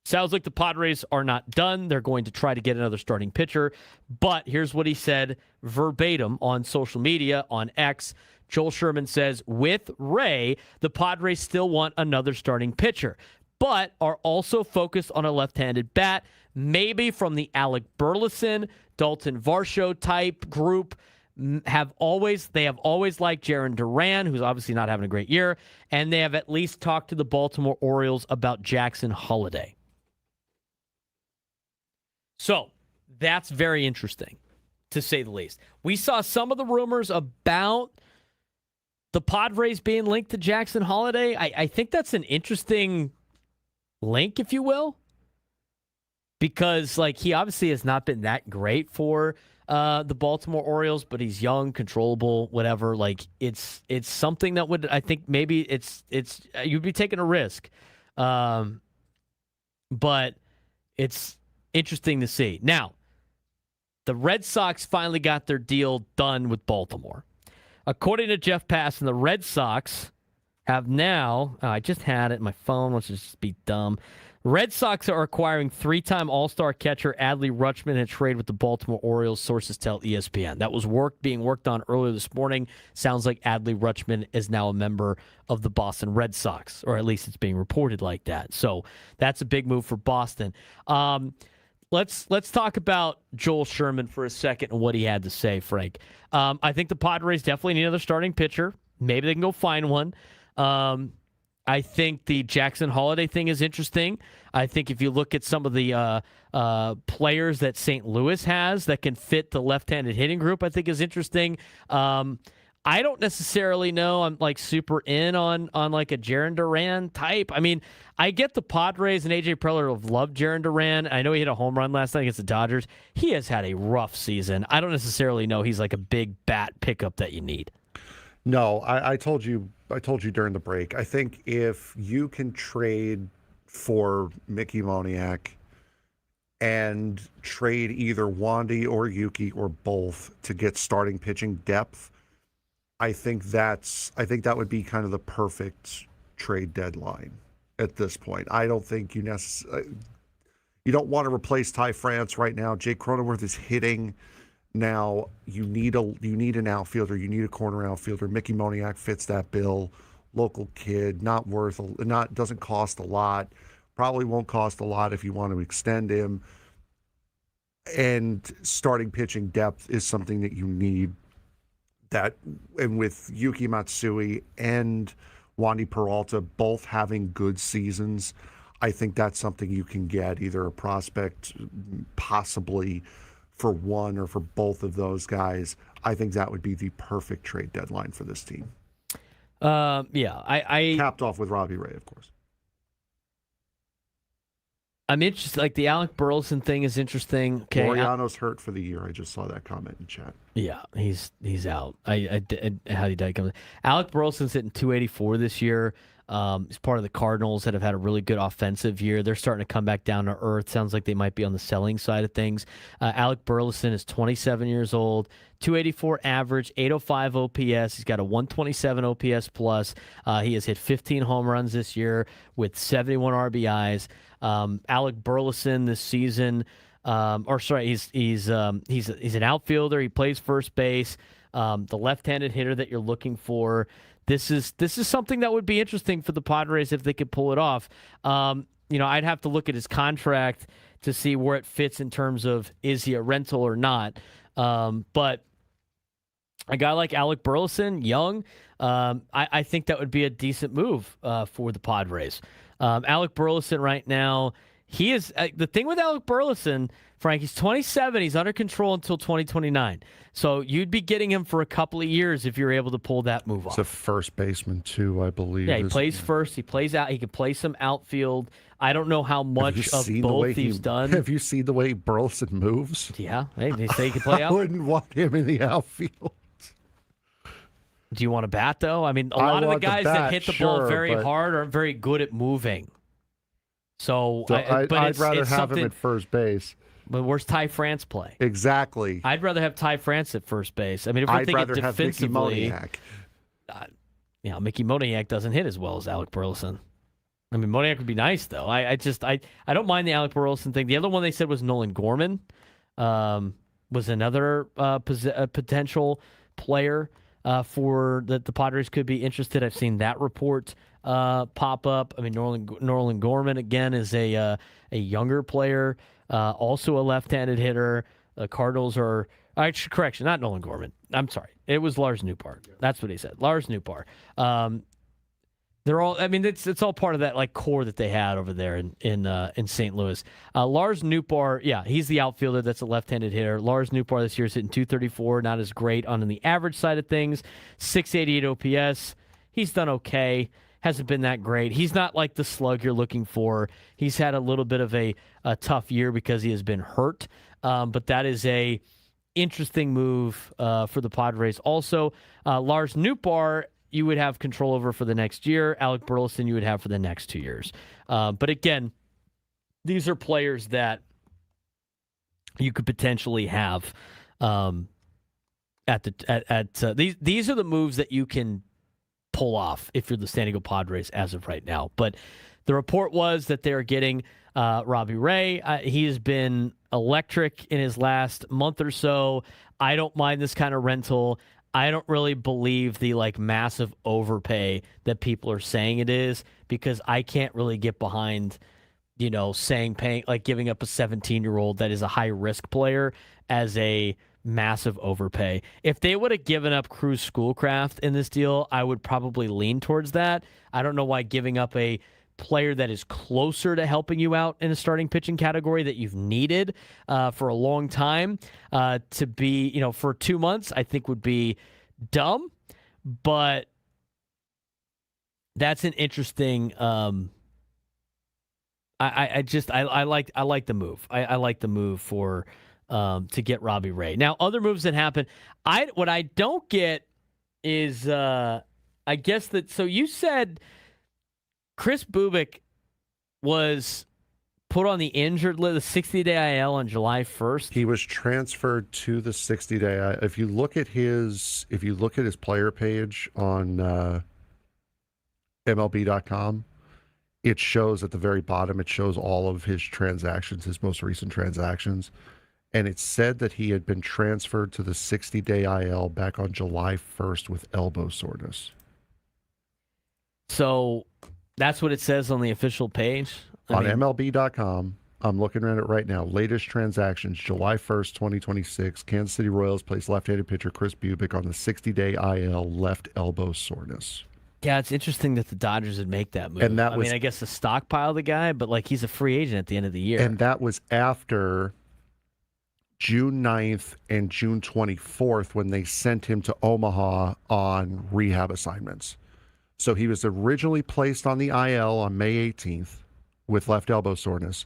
sounds like the Padres are not done. They're going to try to get another starting pitcher. But here's what he said verbatim on social media, on X. Joel Sherman says, with Ray, the Padres still want another starting pitcher, but are also focused on a left-handed bat, maybe from the Alec Burleson, Dalton Varsho type group. They have always liked Jarren Duran, who's obviously not having a great year, and they have at least talked to the Baltimore Orioles about Jackson Holliday. So that's very interesting, to say the least. We saw some of the rumors about the Padres being linked to Jackson Holliday. I think that's an interesting link, if you will, because he obviously has not been that great for the Baltimore Orioles, but he's young, controllable, whatever. It's something that would, I think maybe it's you'd be taking a risk, but it's interesting to see. Now, the Red Sox finally got their deal done with Baltimore. According to Jeff Passan, the Red Sox have now, I just had it in my phone, let's just be dumb. Red Sox are acquiring 3-time All-Star catcher Adley Rutschman in a trade with the Baltimore Orioles, sources tell ESPN. That was being worked on earlier this morning. Sounds like Adley Rutschman is now a member of the Boston Red Sox, or at least it's being reported like that. So that's a big move for Boston. Let's talk about Joel Sherman for a second and what he had to say, Frank. I think the Padres definitely need another starting pitcher. Maybe they can go find one. I think the Jackson Holliday thing is interesting. I think if you look at some of the players that St. Louis has that can fit the left-handed hitting group, I think is interesting. I don't necessarily know. I'm like super in on like a Jarren Duran type. I mean, I get the Padres and AJ Preller have loved Jarren Duran. I know he hit a home run last night against the Dodgers. He has had a rough season. I don't necessarily know he's like a big bat pickup that you need. No, I told you during the break. I think if you can trade for Mickey Moniak and trade either Wandy or Yuki or both to get starting pitching depth, I think that would be kind of the perfect trade deadline at this point. I don't think you don't want to replace Ty France right now. Jake Cronenworth is hitting now. You need an outfielder. You need a corner outfielder. Mickey Moniak fits that bill. Local kid, doesn't cost a lot. Probably won't cost a lot if you want to extend him. And starting pitching depth is something that you need. And with Yuki Matsui and Wandy Peralta both having good seasons, I think that's something you can get, either a prospect possibly for one or for both of those guys. I think that would be the perfect trade deadline for this team. I capped off with Robbie Ray, of course. I'm interested. Like the Alec Burleson thing is interesting. Okay, Laureano's hurt for the year. I just saw that comment in chat. Yeah, he's out. How do you come? Alec Burleson's hitting 284 this year. He's part of the Cardinals that have had a really good offensive year. They're starting to come back down to earth. Sounds like they might be on the selling side of things. Alec Burleson is 27 years old, 284 average, 805 OPS. He's got a 127 OPS plus. He has hit 15 home runs this year with 71 RBIs. Alec Burleson this season, he's an outfielder. He plays first base. The left-handed hitter that you're looking for. This is something that would be interesting for the Padres if they could pull it off. I'd have to look at his contract to see where it fits in terms of is he a rental or not. But a guy like Alec Burleson, young, I think that would be a decent move for the Padres. Alec Burleson right now, he is the thing with Alec Burleson, Frank, he's 27. He's under control until 2029. So you'd be getting him for a couple of years if you're able to pull that move off. He's a first baseman, too, I believe. Yeah, he plays first. He plays out. He can play some outfield. I don't know how much of both he's done. Have you seen the way Burleson moves? Yeah. Hey, they say he can play out. I wouldn't want him in the outfield. Do you want to bat, though? I mean, a lot of the guys that hit the ball very hard aren't very good at moving. So I'd rather have him at first base. But where's Ty France play? Exactly. I'd rather have Ty France at first base. I mean, if we're thinking defensively, Mickey Moniak doesn't hit as well as Alec Burleson. I mean, Moniak would be nice though. I don't mind the Alec Burleson thing. The other one they said was Nolan Gorman, was another potential player for that the Padres could be interested. I've seen that report pop up. I mean, Nolan Gorman again is a younger player. Also a left-handed hitter. The Cardinals are... correction, not Nolan Gorman. I'm sorry. It was Lars Nootbaar. That's what he said. Lars Nootbaar. They're all... I mean, it's all part of that like core that they had over there in St. Louis. Lars Nootbaar, yeah, he's the outfielder that's a left-handed hitter. Lars Nootbaar this year is hitting 234, not as great on the average side of things. 688 OPS. He's done okay. Hasn't been that great. He's not like the slug you're looking for. He's had a little bit of a tough year because he has been hurt. But that is a interesting move for the Padres. Also, Lars Nootbaar, you would have control over for the next year. Alec Burleson, you would have for the next 2 years. But again, these are players that you could potentially have these are the moves that you can pull off if you're the San Diego Padres as of right now. But the report was that they're getting Robbie Ray. He has been electric in his last month or so. I don't mind this kind of rental. I don't really believe the like massive overpay that people are saying it is, because I can't really get behind, paying like giving up a 17-year-old that is a high risk player as a massive overpay. If they would have given up Cruz Schoolcraft in this deal, I would probably lean towards that. I don't know why giving up a player that is closer to helping you out in a starting pitching category that you've needed for a long time to be, for 2 months, I think would be dumb. But that's an interesting. I like the move. I like the move for to get Robbie Ray. Now, other moves that happen. What I don't get is I guess that. So you said Chris Bubik was put on the injured list, the 60-day IL on July 1st. He was transferred to the 60-day IL. If you look at his player page on MLB.com, it shows at the very bottom, it shows all of his transactions, his most recent transactions. And it said that he had been transferred to the 60-day IL back on July 1st with elbow soreness. So that's what it says on the official page? On MLB.com, I'm looking at it right now. Latest transactions, July 1st, 2026. Kansas City Royals placed left-handed pitcher Chris Bubik on the 60-day IL, left elbow soreness. Yeah, it's interesting that the Dodgers would make that move. And I guess the stockpile the guy, but he's a free agent at the end of the year. And that was after June 9th and June 24th when they sent him to Omaha on rehab assignments. So he was originally placed on the IL on May 18th with left elbow soreness.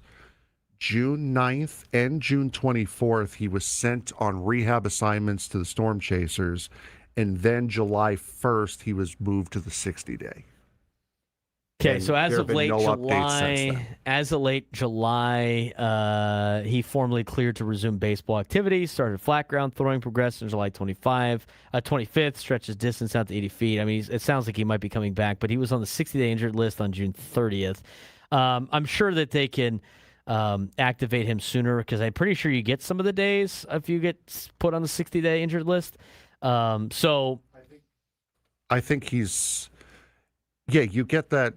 June 9th and June 24th, he was sent on rehab assignments to the Storm Chasers. And then July 1st, he was moved to the 60-day. Okay, so as of late July, he formally cleared to resume baseball activities, started flat ground throwing, progressed on July 25th, stretched his distance out to 80 feet. I mean, it sounds like he might be coming back, but he was on the 60-day injured list on June 30th. I'm sure that they can activate him sooner because I'm pretty sure you get some of the days if you get put on the 60-day injured list. So I think he's, you get that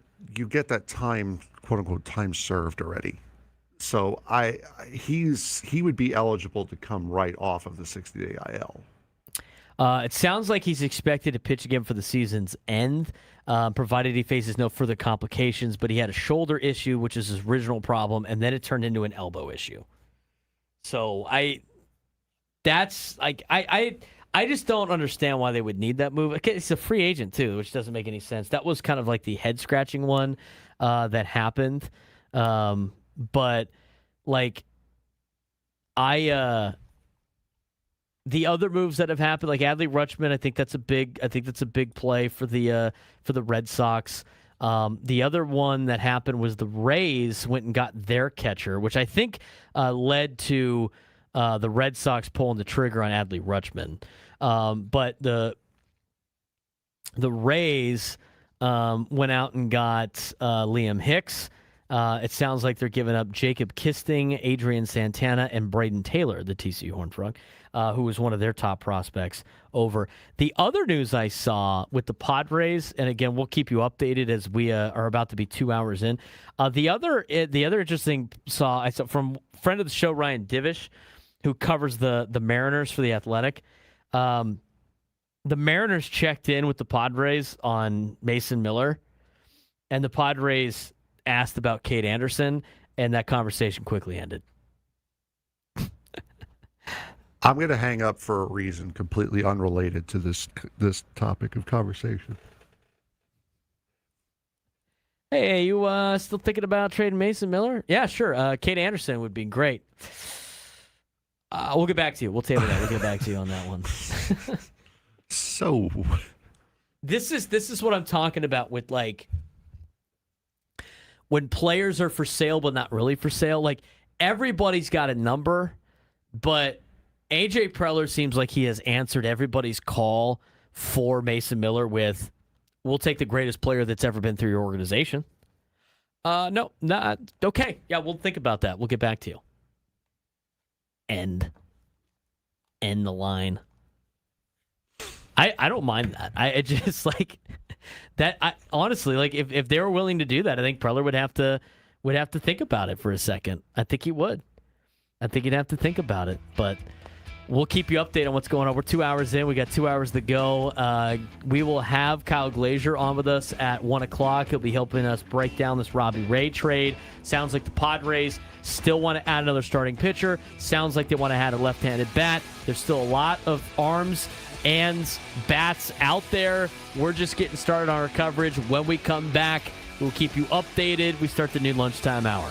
time, quote unquote, time served already. So he would be eligible to come right off of the 60-day IL. It sounds like he's expected to pitch again for the season's end, provided he faces no further complications, but he had a shoulder issue, which is his original problem, and then it turned into an elbow issue. So I just don't understand why they would need that move. Okay, it's a free agent, too, which doesn't make any sense. That was kind of like the head-scratching one that happened. But, the other moves that have happened, like Adley Rutschman, I think that's a big play for the Red Sox. The other one that happened was the Rays went and got their catcher, which I think led to the Red Sox pulling the trigger on Adley Rutschman. But the Rays went out and got Liam Hicks. It sounds like they're giving up Jacob Kisting, Adrian Santana, and Braden Taylor, the TCU Horned Frog, who was one of their top prospects over. The other news I saw with the Padres, and again, we'll keep you updated as we are about to be 2 hours in. The other interesting I saw from friend of the show, Ryan Divish, who covers the Mariners for The Athletic. The Mariners checked in with the Padres on Mason Miller, and the Padres asked about Kate Anderson, and that conversation quickly ended. I'm going to hang up for a reason completely unrelated to this topic of conversation. Hey, you still thinking about trading Mason Miller? Yeah, sure. Kate Anderson would be great. We'll get back to you. We'll table that. We'll get back to you on that one. So, this is what I'm talking about with when players are for sale but not really for sale. Everybody's got a number, but AJ Preller seems like he has answered everybody's call for Mason Miller with, "We'll take the greatest player that's ever been through your organization." No, not okay. Yeah, we'll think about that. We'll get back to you. End the line. I don't mind that. I just that. I honestly if they were willing to do that, I think Preller would have to think about it for a second. I think he would. I think he'd have to think about it. But We'll keep you updated on what's going on. We're 2 hours in. We got 2 hours to go. We will have Kyle Glaser on with us at 1 o'clock. He'll be helping us break down this Robbie Ray trade. Sounds like the Padres still want to add another starting pitcher. Sounds like they want to add a left-handed bat. There's still a lot of arms and bats out there. We're just getting started on our coverage. When we come back, we'll keep you updated. We start the new lunchtime hour.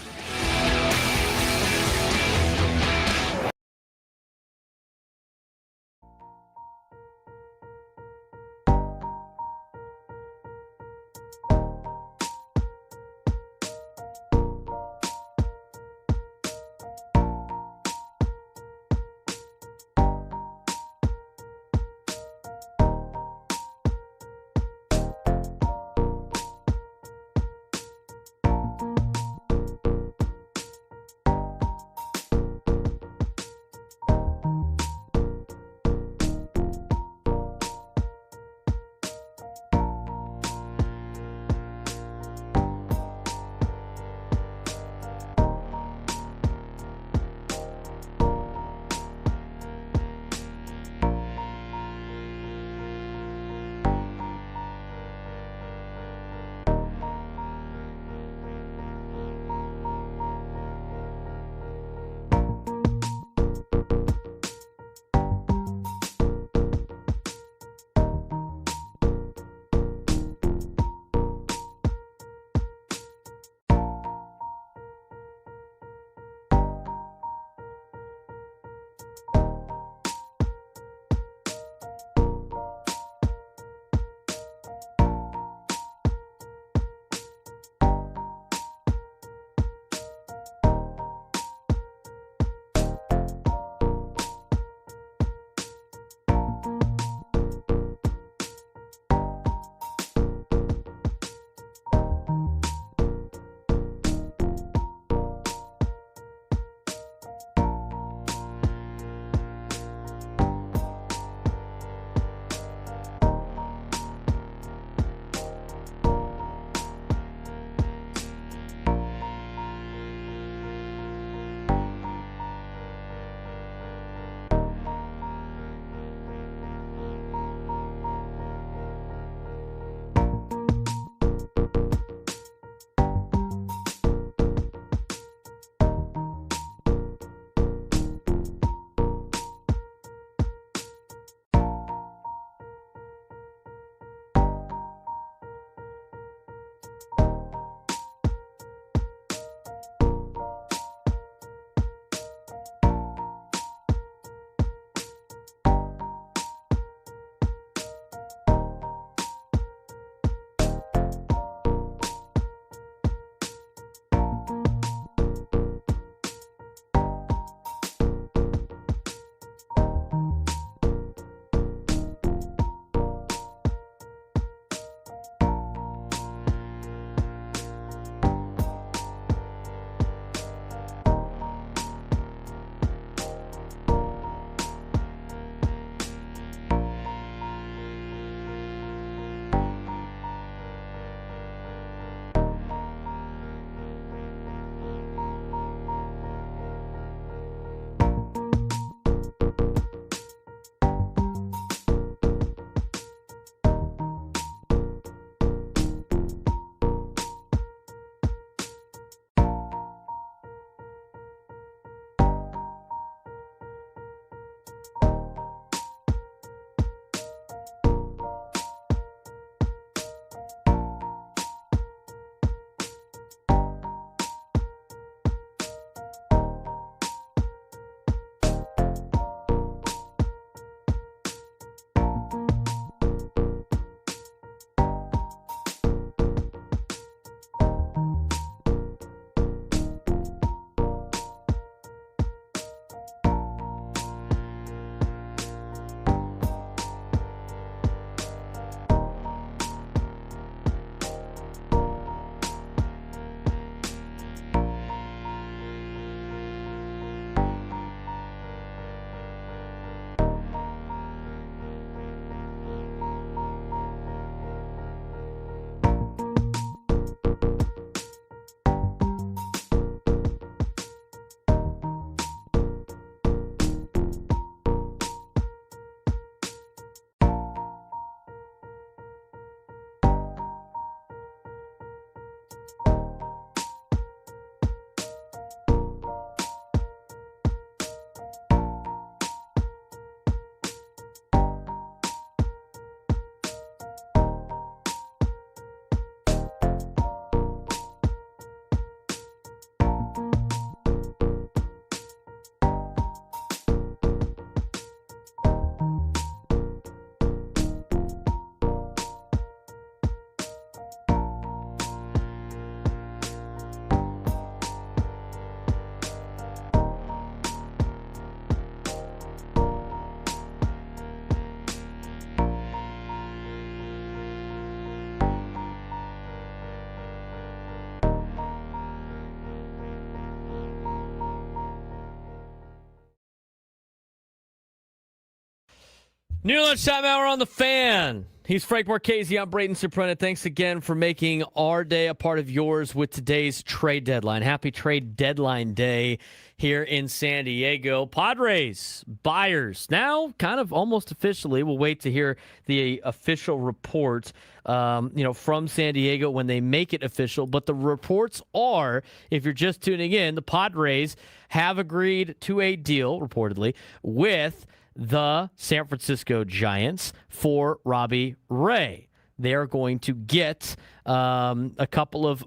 New lunchtime hour on the Fan. He's Frank Marchese. I'm Braden Surprenant. Thanks again for making our day a part of yours with today's trade deadline. Happy trade deadline day here in San Diego. Padres buyers now kind of almost officially. We'll wait to hear the official report from San Diego when they make it official. But the reports are, if you're just tuning in, the Padres have agreed to a deal, reportedly, with the San Francisco Giants for Robbie Ray. They are going to get a couple of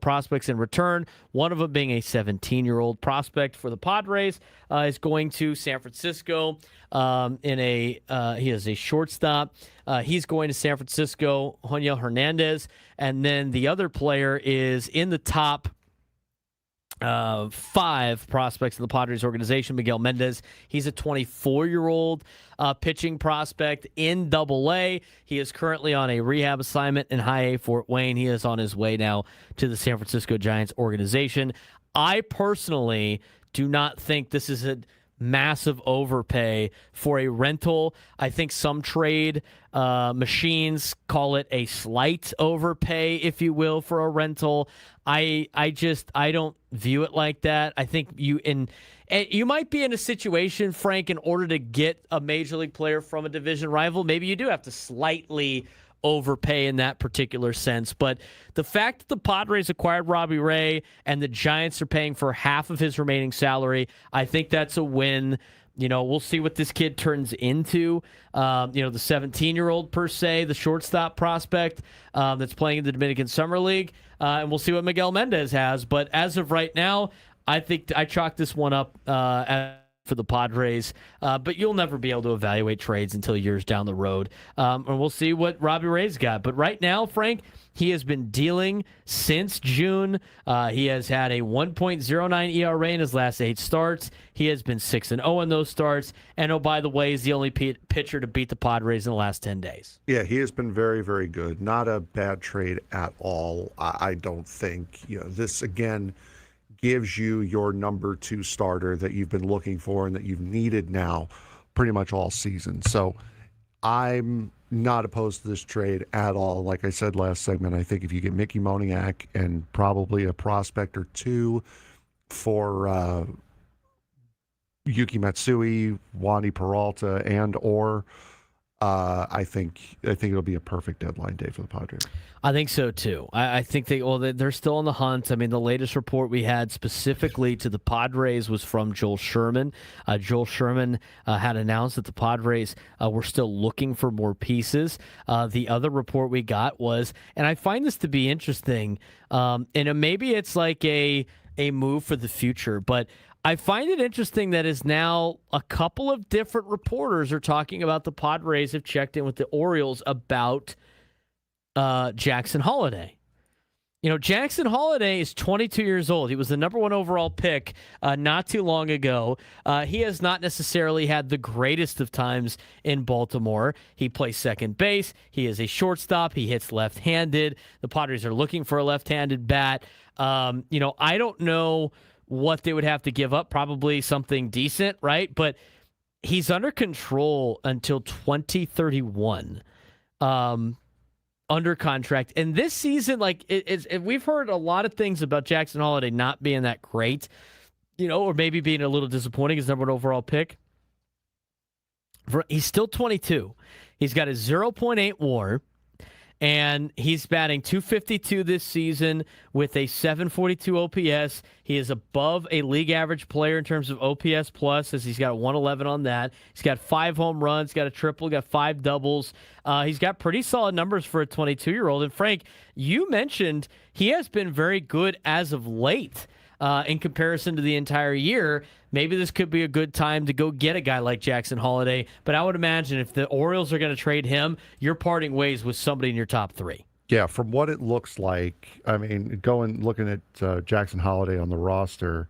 prospects in return. One of them being a 17-year-old prospect for the Padres is going to San Francisco. He is a shortstop. He's going to San Francisco. Joniel Hernandez, and then the other player is in the top 5 prospects in the Padres organization. Miguel Mendez, he's a 24-year-old pitching prospect in Double-A. He is currently on a rehab assignment in High A Fort Wayne. He is on his way now to the San Francisco Giants organization. I personally do not think this is a massive overpay for a rental. I think some trade machines call it a slight overpay, if you will, for a rental. I don't view it like that. I think you might be in a situation, Frank, in order to get a major league player from a division rival, maybe you do have to slightly overpay in that particular sense. But the fact that the Padres acquired Robbie Ray and the Giants are paying for half of his remaining salary, I think that's a win. We'll see what this kid turns into. The 17-year-old per se, the shortstop prospect that's playing in the Dominican Summer League. And we'll see what Miguel Mendez has. But as of right now, I think I chalk this one up for the Padres, but you'll never be able to evaluate trades until years down the road. And we'll see what Robbie Ray's got. But right now, Frank, he has been dealing since June. He has had a 1.09 ERA in his last 8 starts. He has been 6-0 in those starts. And, oh, by the way, he's the only pitcher to beat the Padres in the last 10 days. Yeah, he has been very, very good. Not a bad trade at all, I don't think. This, again, gives you your number 2 starter that you've been looking for and that you've needed now pretty much all season. So I'm not opposed to this trade at all. Like I said last segment, I think if you get Mickey Moniak and probably a prospect or 2 for Yuki Matsui, Freddy Peralta, and or I think it'll be a perfect deadline day for the Padres. I think so too. I think they're still on the hunt. I mean, the latest report we had specifically to the Padres was from Joel Sherman. Joel Sherman had announced that the Padres were still looking for more pieces. The other report we got was, and I find this to be interesting, and maybe it's like a move for the future, but I find it interesting that is now a couple of different reporters are talking about the Padres have checked in with the Orioles about Jackson Holliday. Jackson Holliday is 22 years old. He was the number 1 overall pick not too long ago. He has not necessarily had the greatest of times in Baltimore. He plays second base. He is a shortstop. He hits left-handed. The Padres are looking for a left-handed bat. I don't know what they would have to give up, probably something decent, right? But he's under control until 2031, under contract. And this season, we've heard a lot of things about Jackson Holliday not being that great, or maybe being a little disappointing as number 1 overall pick. He's still 22. He's got a 0.8 WAR. And he's batting .252 this season with a .742 OPS. He is above a league average player in terms of OPS plus, as he's got a 111 on that. He's got 5 home runs, got a triple, got 5 doubles. He's got pretty solid numbers for a 22-year-old. And Frank, you mentioned he has been very good as of late in comparison to the entire year. Maybe this could be a good time to go get a guy like Jackson Holliday. But I would imagine if the Orioles are going to trade him, you're parting ways with somebody in your top 3. Yeah, from what it looks like, I mean, looking at Jackson Holliday on the roster,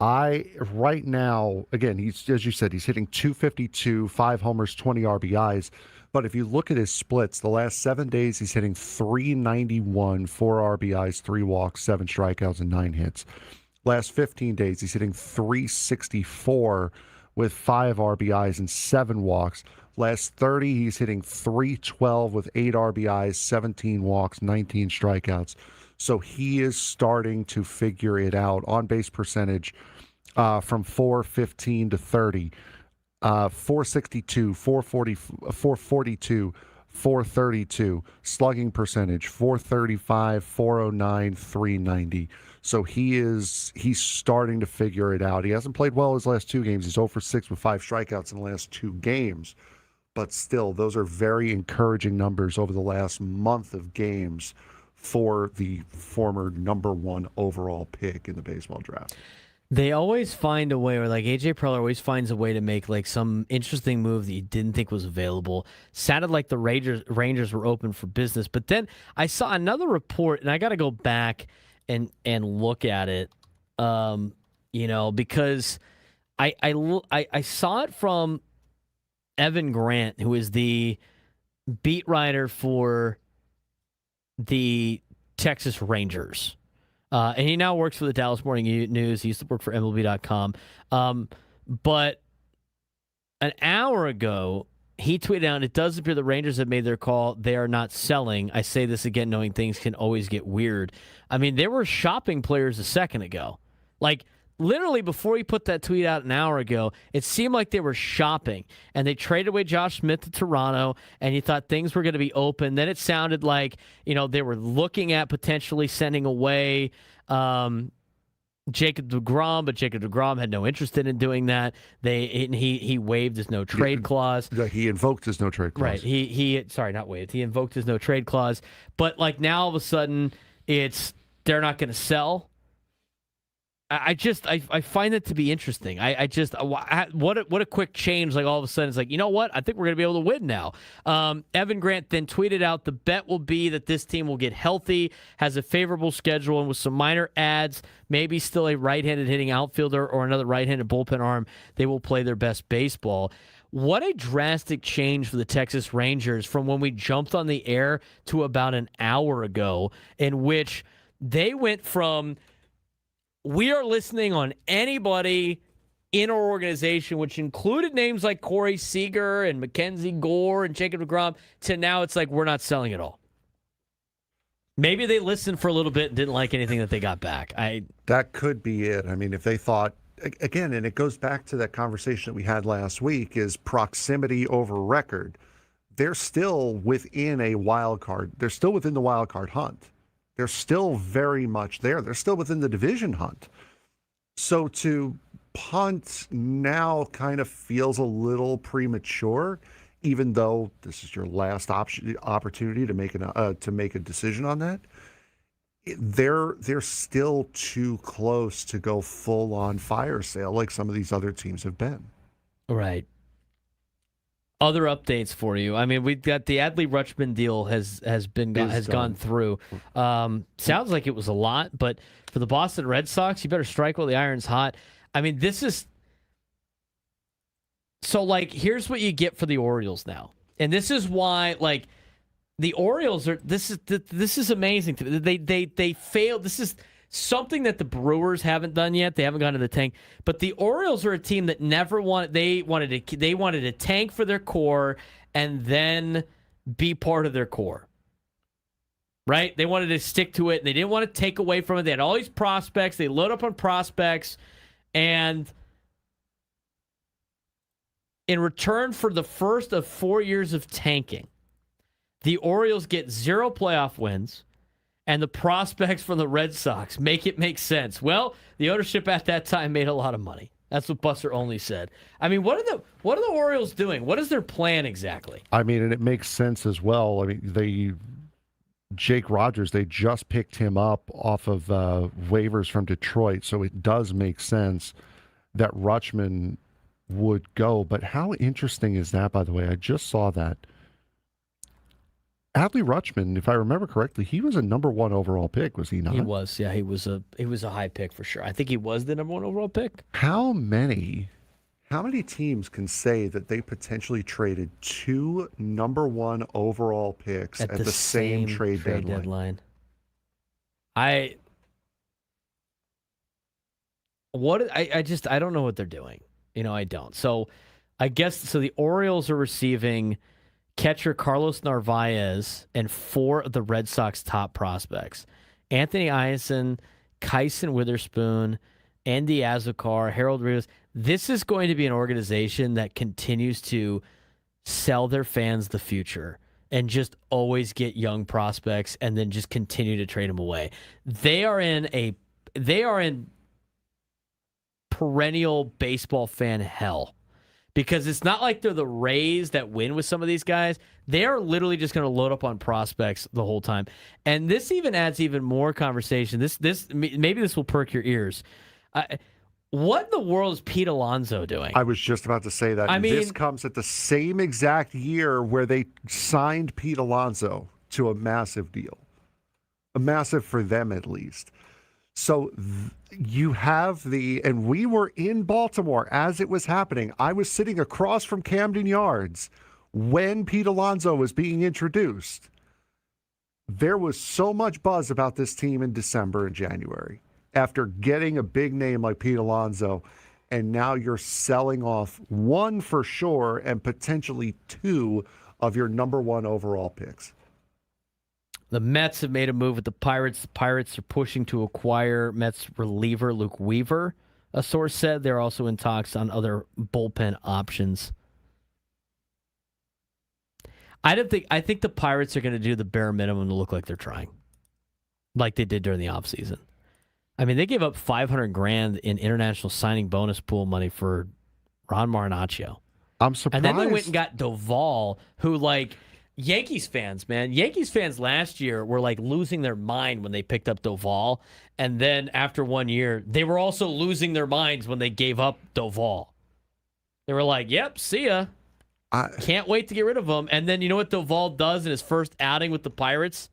right now, again, he's, as you said, he's hitting .252, 5 homers, 20 RBIs. But if you look at his splits, the last 7 days, he's hitting .391, 4 RBIs, 3 walks, 7 strikeouts, and 9 hits. Last 15 days, he's hitting .364 with 5 RBIs and 7 walks. Last 30, he's hitting .312 with 8 RBIs, 17 walks, 19 strikeouts. So he is starting to figure it out. On-base percentage from 415 to 30, 462, 440, 442, 432. Slugging percentage 435, 409, 390. So he's starting to figure it out. He hasn't played well his last 2 games. He's 0 for 6 with 5 strikeouts in the last 2 games. But still, those are very encouraging numbers over the last month of games for the former number 1 overall pick in the baseball draft. They always find a way, or like AJ Preller always finds a way to make like some interesting move that you didn't think was available. Sounded like the Rangers were open for business, but then I saw another report, and I got to go back and look at it, because I saw it from Evan Grant, who is the beat writer for the Texas Rangers. And he now works for the Dallas Morning News. He used to work for MLB.com. But an hour ago, he tweeted out, it does appear the Rangers have made their call. They are not selling. I say this again, knowing things can always get weird. I mean, they were shopping players a second ago. Like, literally before he put that tweet out an hour ago, it seemed like they were shopping. And they traded away Josh Smith to Toronto, and you thought things were going to be open. Then it sounded like, they were looking at potentially sending away Jacob deGrom, but Jacob deGrom had no interest in doing that. He waived his no trade clause. He invoked his no trade clause. Right. He not waived. He invoked his no trade clause. But like now all of a sudden they're not going to sell. I find it to be interesting. What a quick change. Like all of a sudden it's like, you know what? I think we're going to be able to win now. Evan Grant then tweeted out, the bet will be that this team will get healthy, has a favorable schedule, and with some minor adds, maybe still a right-handed hitting outfielder or another right-handed bullpen arm, they will play their best baseball. What a drastic change for the Texas Rangers from when we jumped on the air to about an hour ago, in which they went from, we are listening on anybody in our organization, which included names like Corey Seager and Mackenzie Gore and Jacob deGrom, to now it's like we're not selling at all. Maybe they listened for a little bit and didn't like anything that they got back. That could be it. I mean, if they thought, again, and it goes back to that conversation that we had last week, is proximity over record. They're still within a wild card. They're still within the wild card hunt. They're still very much there. They're still within the division hunt. So to punt now kind of feels a little premature, even though this is your last opportunity to make a decision on that. They're still too close to go full on fire sale like some of these other teams have been. Right. Other updates for you. I mean, we've got the Adley Rutschman deal has gone through. Sounds like it was a lot, but for the Boston Red Sox, you better strike while the iron's hot. I mean, this is so like, here's what you get for the Orioles now, and this is why like the Orioles are. This is amazing. They failed. This is something that the Brewers haven't done yet. They haven't gone to the tank. But the Orioles are a team that never wanted. They wanted to tank for their core and then be part of their core. Right? They wanted to stick to it. They didn't want to take away from it. They had all these prospects. They load up on prospects, and in return for the first of 4 years of tanking, the Orioles get 0 playoff wins. And the prospects from the Red Sox make it make sense. Well, the ownership at that time made a lot of money. That's what Buster Olney said. I mean, what are the Orioles doing? What is their plan exactly? I mean, and it makes sense as well. I mean, Jake Rogers, they just picked him up off of waivers from Detroit, so it does make sense that Rutschman would go. But how interesting is that, by the way? I just saw that. Adley Rutschman, if I remember correctly, he was a number 1 overall pick, was he not? He was, yeah. He was a high pick for sure. I think he was the number 1 overall pick. How many teams can say that they potentially traded 2 number 1 overall picks at the same trade deadline? I don't know what they're doing. I don't. So I guess the Orioles are receiving catcher Carlos Narvaez and 4 of the Red Sox top prospects. Anthony Eisen, Kyson Witherspoon, Andy Azokar, Harold Rios. This is going to be an organization that continues to sell their fans the future and just always get young prospects and then just continue to trade them away. They are in perennial baseball fan hell. Because it's not like they're the Rays that win with some of these guys. They are literally just going to load up on prospects the whole time. And this even adds even more conversation. Maybe this will perk your ears. What in the world is Pete Alonso doing? I was just about to say that. This comes at the same exact year where they signed Pete Alonso to a massive deal. A massive for them, at least. So you have and we were in Baltimore as it was happening. I was sitting across from Camden Yards when Pete Alonso was being introduced. There was so much buzz about this team in December and January after getting a big name like Pete Alonso, and now you're selling off 1 for sure and potentially 2 of your number 1 overall picks. The Mets have made a move with the Pirates. The Pirates are pushing to acquire Mets reliever Luke Weaver. A source said they're also in talks on other bullpen options. I think the Pirates are going to do the bare minimum to look like they're trying, like they did during the offseason. I mean, they gave up $500,000 in international signing bonus pool money for Ron Marinaccio. I'm surprised. And then they went and got Doval, who Yankees fans, man. Yankees fans last year were losing their mind when they picked up Doval. And then after 1 year, they were also losing their minds when they gave up Doval. They were like, yep, see ya. Can't wait to get rid of him. And then you know what Doval does in his first outing with the Pirates?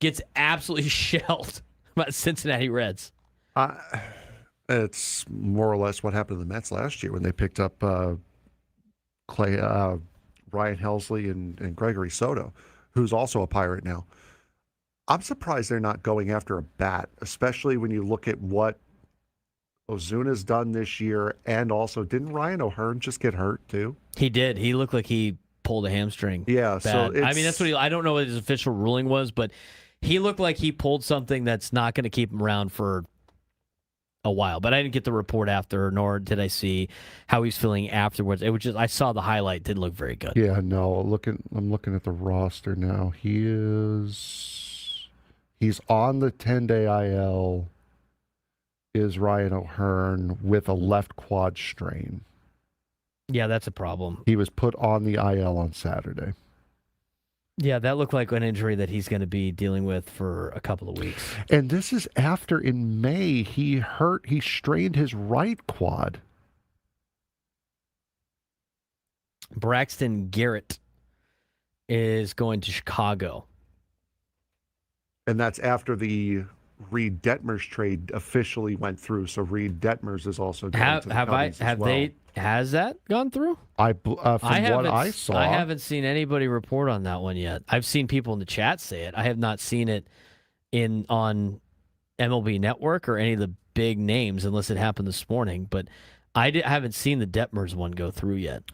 Gets absolutely shelled by the Cincinnati Reds. It's more or less what happened to the Mets last year when they picked up Ryan Helsley and Gregory Soto, who's also a Pirate now. I'm surprised they're not going after a bat, especially when you look at what Ozuna's done this year, and also didn't Ryan O'Hearn just get hurt too? He did. He looked like he pulled a hamstring. Yeah, bad. so that's what I don't know what his official ruling was, but he looked like he pulled something that's not going to keep him around for a while. But I didn't get the report after, nor did I see how he's feeling afterwards. It was just I saw the highlight. Didn't look very good. Yeah, no. I'm looking at the roster now. He's on the 10-day IL. Is Ryan O'Hearn with a left quad strain? Yeah, that's a problem. He was put on the IL on Saturday. Yeah, that looked like an injury that he's going to be dealing with for a couple of weeks. And this is after in May he strained his right quad. Braxton Garrett is going to Chicago. And that's after the Reed Detmers trade officially went through. So Reed Detmers is also going to the Cubbies as well. Has that gone through? From what I saw, I haven't seen anybody report on that one yet. I've seen people in the chat say it. I have not seen it on MLB Network or any of the big names unless it happened this morning. But I haven't seen the Detmers one go through yet.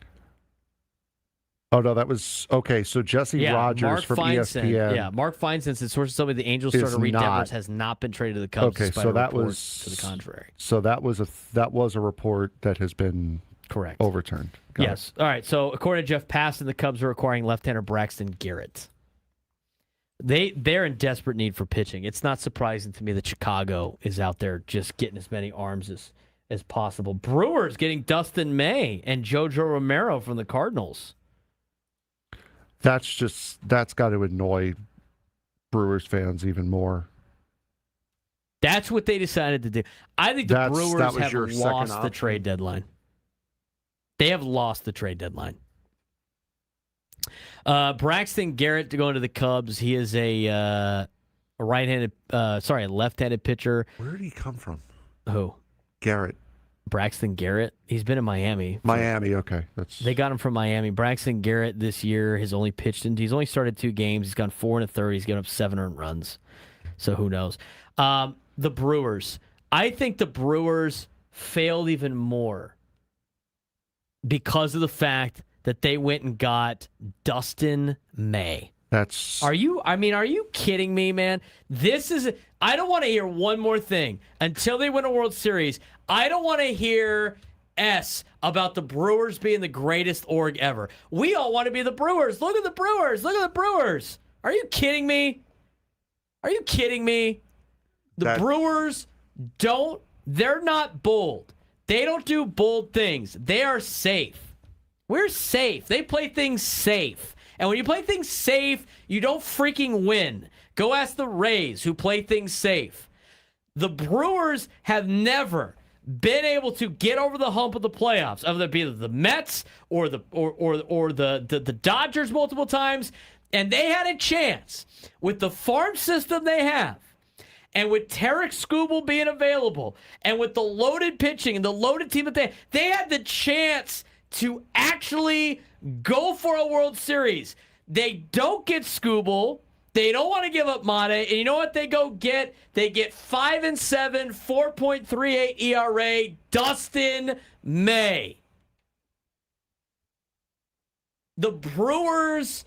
Oh, no, that was okay. So Jesse Rogers Mark from Feinstein, ESPN. Yeah, Mark Feinstein said sources told me the Angels starter Reed Detmers has not been traded to the Cubs. Okay, so that was to the contrary. So that was a report that has been correct overturned. Yes. All right. So according to Jeff Passan, the Cubs are acquiring left-hander Braxton Garrett. They're in desperate need for pitching. It's not surprising to me that Chicago is out there just getting as many arms as possible. Brewers getting Dustin May and JoJo Romero from the Cardinals. That's got to annoy Brewers fans even more. That's what they decided to do. I think the Brewers have lost the trade deadline. They have lost the trade deadline. Braxton Garrett to go into the Cubs. He is a left-handed pitcher. Where did he come from? Who? Garrett. Braxton Garrett. He's been in Miami. Miami, okay. They got him from Miami. Braxton Garrett this year has only he's only started 2 games. He's gone 4 1/3. He's given up 7 earned runs. So who knows? The Brewers. I think the Brewers failed even more because of the fact that they went and got Dustin May. Are you kidding me, man? I don't want to hear one more thing until they win a World Series. I don't want to hear about the Brewers being the greatest org ever. We all want to be the Brewers. Look at the Brewers. Look at the Brewers. Are you kidding me? The Brewers they're not bold. They don't do bold things. They are safe. We're safe. They play things safe. And when you play things safe, you don't freaking win. Go ask the Rays, who play things safe. The Brewers have never been able to get over the hump of the playoffs, whether it be the Mets or the Dodgers multiple times. And they had a chance with the farm system they have, and with Tarik Skubal being available, and with the loaded pitching and the loaded team that they had the chance to actually go for a World Series. They don't get Skubal. They don't want to give up Mate. And you know what they go get? They get 5-7, 4.38 ERA, Dustin May. The Brewers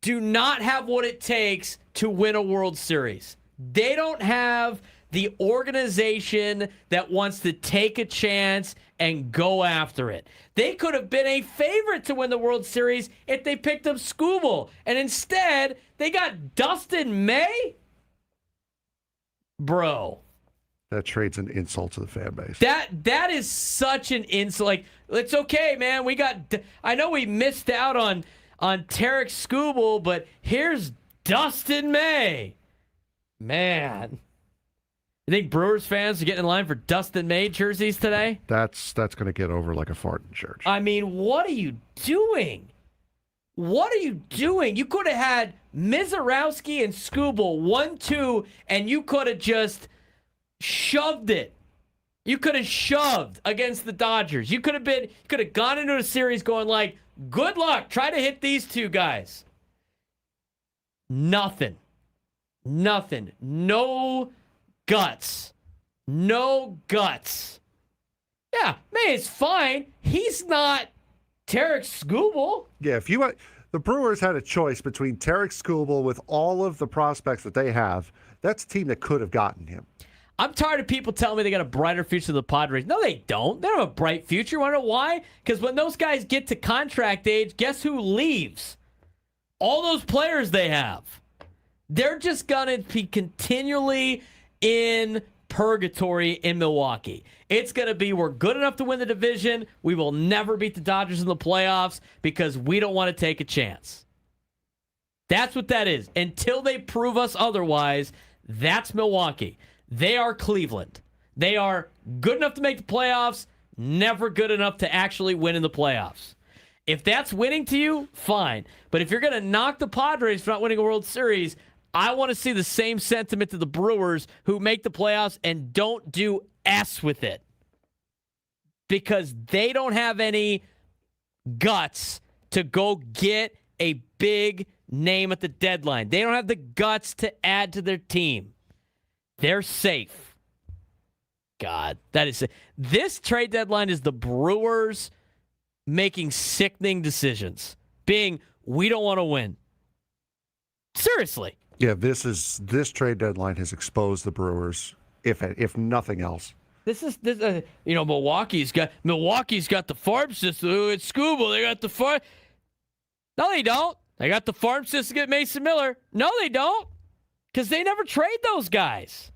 do not have what it takes to win a World Series. They don't have the organization that wants to take a chance and go after it. They could have been a favorite to win the World Series if they picked up Skubal. And instead, they got Dustin May? Bro. That trade's an insult to the fan base. That is such an insult. Like, it's okay, man. I know we missed out on Tarik Skubal, but here's Dustin May. Man. You think Brewers fans are getting in line for Dustin May jerseys today? That's going to get over like a fart in church. I mean, what are you doing? You could have had Mizorowski and Skubal 1-2, and you could have just shoved it. You could have shoved against the Dodgers. You could have gone into a series going like, good luck. Try to hit these two guys. Nothing. No guts. Yeah, May's fine. He's not Tarik Skubal. Yeah, the Brewers had a choice between Tarik Skubal with all of the prospects that they have. That's a team that could have gotten him. I'm tired of people telling me they got a brighter future than the Padres. No, they don't. They don't have a bright future. You want to know why? Because when those guys get to contract age, guess who leaves? All those players they have. They're just going to be continually in purgatory in Milwaukee. It's going to be, we're good enough to win the division. We will never beat the Dodgers in the playoffs because we don't want to take a chance. That's what that is. Until they prove us otherwise, that's Milwaukee. They are Cleveland. They are good enough to make the playoffs, never good enough to actually win in the playoffs. If that's winning to you, fine. But if you're going to knock the Padres for not winning a World Series, I want to see the same sentiment to the Brewers who make the playoffs and don't do S with it. Because they don't have any guts to go get a big name at the deadline. They don't have the guts to add to their team. They're safe. God, this trade deadline is the Brewers making sickening decisions. We don't want to win. Seriously. Yeah, this trade deadline has exposed the Brewers, if nothing else. Milwaukee's got the farm system. It's Skubal. They got the farm. No, they don't. They got the farm system to get Mason Miller. No, they don't. Because they never trade those guys.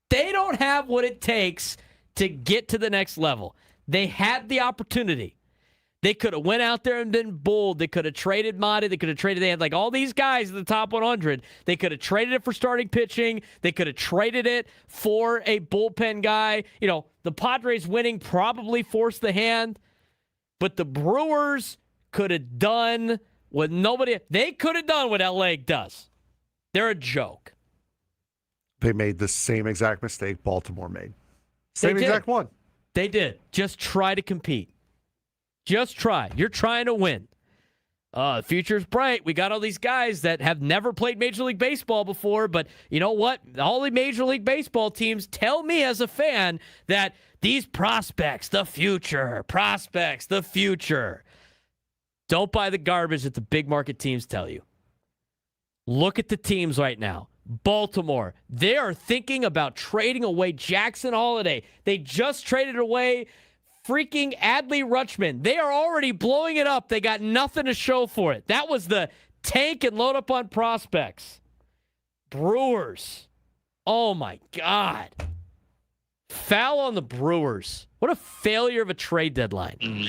They don't have what it takes to get to the next level. They had the opportunity. They could have went out there and been bold. They could have traded Mate. They had like all these guys in the top 100. They could have traded it for starting pitching. They could have traded it for a bullpen guy. The Padres winning probably forced the hand. But the Brewers could have done what they could have done what LA does. They're a joke. They made the same exact mistake Baltimore made. Same exact one. They did. Just try to compete. Just try. You're trying to win. The future's bright. We got all these guys that have never played Major League Baseball before, but you know what? All the Major League Baseball teams tell me as a fan that These prospects, the future. Prospects, the future. Don't buy the garbage that the big market teams tell you. Look at the teams right now. Baltimore, they are thinking about trading away Jackson Holiday. They just traded away freaking Adley Rutschman. They are already blowing it up. They got nothing to show for it. That was the tank and load up on prospects. Brewers. Oh, my God. Foul on the Brewers. What a failure of a trade deadline.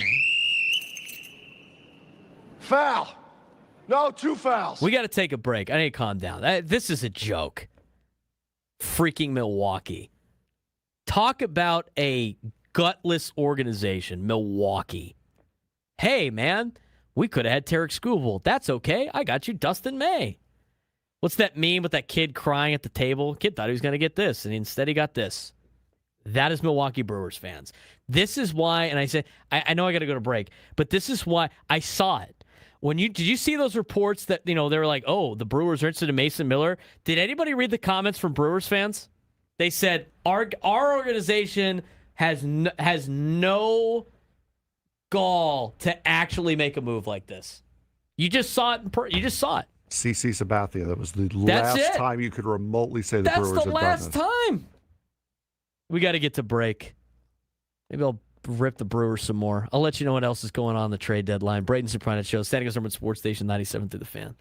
Foul. No, 2 fouls. We got to take a break. I need to calm down. This is a joke. Freaking Milwaukee. Talk about a gutless organization, Milwaukee. Hey, man, we could have had Tarik Skubal. That's okay. I got you Dustin May. What's that meme with that kid crying at the table? Kid thought he was going to get this, and instead he got this. That is Milwaukee Brewers fans. This is why, and I said, I know I got to go to break, but this is why I saw it. Did you see those reports that, they were like, oh, the Brewers are interested in Mason Miller? Did anybody read the comments from Brewers fans? They said, our organization has no gall to actually make a move like this. You just saw it. You just saw it. CC Sabathia. That was the That's last it. time you could remotely say the Brewers have done this. That's the last time. We got to get to break. Maybe I'll rip the Brewers some more. I'll let you know what else is going on the trade deadline. Braden Surprenant Show, San Diego Sports Station 97 through the Fan.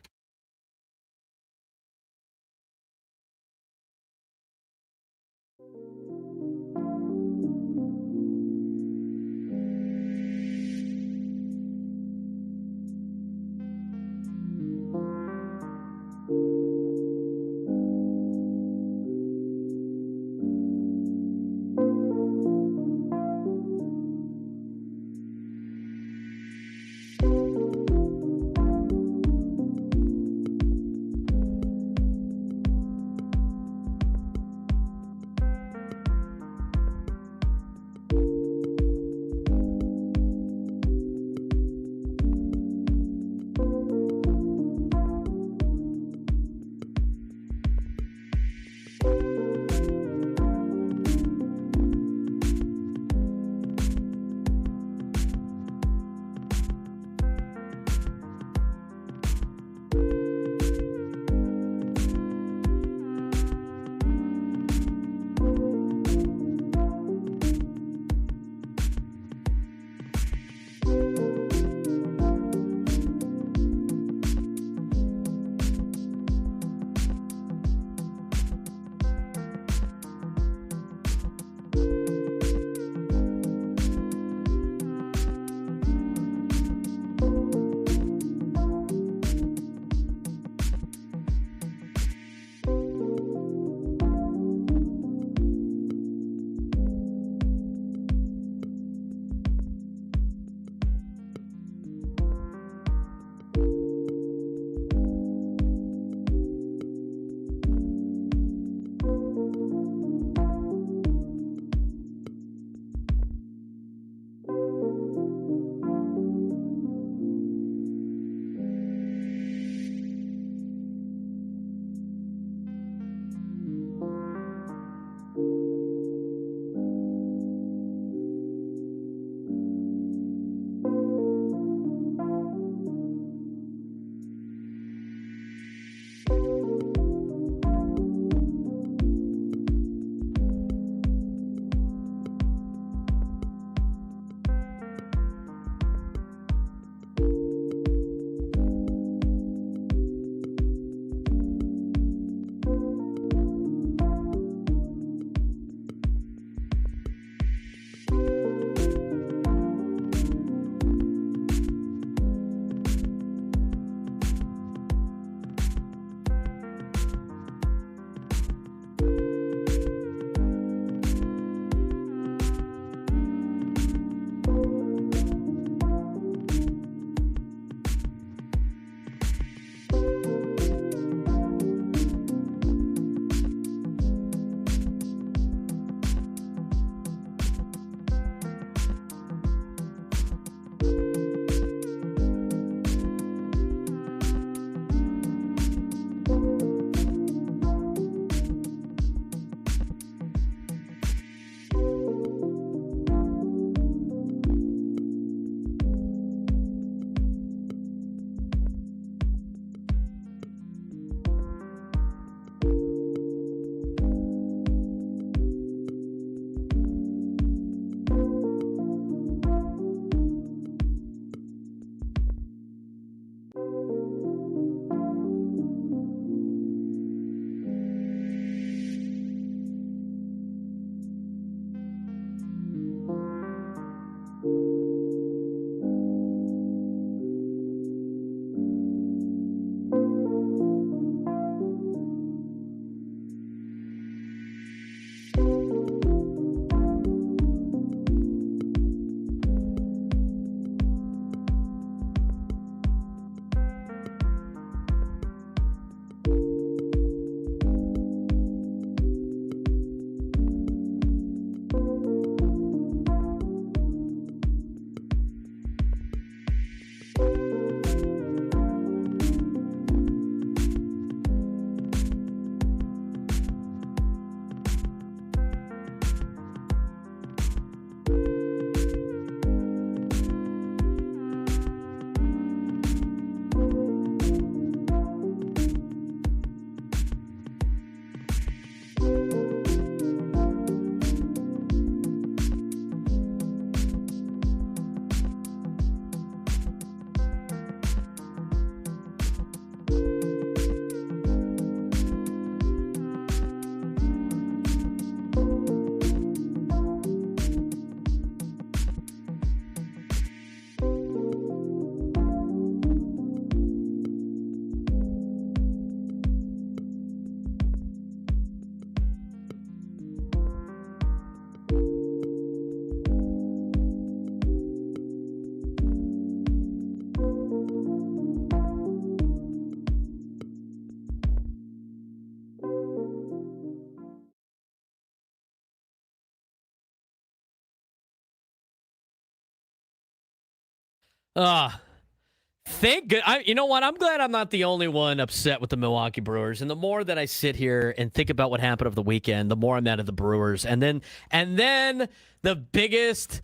Thank good. You know what? I'm glad I'm not the only one upset with the Milwaukee Brewers. And the more that I sit here and think about what happened over the weekend, the more I'm mad at the Brewers. And then the biggest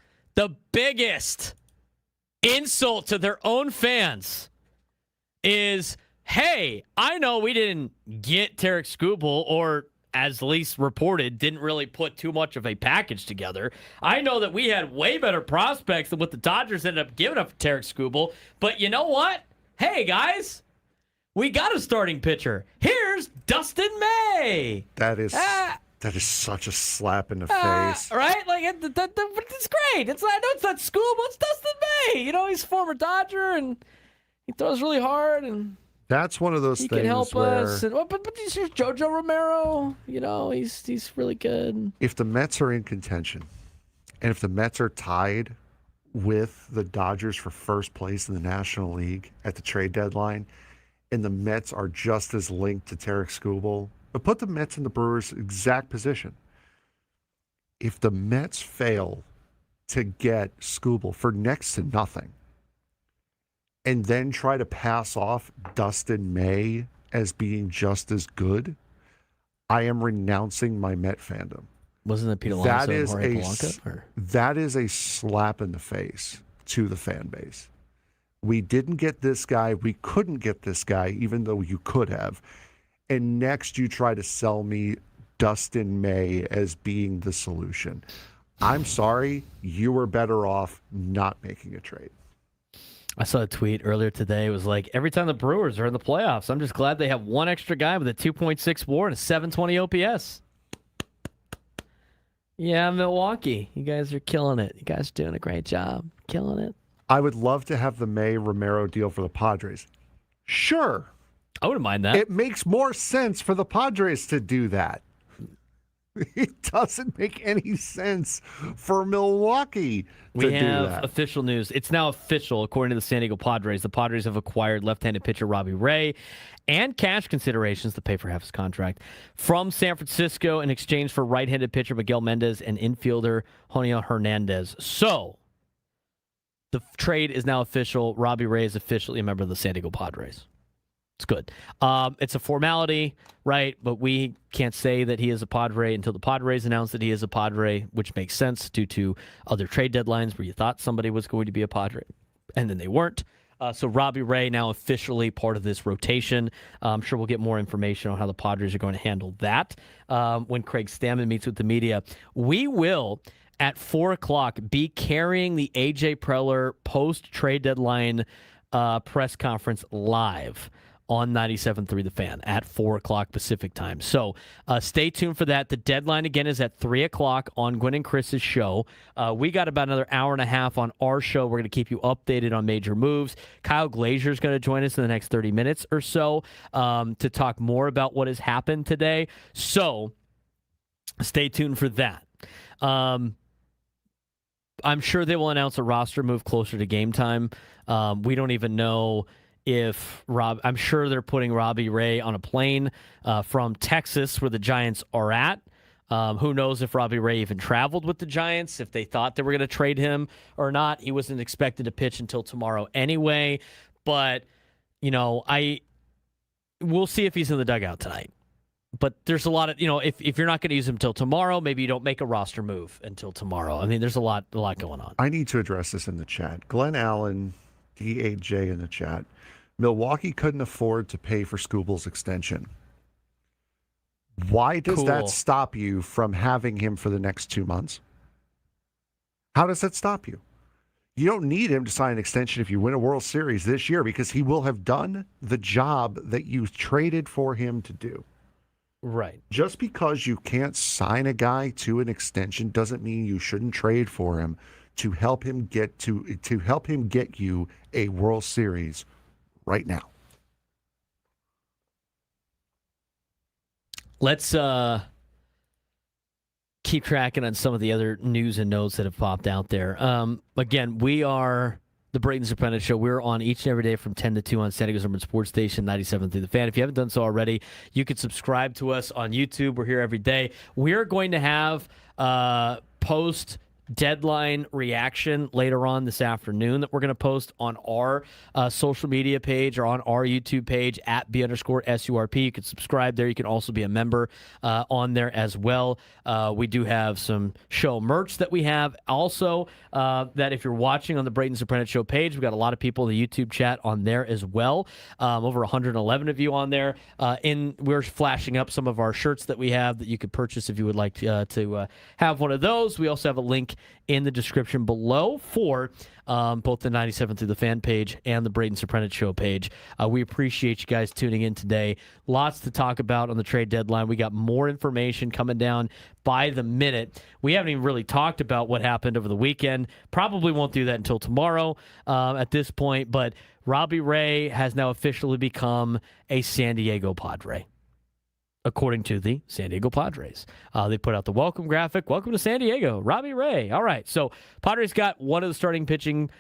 insult to their own fans is, hey, I know we didn't get Tarik Skubal, or as least reported, didn't really put too much of a package together. I know that we had way better prospects than what the Dodgers ended up giving up for Tarik Skubal. But you know what? Hey, guys, we got a starting pitcher. Here's Dustin May. That is such a slap in the face. Right? Like, it's great. I know it's not Skubal, it's Dustin May. You know, he's a former Dodger, and he throws really hard, and that's one of those he things can help where us. But here's JoJo Romero. You know, he's really good. If the Mets are in contention, and if the Mets are tied with the Dodgers for first place in the National League at the trade deadline, and the Mets are just as linked to Tarik Skubal, but put the Mets in the Brewers' exact position. If the Mets fail to get Skubal for next to nothing, and then try to pass off Dustin May as being just as good, I am renouncing my Met fandom. Wasn't it Pete Alonso and Jorge Polanco? That is a slap in the face to the fan base. We didn't get this guy. We couldn't get this guy, even though you could have. And next you try to sell me Dustin May as being the solution. I'm sorry. You were better off not making a trade. I saw a tweet earlier today. It was like, every time the Brewers are in the playoffs, I'm just glad they have one extra guy with a 2.6 WAR and a 720 OPS. Yeah, Milwaukee, you guys are killing it. You guys are doing a great job. Killing it. I would love to have the May Romero deal for the Padres. Sure. I wouldn't mind that. It makes more sense for the Padres to do that. It doesn't make any sense for Milwaukee to do that. We have official news. It's now official, according to the San Diego Padres. The Padres have acquired left-handed pitcher Robbie Ray and cash considerations to pay for half his contract from San Francisco in exchange for right-handed pitcher Miguel Mendez and infielder Joniel Hernandez. So, the trade is now official. Robbie Ray is officially a member of the San Diego Padres. It's good. It's a formality, right? But we can't say that he is a Padre until the Padres announce that he is a Padre, which makes sense due to other trade deadlines where you thought somebody was going to be a Padre, and then they weren't. So Robbie Ray now officially part of this rotation. I'm sure we'll get more information on how the Padres are going to handle that when Craig Stammen meets with the media. We will, at 4 o'clock, be carrying the A.J. Preller post-trade deadline press conference live on 97.3 The Fan at 4 o'clock Pacific time. So stay tuned for that. The deadline, again, is at 3 o'clock on Gwen and Chris's show. We got about another hour and a half on our show. We're going to keep you updated on major moves. Kyle Glaser is going to join us in the next 30 minutes or so to talk more about what has happened today. So stay tuned for that. I'm sure they will announce a roster move closer to game time. We don't even know if I'm sure they're putting Robbie Ray on a plane from Texas where the Giants are at. Who knows if Robbie Ray even traveled with the Giants, if they thought they were going to trade him or not. He wasn't expected to pitch until tomorrow anyway. But, we'll see if he's in the dugout tonight. But there's a lot of, if you're not going to use him until tomorrow, maybe you don't make a roster move until tomorrow. I mean, there's a lot going on. I need to address this in the chat. Glenn Allen, DAJ in the chat. Milwaukee couldn't afford to pay for Skubal's extension. Why does that stop you from having him for the next 2 months? How does that stop you? You don't need him to sign an extension if you win a World Series this year because he will have done the job that you traded for him to do. Right. Just because you can't sign a guy to an extension doesn't mean you shouldn't trade for him to help him get you a World Series right now. Let's keep tracking on some of the other news and notes that have popped out there. Again, we are the Braden Surprenant Show. We're on each and every day from 10 to 2 on San Diego's number sports station, 97.3 The Fan. If you haven't done so already, you can subscribe to us on YouTube. We're here every day. We're going to have post deadline reaction later on this afternoon that we're going to post on our social media page or on our YouTube page at @B_SURP. You can subscribe there. You can also be a member on there as well. We do have some show merch that we have also that if you're watching on the Braden Surprenant Show page, we've got a lot of people in the YouTube chat on there as well. Over 111 of you on there. We're flashing up some of our shirts that we have that you could purchase if you would like to have one of those. We also have a link in the description below for both the 97 through the fan page and the Braden Surprenant Show page. We appreciate you guys tuning in today. Lots to talk about on the trade deadline. We got more information coming down by the minute. We haven't even really talked about what happened over the weekend. Probably won't do that until tomorrow at this point, but Robbie Ray has now officially become a San Diego Padre, according to the San Diego Padres. They put out the welcome graphic. Welcome to San Diego, Robbie Ray. All right, so Padres got one of the starting pitching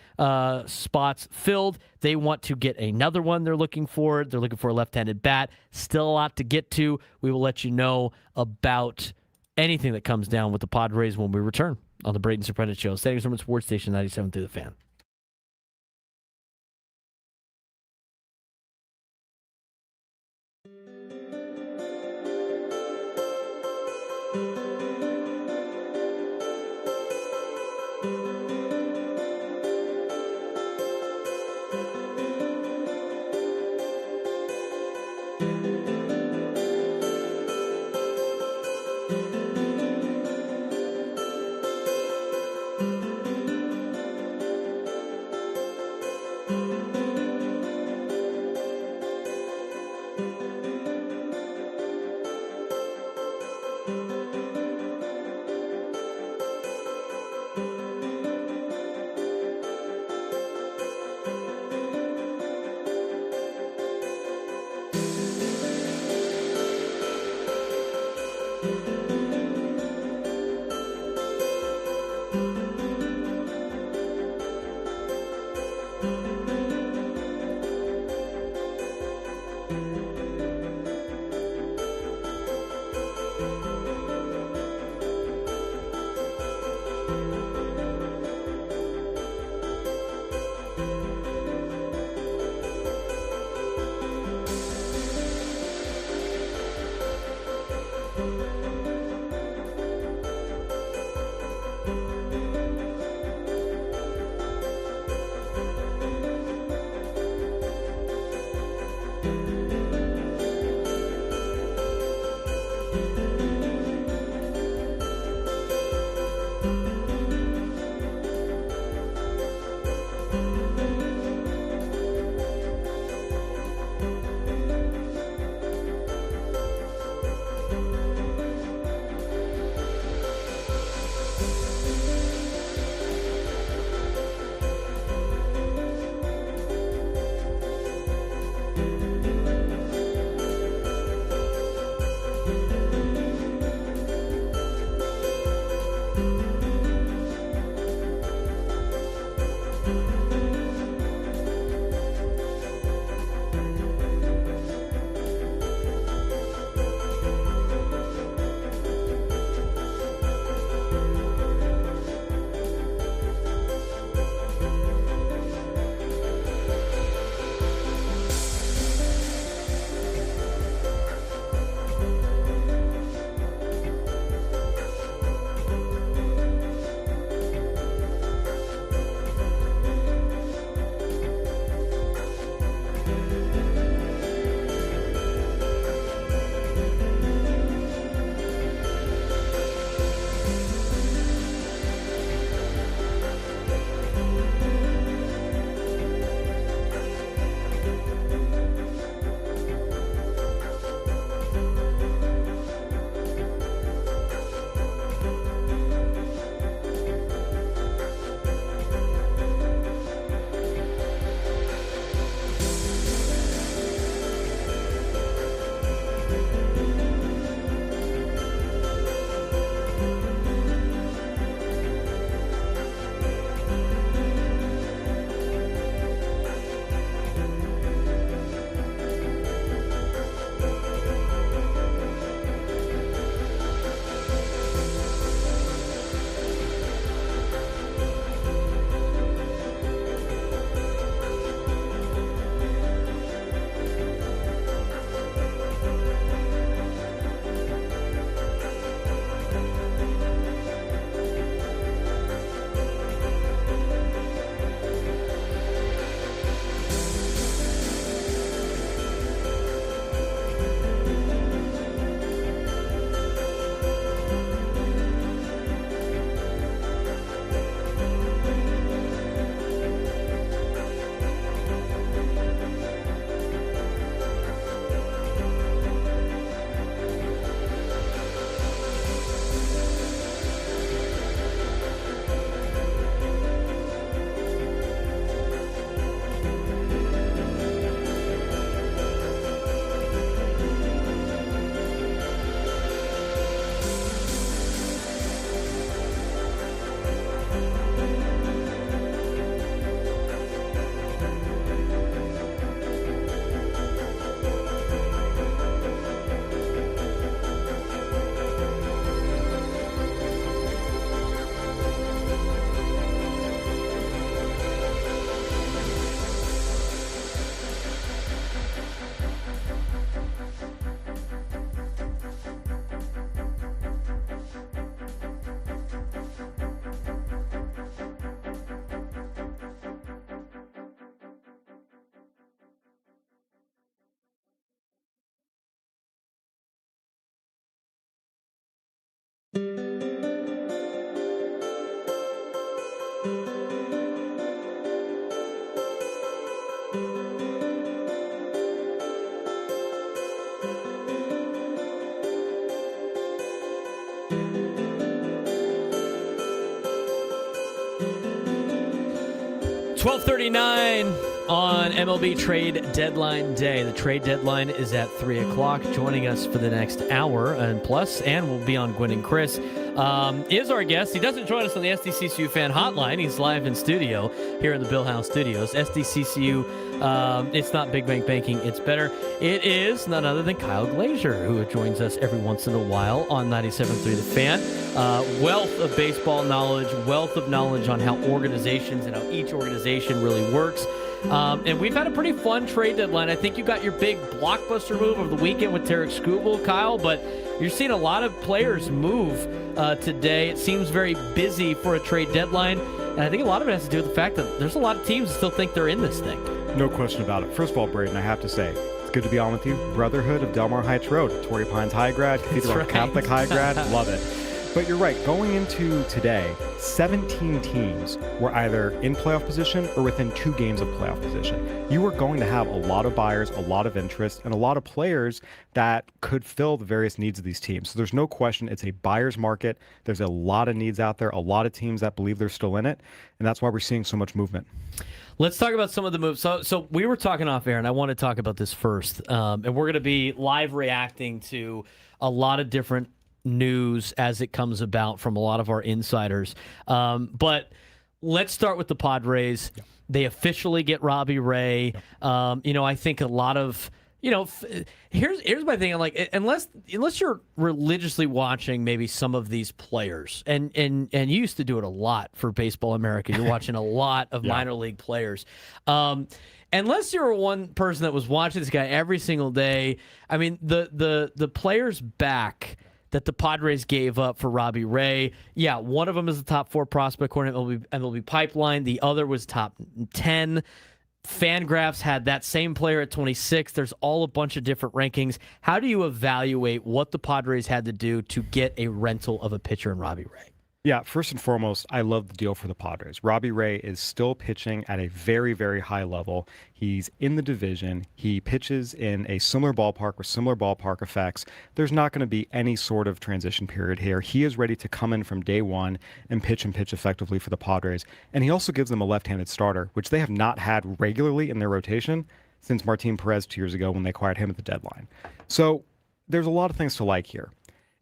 spots filled. They want to get another one. They're looking for it. They're looking for a left-handed bat. Still a lot to get to. We will let you know about anything that comes down with the Padres when we return on the Braden Surprenant Show. San Diego Sports Station 97 through the fan. 12:39 on MLB Trade Deadline Day. The trade deadline is at 3 o'clock. Joining us for the next hour and plus, and we'll be on Gwynn and Chris, is our guest. He doesn't join us on the SDCCU fan hotline. He's live in studio here in the Bill House Studios. SDCCU, it's not Big Bank Banking, it's better. It is none other than Kyle Glaser, who joins us every once in a while on 97.3 The Fan. Wealth of baseball knowledge, wealth of knowledge on how organizations and how each organization really works. And we've had a pretty fun trade deadline. I think you got your big blockbuster move over the weekend with Tarik Skubal, Kyle, but you're seeing a lot of players move today. It seems very busy for a trade deadline, and I think a lot of it has to do with the fact that there's a lot of teams that still think they're in this thing. No question about it. First of all, Braden, I have to say, it's good to be on with you. Brotherhood of Delmar Heights Road, Torrey Pines High grad, Cathedral Catholic High grad, love it. But you're right, going into today, 17 teams were either in playoff position or within 2 games of playoff position. You are going to have a lot of buyers, a lot of interest, and a lot of players that could fill the various needs of these teams. So there's no question it's a buyer's market. There's a lot of needs out there, a lot of teams that believe they're still in it, and that's why we're seeing so much movement. Let's talk about some of the moves. So we were talking off air, and I want to talk about this first. And we're going to be live reacting to a lot of different news as it comes about from a lot of our insiders. But let's start with the Padres. Yeah. They officially get Robbie Ray. Yeah. I think a lot of, here's my thing. I'm like, unless you're religiously watching maybe some of these players, and you used to do it a lot for Baseball America. You're watching a lot of minor league players. Unless you're one person that was watching this guy every single day, I mean, the players back that the Padres gave up for Robbie Ray. Yeah, one of them is the top 4 prospect according to MLB Pipeline. The other was top 10. Fangraphs had that same player at 26. There's all a bunch of different rankings. How do you evaluate what the Padres had to do to get a rental of a pitcher in Robbie Ray? Yeah, first and foremost, I love the deal for the Padres. Robbie Ray is still pitching at a very, very high level. He's in the division. He pitches in a similar ballpark with similar ballpark effects. There's not going to be any sort of transition period here. He is ready to come in from day one and pitch effectively for the Padres. And he also gives them a left-handed starter, which they have not had regularly in their rotation since Martin Perez 2 years ago when they acquired him at the deadline. So there's a lot of things to like here.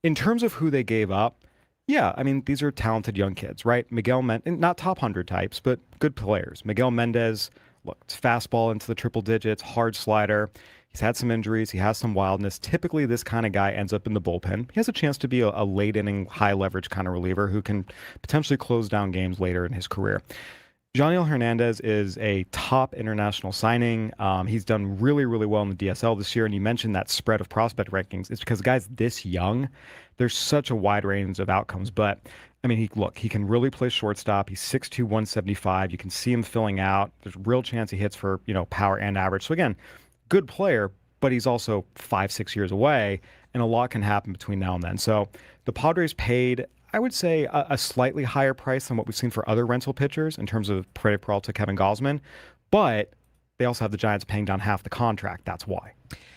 In terms of who they gave up, yeah, I mean, these are talented young kids, right? Not top 100 types, but good players. Miguel Mendez, look, it's fastball into the triple digits, hard slider. He's had some injuries. He has some wildness. Typically, this kind of guy ends up in the bullpen. He has a chance to be a late inning, high leverage kind of reliever who can potentially close down games later in his career. Janiel Hernandez is a top international signing. He's done really, really well in the DSL this year. And you mentioned that spread of prospect rankings. It's because guys this young, there's such a wide range of outcomes. But, I mean, he can really play shortstop. He's 6'2", 175. You can see him filling out. There's a real chance he hits for, power and average. So, again, good player, but he's also 5-6 years away, and a lot can happen between now and then. So the Padres paid, I would say, a slightly higher price than what we've seen for other rental pitchers in terms of Freddy Peralta, Kevin Gausman, but they also have the Giants paying down half the contract. That's why.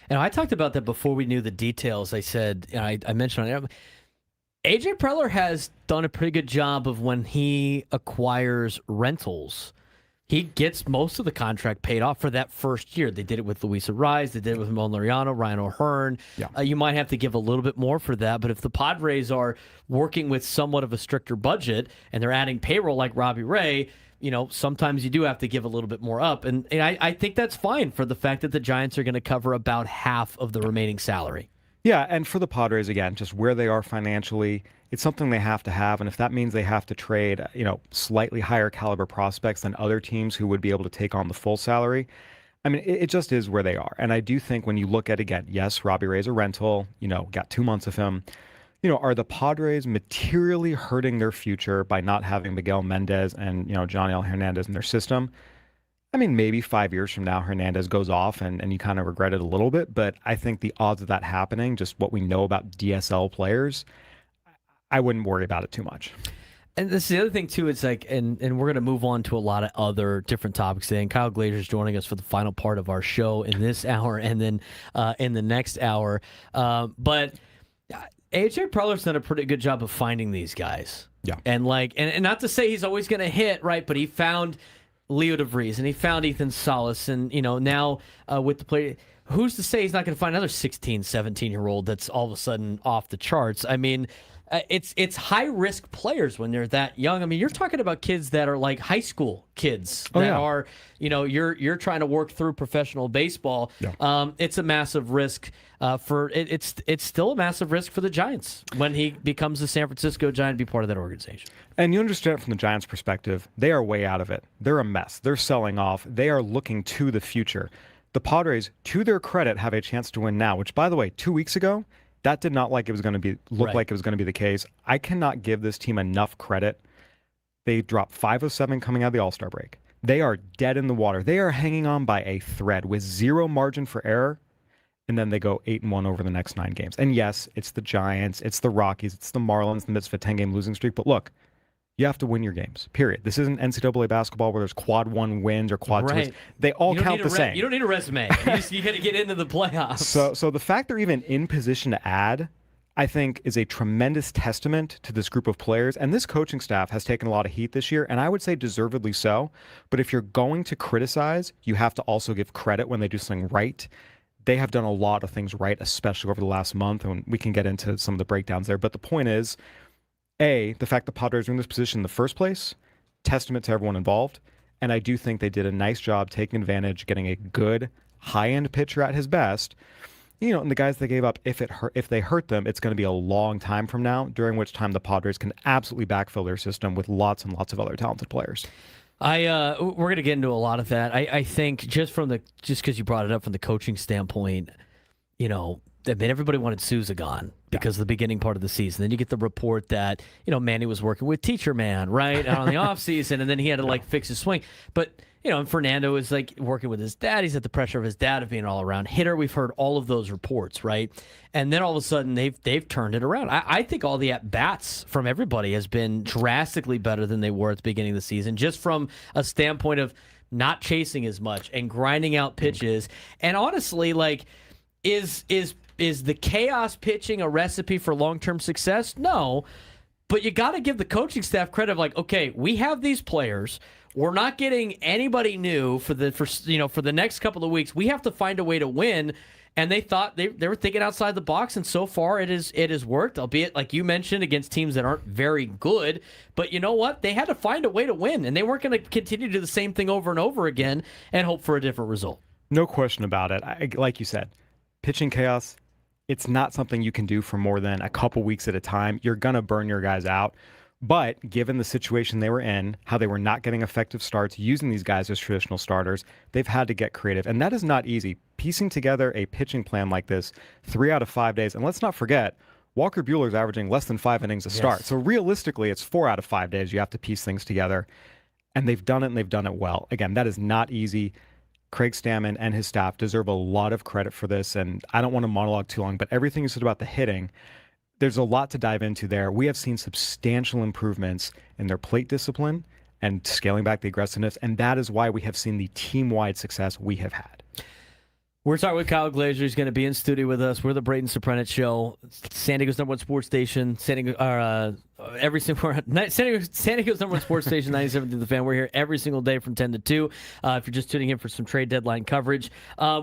And I talked about that before we knew the details. I said, I mentioned on it, A.J. Preller has done a pretty good job of when he acquires rentals. He gets most of the contract paid off for that first year. They did it with Luis Arraez. They did it with Ramon Laureano, Ryan O'Hearn. Yeah. You might have to give a little bit more for that, but if the Padres are working with somewhat of a stricter budget and they're adding payroll like Robbie Ray, sometimes you do have to give a little bit more up. And I think that's fine for the fact that the Giants are going to cover about half of the remaining salary. Yeah, and for the Padres, again, just where they are financially, it's something they have to have. And if that means they have to trade, slightly higher caliber prospects than other teams who would be able to take on the full salary, I mean, it just is where they are. And I do think when you look at, again, yes, Robbie Ray's a rental, got 2 months of him. Are the Padres materially hurting their future by not having Miguel Mendez and, Janiel Hernandez in their system? I mean, maybe 5 years from now, Hernandez goes off and you kind of regret it a little bit. But I think the odds of that happening, just what we know about DSL players, I wouldn't worry about it too much. And this is the other thing, too. It's like, and we're going to move on to a lot of other different topics today. And Kyle Glaser is joining us for the final part of our show in this hour and then in the next hour. But A.J. Preller's done a pretty good job of finding these guys. Yeah. And not to say he's always going to hit, right? But he found Leo DeVries, and he found Ethan Salas, and now with the play, who's to say he's not going to find another 16, 17-year-old that's all of a sudden off the charts? I mean, it's high-risk players when they're that young. I mean, you're talking about kids that are like high school kids that are, you're trying to work through professional baseball. Yeah. It's a massive risk it's still a massive risk for the Giants when he becomes a San Francisco Giant to be part of that organization. And you understand from the Giants' perspective, they are way out of it. They're a mess. They're selling off. They are looking to the future. The Padres, to their credit, have a chance to win now, which, by the way, 2 weeks ago, that did not like it was going to look like it was going to be the case. I cannot give this team enough credit. They dropped 5 of 7 coming out of the All-Star break. They are dead in the water. They are hanging on by a thread with zero margin for error, and then they go 8-1 over the next 9 games. And yes, it's the Giants, it's the Rockies, it's the Marlins in the midst of a 10-game losing streak. But look, you have to win your games, period. This isn't NCAA basketball where there's quad 1 wins or quad 2 wins. They all count the same. You don't need a resume. You got to get into the playoffs. So the fact they're even in position to add, I think, is a tremendous testament to this group of players. And this coaching staff has taken a lot of heat this year, and I would say deservedly so. But if you're going to criticize, you have to also give credit when they do something right. They have done a lot of things right, especially over the last month, and we can get into some of the breakdowns there. But the point is, the fact the Padres are in this position in the first place, testament to everyone involved. And I do think they did a nice job taking advantage, getting a good high-end pitcher at his best. And the guys they gave up, if they hurt them, it's going to be a long time from now, during which time the Padres can absolutely backfill their system with lots and lots of other talented players. We're going to get into a lot of that. I think just because you brought it up from the coaching standpoint, everybody wanted Souza gone because of the beginning part of the season. Then you get the report that, Manny was working with Teacher Man, right, on the offseason, and then he had to, fix his swing. But, and Fernando is, working with his dad. He's at the pressure of his dad of being an all-around hitter. We've heard all of those reports, right? And then all of a sudden, they've turned it around. I think all the at-bats from everybody has been drastically better than they were at the beginning of the season, just from a standpoint of not chasing as much and grinding out pitches. And honestly, is the chaos pitching a recipe for long-term success? No, but you got to give the coaching staff credit of okay, we have these players. We're not getting anybody new for the next couple of weeks. We have to find a way to win. And they thought they were thinking outside the box, and so far it has worked, albeit, like you mentioned, against teams that aren't very good. But you know what? They had to find a way to win, and they weren't going to continue to do the same thing over and over again and hope for a different result. No question about it. Like you said, pitching chaos, it's not something you can do for more than a couple weeks at a time. You're going to burn your guys out. But given the situation they were in, how they were not getting effective starts, using these guys as traditional starters, they've had to get creative. And that is not easy. Piecing together a pitching plan like this 3 out of 5 days. And let's not forget, Walker Buehler's averaging less than 5 innings a start. So realistically, it's 4 out of 5 days you have to piece things together. And they've done it, and they've done it well. Again, that is not easy. Craig Stammen and his staff deserve a lot of credit for this. And I don't want to monologue too long, but everything you said about the hitting, there's a lot to dive into there. We have seen substantial improvements in their plate discipline and scaling back the aggressiveness, and that is why we have seen the team-wide success we have had. We're talking with Kyle Glaser. He's going to be in studio with us. We're the Braden Surprenant Show, San Diego's #1 sports station. San Diego's #1 sports station, 97 The Fan. We're here every single day from 10 to 2. If you're just tuning in for some trade deadline coverage,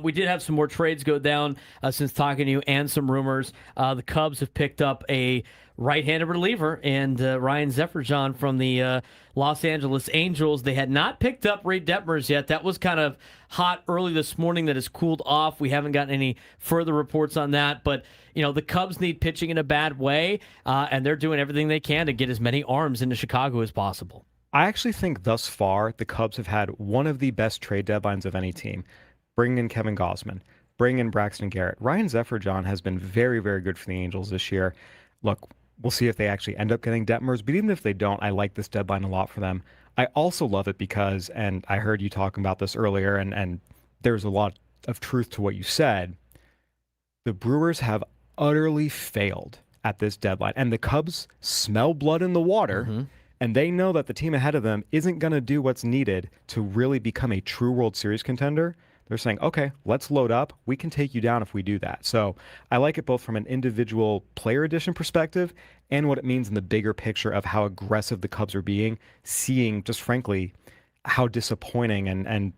we did have some more trades go down since talking to you, and some rumors. The Cubs have picked up a right-handed reliever, and Ryan Zefferjon from the Los Angeles Angels. They had not picked up Ray Detmers yet. That was kind of hot early this morning. That has cooled off. We haven't gotten any further reports on that, but the Cubs need pitching in a bad way, and they're doing everything they can to get as many arms into Chicago as possible. I actually think thus far the Cubs have had one of the best trade deadlines of any team. Bringing in Kevin Gausman, bringing in Braxton Garrett. Ryan Zefferjon has been very, very good for the Angels this year. Look, we'll see if they actually end up getting Detmers, but even if they don't, I like this deadline a lot for them. I also love it because, and I heard you talking about this earlier, and there's a lot of truth to what you said, the Brewers have utterly failed at this deadline, and the Cubs smell blood in the water, and they know that the team ahead of them isn't going to do what's needed to really become a true World Series contender. They're saying, okay, let's load up. We can take you down if we do that. So I like it both from an individual player addition perspective and what it means in the bigger picture of how aggressive the Cubs are being, seeing just frankly how disappointing and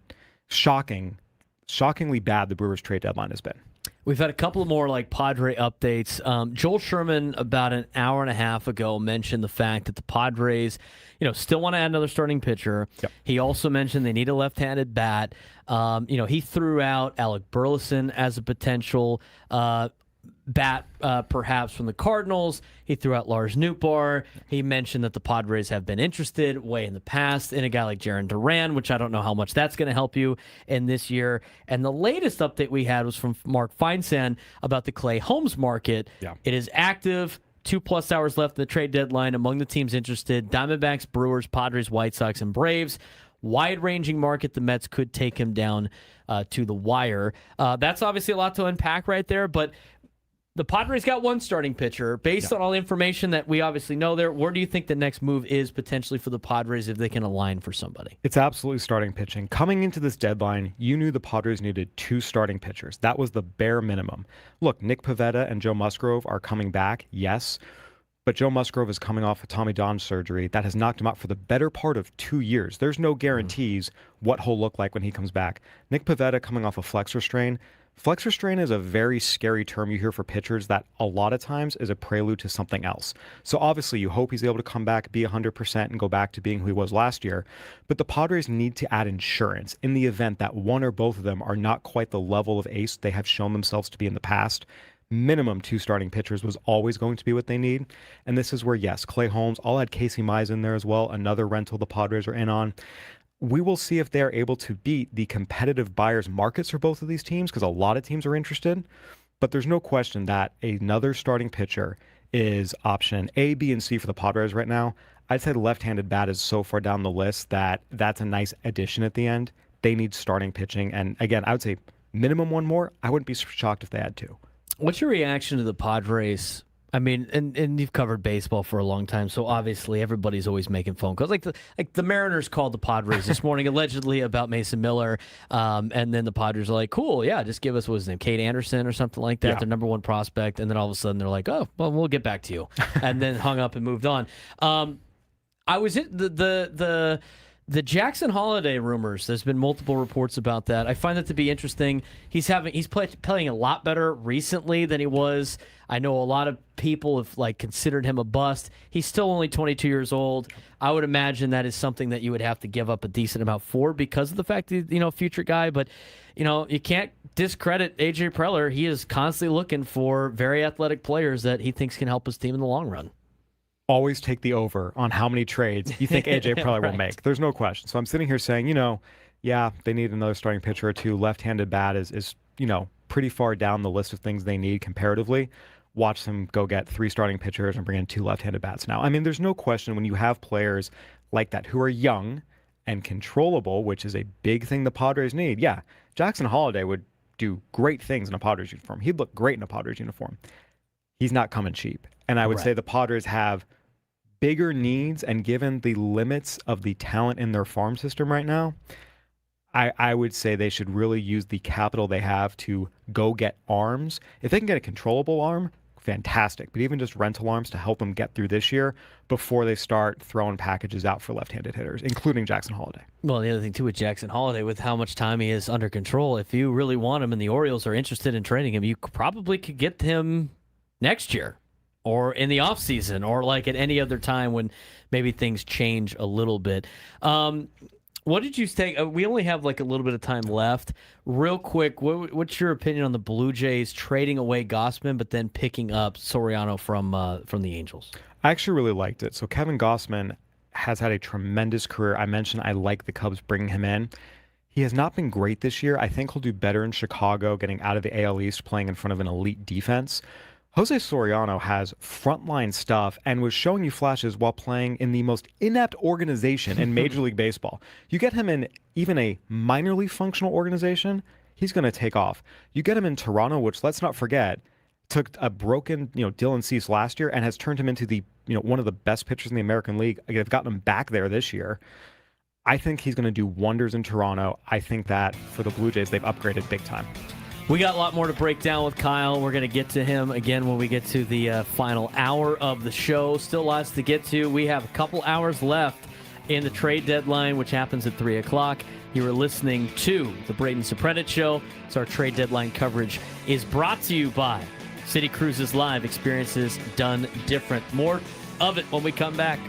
shockingly bad the Brewers trade deadline has been. We've had a couple more like Padre updates. Joel Sherman about an hour and a half ago mentioned the fact that the Padres, still want to add another starting pitcher. Yep. He also mentioned they need a left-handed bat. He threw out Alec Burleson as a potential bat, perhaps from the Cardinals. He threw out Lars Nootbaar. He mentioned that the Padres have been interested way in the past in a guy like Jarren Duran, which I don't know how much that's going to help you in this year. And the latest update we had was from Mark Feinsand about the Clay Holmes market. Yeah. It is active. 2+ hours left in the trade deadline. Among the teams interested, Diamondbacks, Brewers, Padres, White Sox, and Braves. Wide-ranging market. The Mets could take him down to the wire. That's obviously a lot to unpack right there, but the Padres got one starting pitcher. Based on all the information that we obviously know there, where do you think the next move is potentially for the Padres if they can align for somebody? It's absolutely starting pitching. Coming into this deadline, you knew the Padres needed 2 starting pitchers. That was the bare minimum. Look, Nick Pivetta and Joe Musgrove are coming back, yes, but Joe Musgrove is coming off a Tommy John surgery that has knocked him out for the better part of 2 years. There's no guarantees what he'll look like when he comes back. Nick Pivetta coming off a flexor strain. Flexor strain is a very scary term you hear for pitchers that a lot of times is a prelude to something else. So obviously you hope he's able to come back, be 100% and go back to being who he was last year. But the Padres need to add insurance in the event that one or both of them are not quite the level of ace they have shown themselves to be in the past. Minimum 2 starting pitchers was always going to be what they need. And this is where, yes, Clay Holmes, I'll add Casey Mize in there as well, another rental the Padres are in on. We will see if they're able to beat the competitive buyers markets for both of these teams, because a lot of teams are interested. But there's no question that another starting pitcher is option A, B, and C for the Padres right now. I'd say the left-handed bat is so far down the list that that's a nice addition at the end. They need starting pitching. And again, I would say minimum one more. I wouldn't be shocked if they had 2. What's your reaction to the Padres? I mean, and you've covered baseball for a long time, so obviously everybody's always making phone calls. Like the Mariners called the Padres this morning allegedly about Mason Miller, and then the Padres are like, cool, yeah, just give us, what was his name, Kate Anderson or something like that, their number 1 prospect, and then all of a sudden they're like, oh, well, we'll get back to you, and then hung up and moved on. I was in the Jackson Holiday rumors. There's been multiple reports about that. I find that to be interesting. He's playing a lot better recently than he was. I know a lot of people have considered him a bust. He's still only 22 years old. I would imagine that is something that you would have to give up a decent amount for because of the fact that future guy. But you can't discredit AJ Preller. He is constantly looking for very athletic players that he thinks can help his team in the long run. Always take the over on how many trades you think AJ Preller will make. There's no question. So I'm sitting here saying, yeah, they need another starting pitcher or 2. Left-handed bat is pretty far down the list of things they need comparatively. Watch them go get 3 starting pitchers and bring in 2 left-handed bats now. I mean, there's no question when you have players like that who are young and controllable, which is a big thing the Padres need. Yeah, Jackson Holiday would do great things in a Padres uniform. He'd look great in a Padres uniform. He's not coming cheap. And I would say the Padres have bigger needs, and given the limits of the talent in their farm system right now, I would say they should really use the capital they have to go get arms. If they can get a controllable arm, fantastic. But even just rental arms to help them get through this year before they start throwing packages out for left-handed hitters, including Jackson Holiday. Well, the other thing, too, with Jackson Holiday, with how much time he is under control, if you really want him and the Orioles are interested in trading him, you probably could get him next year or in the offseason or like at any other time when maybe things change a little bit. What did you think? We only have like a little bit of time left. Real quick, what's your opinion on the Blue Jays trading away Gausman but then picking up Soriano from the Angels? I actually really liked it. So Kevin Gausman has had a tremendous career. I mentioned I like the Cubs bringing him in. He has not been great this year. I think he'll do better in Chicago, getting out of the AL East, playing in front of an elite defense. Jose Soriano has frontline stuff and was showing you flashes while playing in the most inept organization in Major League Baseball. You get him in even a minor league functional organization, he's going to take off. You get him in Toronto, which, let's not forget, took a broken Dylan Cease last year and has turned him into the one of the best pitchers in the American League. They've gotten him back there this year. I think he's going to do wonders in Toronto. I think that for the Blue Jays, they've upgraded big time. We got a lot more to break down with Kyle. We're going to get to him again when we get to the final hour of the show. Still lots to get to. We have a couple hours left in the trade deadline, which happens at 3 o'clock. You are listening to the Braden Surprenant Show. So our trade deadline coverage is brought to you by City Cruises Live. Experiences done different. More of it when we come back.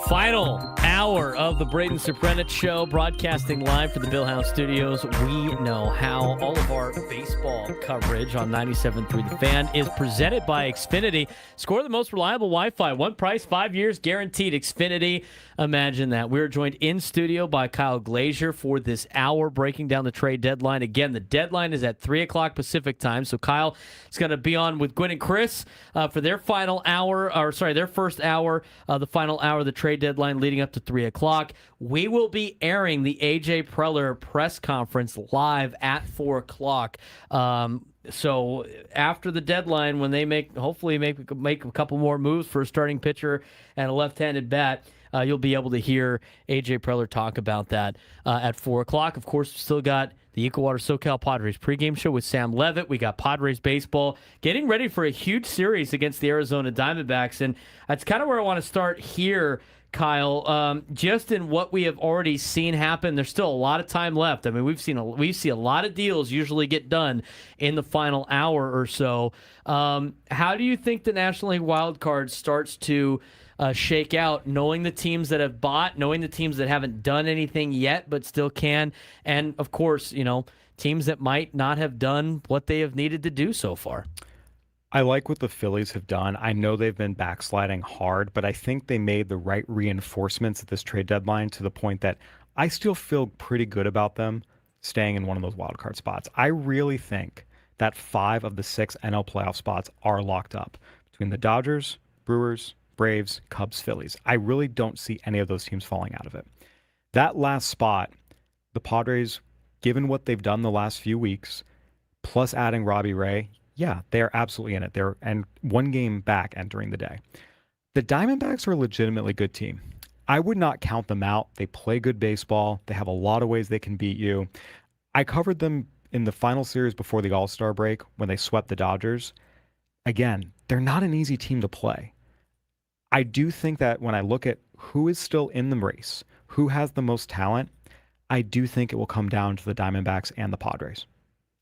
Final hour of the Braden Surprenant Show, broadcasting live from the Bill House Studios. We know how all of our baseball coverage on 97.3 The Fan is presented by Xfinity. Score the most reliable Wi-Fi. One price, 5 years guaranteed. Xfinity. Imagine that. We're joined in studio by Kyle Glaser for this hour, breaking down the trade deadline. Again, the deadline is at 3 o'clock Pacific time. So Kyle is going to be on with Gwen and Chris for their final hour, their first hour, the final hour of the trade deadline leading up to 3 o'clock. We will be airing the A.J. Preller press conference live at 4 o'clock. So after the deadline, when they hopefully make a couple more moves for a starting pitcher and a left-handed bat, you'll be able to hear A.J. Preller talk about that at 4 o'clock. Of course, we still got the Equawater SoCal Padres pregame show with Sam Levitt. We got Padres baseball getting ready for a huge series against the Arizona Diamondbacks. And that's kind of where I want to start here, Kyle. Just in what we have already seen happen, there's still a lot of time left. I mean, we see a lot of deals usually get done in the final hour or so. How do you think the National League wild card starts to shake out, knowing the teams that have bought, knowing the teams that haven't done anything yet but still can, and of course, teams that might not have done what they have needed to do so far? I like what the Phillies have done. I know they've been backsliding hard, but I think they made the right reinforcements at this trade deadline to the point that I still feel pretty good about them staying in one of those wild card spots. I really think that 5 of the 6 NL playoff spots are locked up between the Dodgers, Brewers, Braves, Cubs, Phillies. I really don't see any of those teams falling out of it. That last spot, the Padres, given what they've done the last few weeks, plus adding Robbie Ray, yeah, they're absolutely in it. They're and 1 game back entering the day. The Diamondbacks are a legitimately good team. I would not count them out. They play good baseball. They have a lot of ways they can beat you. I covered them in the final series before the All-Star break when they swept the Dodgers. Again, they're not an easy team to play. I do think that when I look at who is still in the race, who has the most talent, I do think it will come down to the Diamondbacks and the Padres.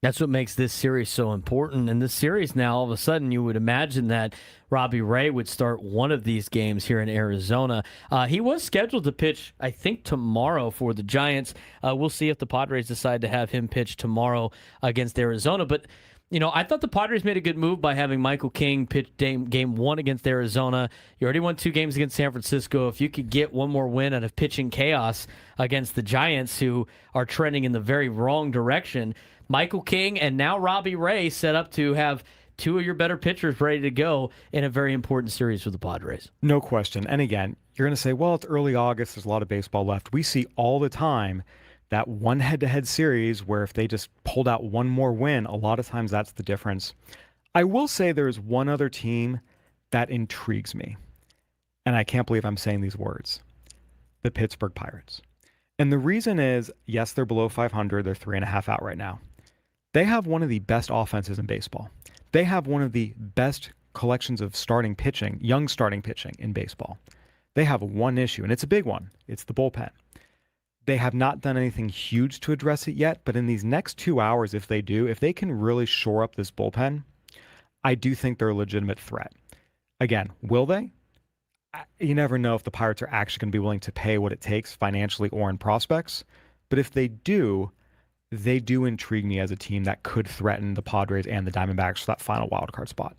That's what makes this series so important. And this series now, all of a sudden, you would imagine that Robbie Ray would start one of these games here in Arizona. He was scheduled to pitch, I think, tomorrow for the Giants. We'll see if the Padres decide to have him pitch tomorrow against Arizona. But I thought the Padres made a good move by having Michael King pitch game 1 against Arizona. You already won 2 games against San Francisco. If you could get one more win out of pitching chaos against the Giants, who are trending in the very wrong direction, Michael King and now Robbie Ray set up to have 2 of your better pitchers ready to go in a very important series for the Padres. No question. And again, you're going to say, well, it's early August. There's a lot of baseball left. We see all the time that one head-to-head series where if they just pulled out one more win, a lot of times that's the difference. I will say there's one other team that intrigues me, and I can't believe I'm saying these words, the Pittsburgh Pirates. And the reason is, yes, they're below 500. They're 3.5 out right now. They have one of the best offenses in baseball. They have one of the best collections of starting pitching, young starting pitching in baseball. They have one issue, and it's a big one. It's the bullpen. They have not done anything huge to address it yet, but in these next 2 hours, if they can really shore up this bullpen, I do think they're a legitimate threat. Again, will they? You never know if the Pirates are actually going to be willing to pay what it takes financially or in prospects. But if they do intrigue me as a team that could threaten the Padres and the Diamondbacks for that final wildcard spot.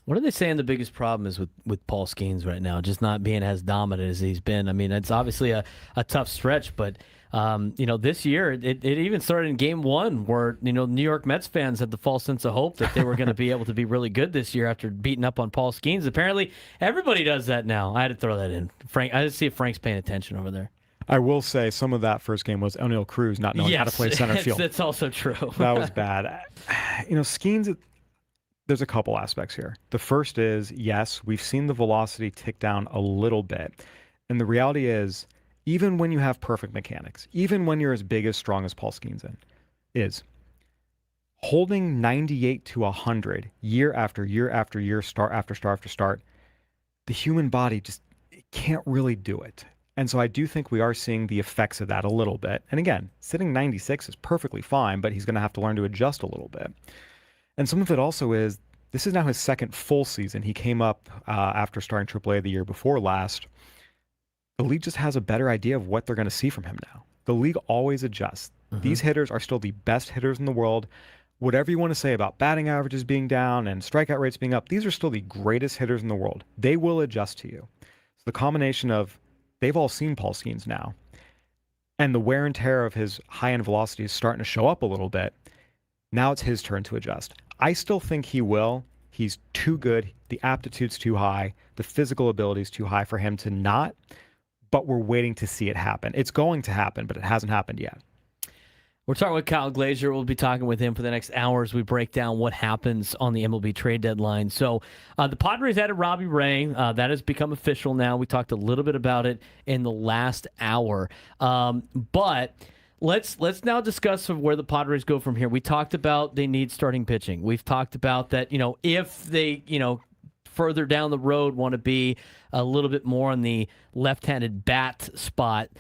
What are they saying the biggest problem is with Paul Skeens right now, just not being as dominant as he's been? I mean, it's obviously a tough stretch, but this year it even started in game 1 where, New York Mets fans had the false sense of hope that they were going to be able to be really good this year after beating up on Paul Skeens. Apparently, everybody does that now. I had to throw that in. Frank, I just see if Frank's paying attention over there. I will say some of that first game was O'Neill Cruz not knowing how to play center field. That's also true. That was bad. Skeens, there's a couple aspects here. The first is, yes, we've seen the velocity tick down a little bit. And the reality is, even when you have perfect mechanics, even when you're as big as strong as Paul Skeens is, holding 98 to 100 year after year after year, start after start after start, the human body just can't really do it. And so I do think we are seeing the effects of that a little bit. And again, sitting 96 is perfectly fine, but he's going to have to learn to adjust a little bit. And some of it also is, this is now his second full season. He came up after starting AAA the year before last. the league just has a better idea of what they're going to see from him now. The league always adjusts. These hitters are still the best hitters in the world. Whatever you want to say about batting averages being down and strikeout rates being up, these are still the greatest hitters in the world. They will adjust to you. So the combination of they've all seen Paul Skeens now, and the wear and tear of his high-end velocity is starting to show up a little bit. Now it's his turn to adjust. I still think he will. He's too good. The aptitude's too high. The physical ability is too high for him to not, but we're waiting to see it happen. It's going to happen, but it hasn't happened yet. We're talking with Kyle Glaser. We'll be talking with him for the next hour as we break down what happens on the MLB trade deadline. So the Padres added Robbie Ray. That has become official now. We talked a little bit about it in the last hour. But let's now discuss where the Padres go from here. We talked about they need starting pitching. We've talked about that, if they, further down the road want to be a little bit more on the left-handed bat spot,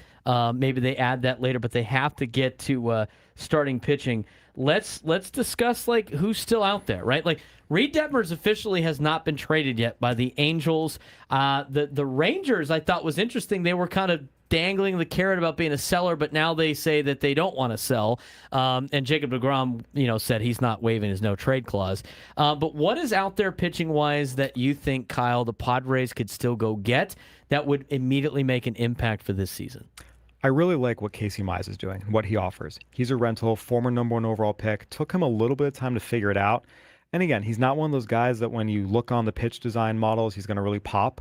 maybe they add that later, but they have to get to starting pitching. Let's discuss who's still out there, right? Reed Detmers officially has not been traded yet by the Angels. The Rangers, I thought, was interesting. They were kind of dangling the carrot about being a seller, but now they say that they don't want to sell. And Jacob deGrom, said he's not waiving his no-trade clause. But what is out there pitching-wise that you think, Kyle, the Padres could still go get that would immediately make an impact for this season? I really like what Casey Mize is doing, what he offers. He's a rental, former number 1 overall pick. Took him a little bit of time to figure it out. And again, he's not one of those guys that when you look on the pitch design models, he's going to really pop.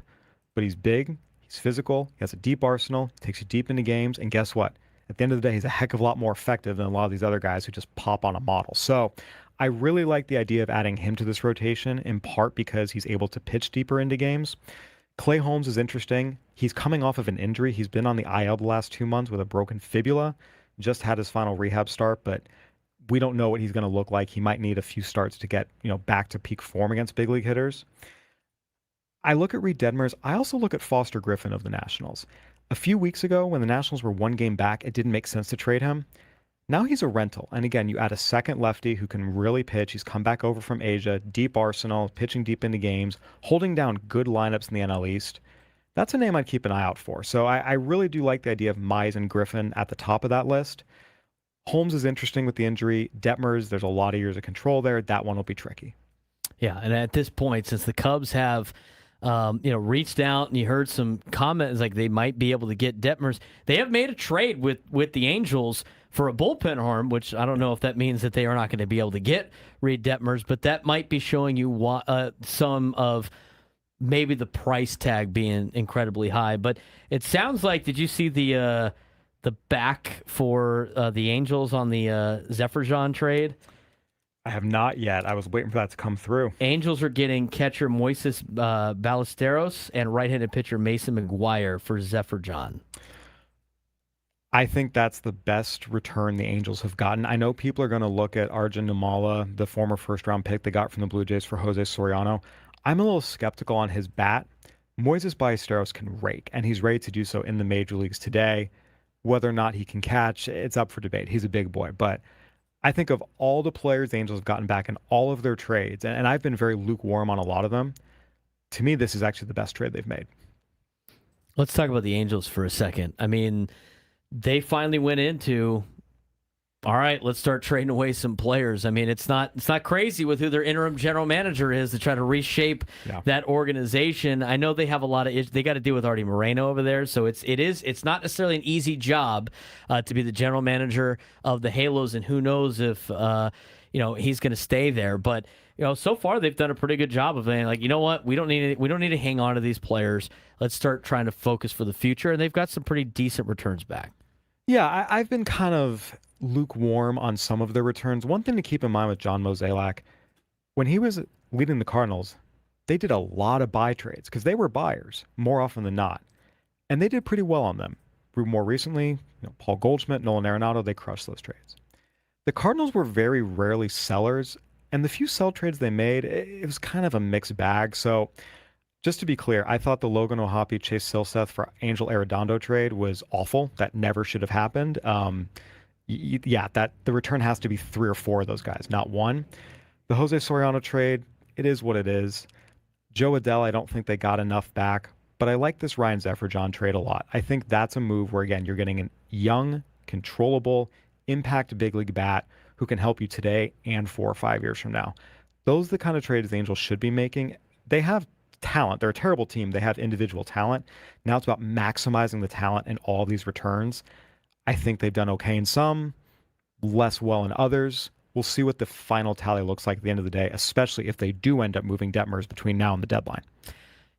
But he's big, he's physical, he has a deep arsenal, takes you deep into games, and guess what? At the end of the day, he's a heck of a lot more effective than a lot of these other guys who just pop on a model. So I really like the idea of adding him to this rotation, in part because he's able to pitch deeper into games. Clay Holmes is interesting. He's coming off of an injury. He's been on the IL the last 2 months with a broken fibula. Just had his final rehab start, but we don't know what he's going to look like. He might need a few starts to get, back to peak form against big league hitters. I look at Reed Detmers. I also look at Foster Griffin of the Nationals. A few weeks ago, when the Nationals were 1 game back, it didn't make sense to trade him. Now he's a rental. And again, you add a second lefty who can really pitch. He's come back over from Asia, deep arsenal, pitching deep into games, holding down good lineups in the NL East. That's a name I'd keep an eye out for. So I really do like the idea of Mize and Griffin at the top of that list. Holmes is interesting with the injury. Detmers, there's a lot of years of control there. That one will be tricky. Yeah, and at this point, since the Cubs have reached out and you heard some comments like they might be able to get Detmers, they have made a trade with the Angels for a bullpen arm, which I don't know if that means that they are not going to be able to get Reed Detmers, but that might be showing you some of maybe the price tag being incredibly high. But it sounds like, did you see the back for the Angels on the Zephyr trade? I have not yet. I was waiting for that to come through. Angels are getting catcher Moises Ballesteros and right-handed pitcher Mason McGuire for Zephyr. I think that's the best return the Angels have gotten. I know people are going to look at Arjun Nimala, the former first-round pick they got from the Blue Jays for Jose Soriano. I'm a little skeptical on his bat. Moises Ballesteros can rake, and he's ready to do so in the major leagues today. Whether or not he can catch, it's up for debate. He's a big boy, but I think of all the players the Angels have gotten back in all of their trades, and I've been very lukewarm on a lot of them, to me, this is actually the best trade they've made. Let's talk about the Angels for a second. I mean, they finally went into, all right, let's start trading away some players. I mean, it's not crazy with who their interim general manager is to try to reshape that organization. I know they have a lot of they got to deal with Artie Moreno over there, so it's not necessarily an easy job to be the general manager of the Halos, and who knows if he's going to stay there. But so far they've done a pretty good job of saying, like, you know what, we don't need to hang on to these players. Let's start trying to focus for the future, and they've got some pretty decent returns back. Yeah, I've been kind of lukewarm on some of their returns. One thing to keep in mind with John Mozeliak, when he was leading the Cardinals, they did a lot of buy trades because they were buyers more often than not, and they did pretty well on them. More recently, Paul Goldschmidt, Nolan Arenado, they crushed those trades. The Cardinals were very rarely sellers, and the few sell trades they made, it was kind of a mixed bag. So just to be clear, I thought the Logan O'Hoppe, Chase Silseth for Angel Arredondo trade was awful. That never should have happened. That the return has to be 3 or 4 of those guys, not one. The Jose Soriano trade, it is what it is. Joe Adele, I don't think they got enough back. but I like this Ryan Zephyr-John trade a lot. I think that's a move where, again, you're getting a young, controllable, impact big league bat who can help you today and 4 or 5 years from now. Those are the kind of trades the Angels should be making. They have talent. They're a terrible team. They have individual talent. Now it's about maximizing the talent in all these returns. I think they've done okay in some, less well in others. We'll see what the final tally looks like at the end of the day, especially if they do end up moving Detmers between now and the deadline.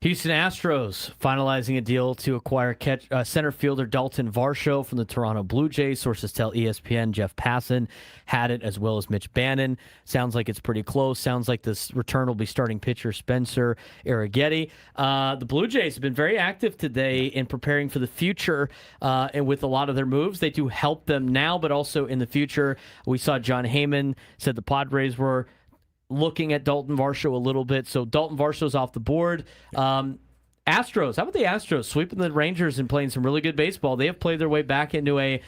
Houston Astros finalizing a deal to acquire center fielder Dalton Varsho from the Toronto Blue Jays. Sources tell ESPN Jeff Passan had it, as well as Mitch Bannon. Sounds like it's pretty close. Sounds like this return will be starting pitcher Spencer Arrighetti. The Blue Jays have been very active today in preparing for the future, and with a lot of their moves, they do help them now, but also in the future. We saw John Heyman said the Padres were looking at Dalton Varsho a little bit. So Dalton Varsho's off the board. Astros, how about the Astros sweeping the Rangers and playing some really good baseball? They have played their way back into a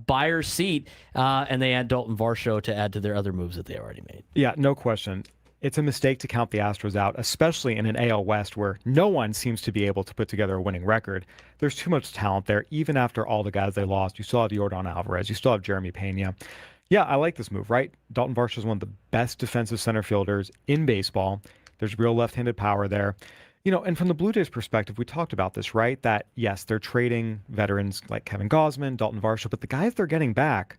buyer seat, and they add Dalton Varsho to add to their other moves that they already made. Yeah, no question. It's a mistake to count the Astros out, especially in an AL West where no one seems to be able to put together a winning record. There's too much talent there, even after all the guys they lost. You still have Yordan Alvarez. You still have Jeremy Pena. Yeah, I like this move, right? Dalton Varsho is one of the best defensive center fielders in baseball. There's real left-handed power there. And from the Blue Jays' perspective, we talked about this, right? That, yes, they're trading veterans like Kevin Gausman, Dalton Varsho, but the guys they're getting back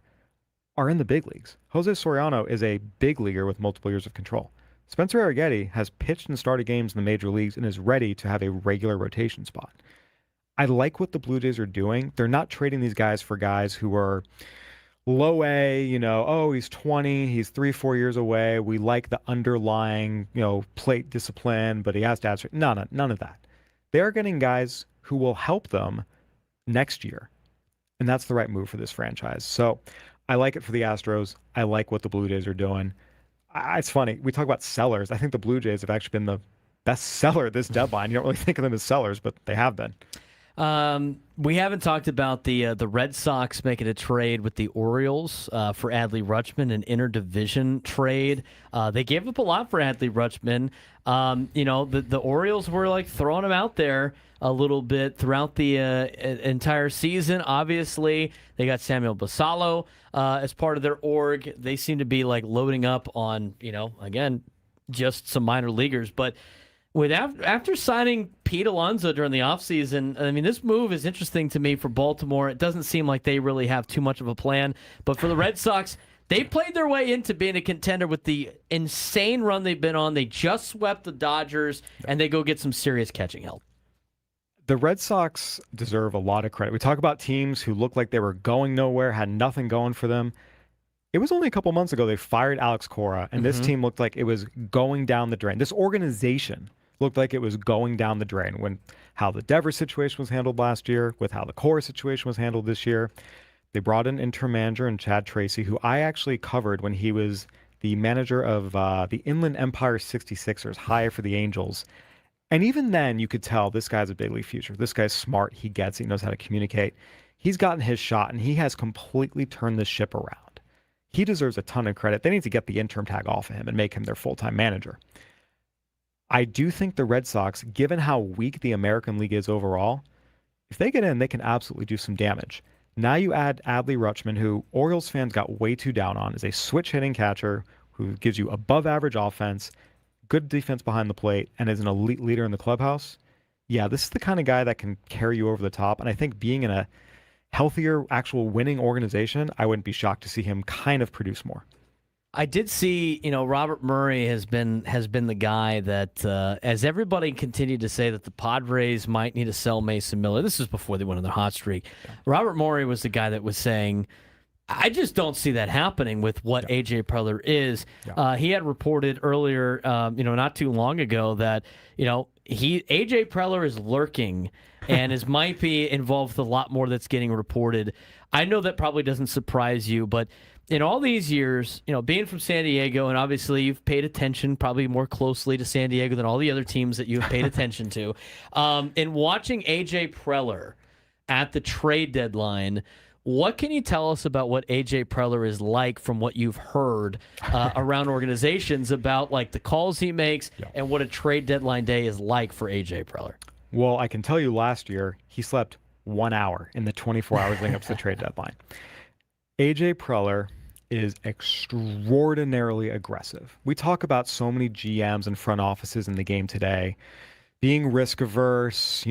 are in the big leagues. Jose Soriano is a big leaguer with multiple years of control. Spencer Arrighetti has pitched and started games in the major leagues and is ready to have a regular rotation spot. I like what the Blue Jays are doing. They're not trading these guys for guys who are low A, he's 20, he's 3-4 years away. We like the underlying, plate discipline, but he has to answer. None of that. They're getting guys who will help them next year. And that's the right move for this franchise. So I like it for the Astros. I like what the Blue Jays are doing. It's funny. We talk about sellers. I think the Blue Jays have actually been the best seller this deadline. You don't really think of them as sellers, but they have been. We haven't talked about the Red Sox making a trade with the Orioles for Adley Rutschman, an interdivision trade. They gave up a lot for Adley Rutschman. The Orioles were like throwing him out there a little bit throughout the entire season. Obviously, they got Samuel Basallo as part of their org. They seem to be like loading up on, again, just some minor leaguers, but after signing Pete Alonso during the offseason, I mean, this move is interesting to me for Baltimore. It doesn't seem like they really have too much of a plan. But for the Red Sox, they played their way into being a contender with the insane run they've been on. They just swept the Dodgers, and they go get some serious catching help. The Red Sox deserve a lot of credit. We talk about teams who looked like they were going nowhere, had nothing going for them. It was only a couple months ago they fired Alex Cora, and this team looked like it was going down the drain. This organization looked like it was going down the drain when how the Devers situation was handled last year, with how the Cora situation was handled this year. They brought in interim manager and Chad Tracy, who I actually covered when he was the manager of the Inland Empire 66ers, high for the Angels. And even then, you could tell this guy's a big league future. This guy's smart. He gets it. He knows how to communicate. He's gotten his shot, and he has completely turned the ship around. He deserves a ton of credit. They need to get the interim tag off of him and make him their full-time manager. I do think the Red Sox, given how weak the American League is overall, if they get in, they can absolutely do some damage. Now you add Adley Rutschman, who Orioles fans got way too down on, is a switch-hitting catcher who gives you above-average offense, good defense behind the plate, and is an elite leader in the clubhouse. Yeah, this is the kind of guy that can carry you over the top, and I think being in a healthier, actual winning organization, I wouldn't be shocked to see him kind of produce more. I did see, Robert Murray has been the guy that, as everybody continued to say that the Padres might need to sell Mason Miller. This was before they went on their hot streak. Yeah. Robert Murray was the guy that was saying, I just don't see that happening with what AJ Preller is. Yeah. He had reported earlier, not too long ago that, AJ Preller is lurking and might be involved with a lot more that's getting reported. I know that probably doesn't surprise you, but in all these years, being from San Diego, and obviously you've paid attention probably more closely to San Diego than all the other teams that you've paid attention to, in watching AJ Preller at the trade deadline, what can you tell us about what AJ Preller is like from what you've heard around organizations about like the calls he makes and what a trade deadline day is like for AJ Preller? Well, I can tell you last year, he slept 1 hour in the 24 hours leading up to the trade deadline. AJ Preller is extraordinarily aggressive. We talk about so many GMs and front offices in the game today being risk averse,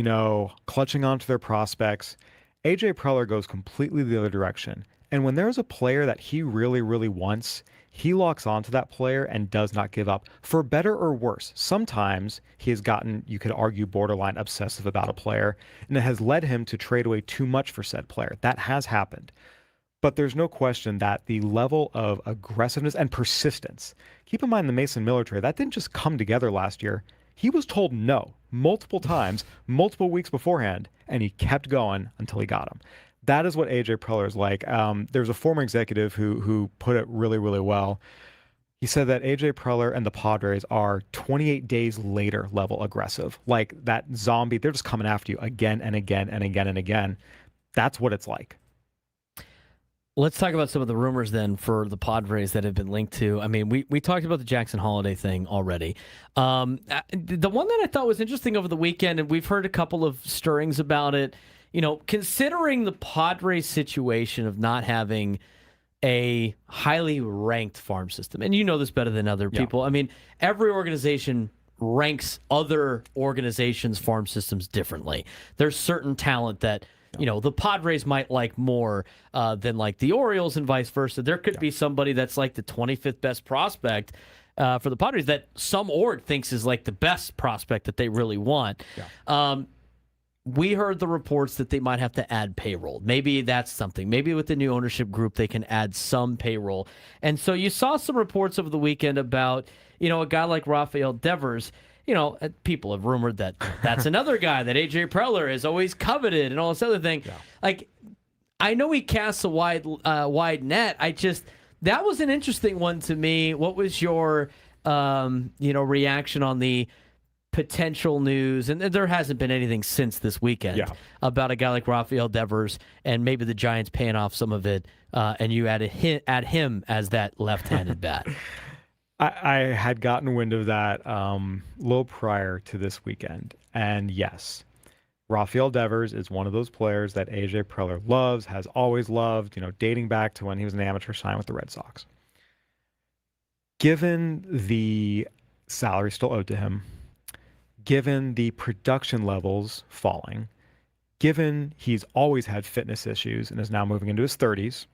clutching onto their prospects. AJ Preller goes completely the other direction. And when there's a player that he really, really wants, he locks onto that player and does not give up, for better or worse. Sometimes he has gotten, you could argue, borderline obsessive about a player, and it has led him to trade away too much for said player. That has happened. But there's no question that the level of aggressiveness and persistence, keep in mind the Mason Miller trade, that didn't just come together last year. He was told no multiple times, multiple weeks beforehand, and he kept going until he got him. That is what AJ Preller is like. There's a former executive who put it really, really well. He said that AJ Preller and the Padres are 28 days later level aggressive. Like that zombie, they're just coming after you again and again and again and again. That's what it's like. Let's talk about some of the rumors then for the Padres that have been linked to. I mean, we talked about the Jackson Holiday thing already. The one that I thought was interesting over the weekend, and we've heard a couple of stirrings about it, considering the Padres situation of not having a highly ranked farm system, and you know this better than other people. I mean, every organization ranks other organizations' farm systems differently. There's certain talent that the Padres might like more than like the Orioles and vice versa. There could be somebody that's like the 25th best prospect for the Padres that some org thinks is like the best prospect that they really want. We heard the reports that they might have to add payroll. Maybe that's something. Maybe with the new ownership group, they can add some payroll. And so you saw some reports over the weekend about, a guy like Rafael Devers. People have rumored that that's another guy that AJ Preller has always coveted and all this other thing. Like, I know he casts a wide net. That was an interesting one to me. What was your, reaction on the potential news? And there hasn't been anything since this weekend about a guy like Rafael Devers and maybe the Giants paying off some of it, and you add him as that left-handed bat. I had gotten wind of that a little prior to this weekend. And yes, Rafael Devers is one of those players that AJ Preller loves, has always loved, dating back to when he was an amateur sign with the Red Sox. Given the salary still owed to him, given the production levels falling, given he's always had fitness issues and is now moving into his 30s,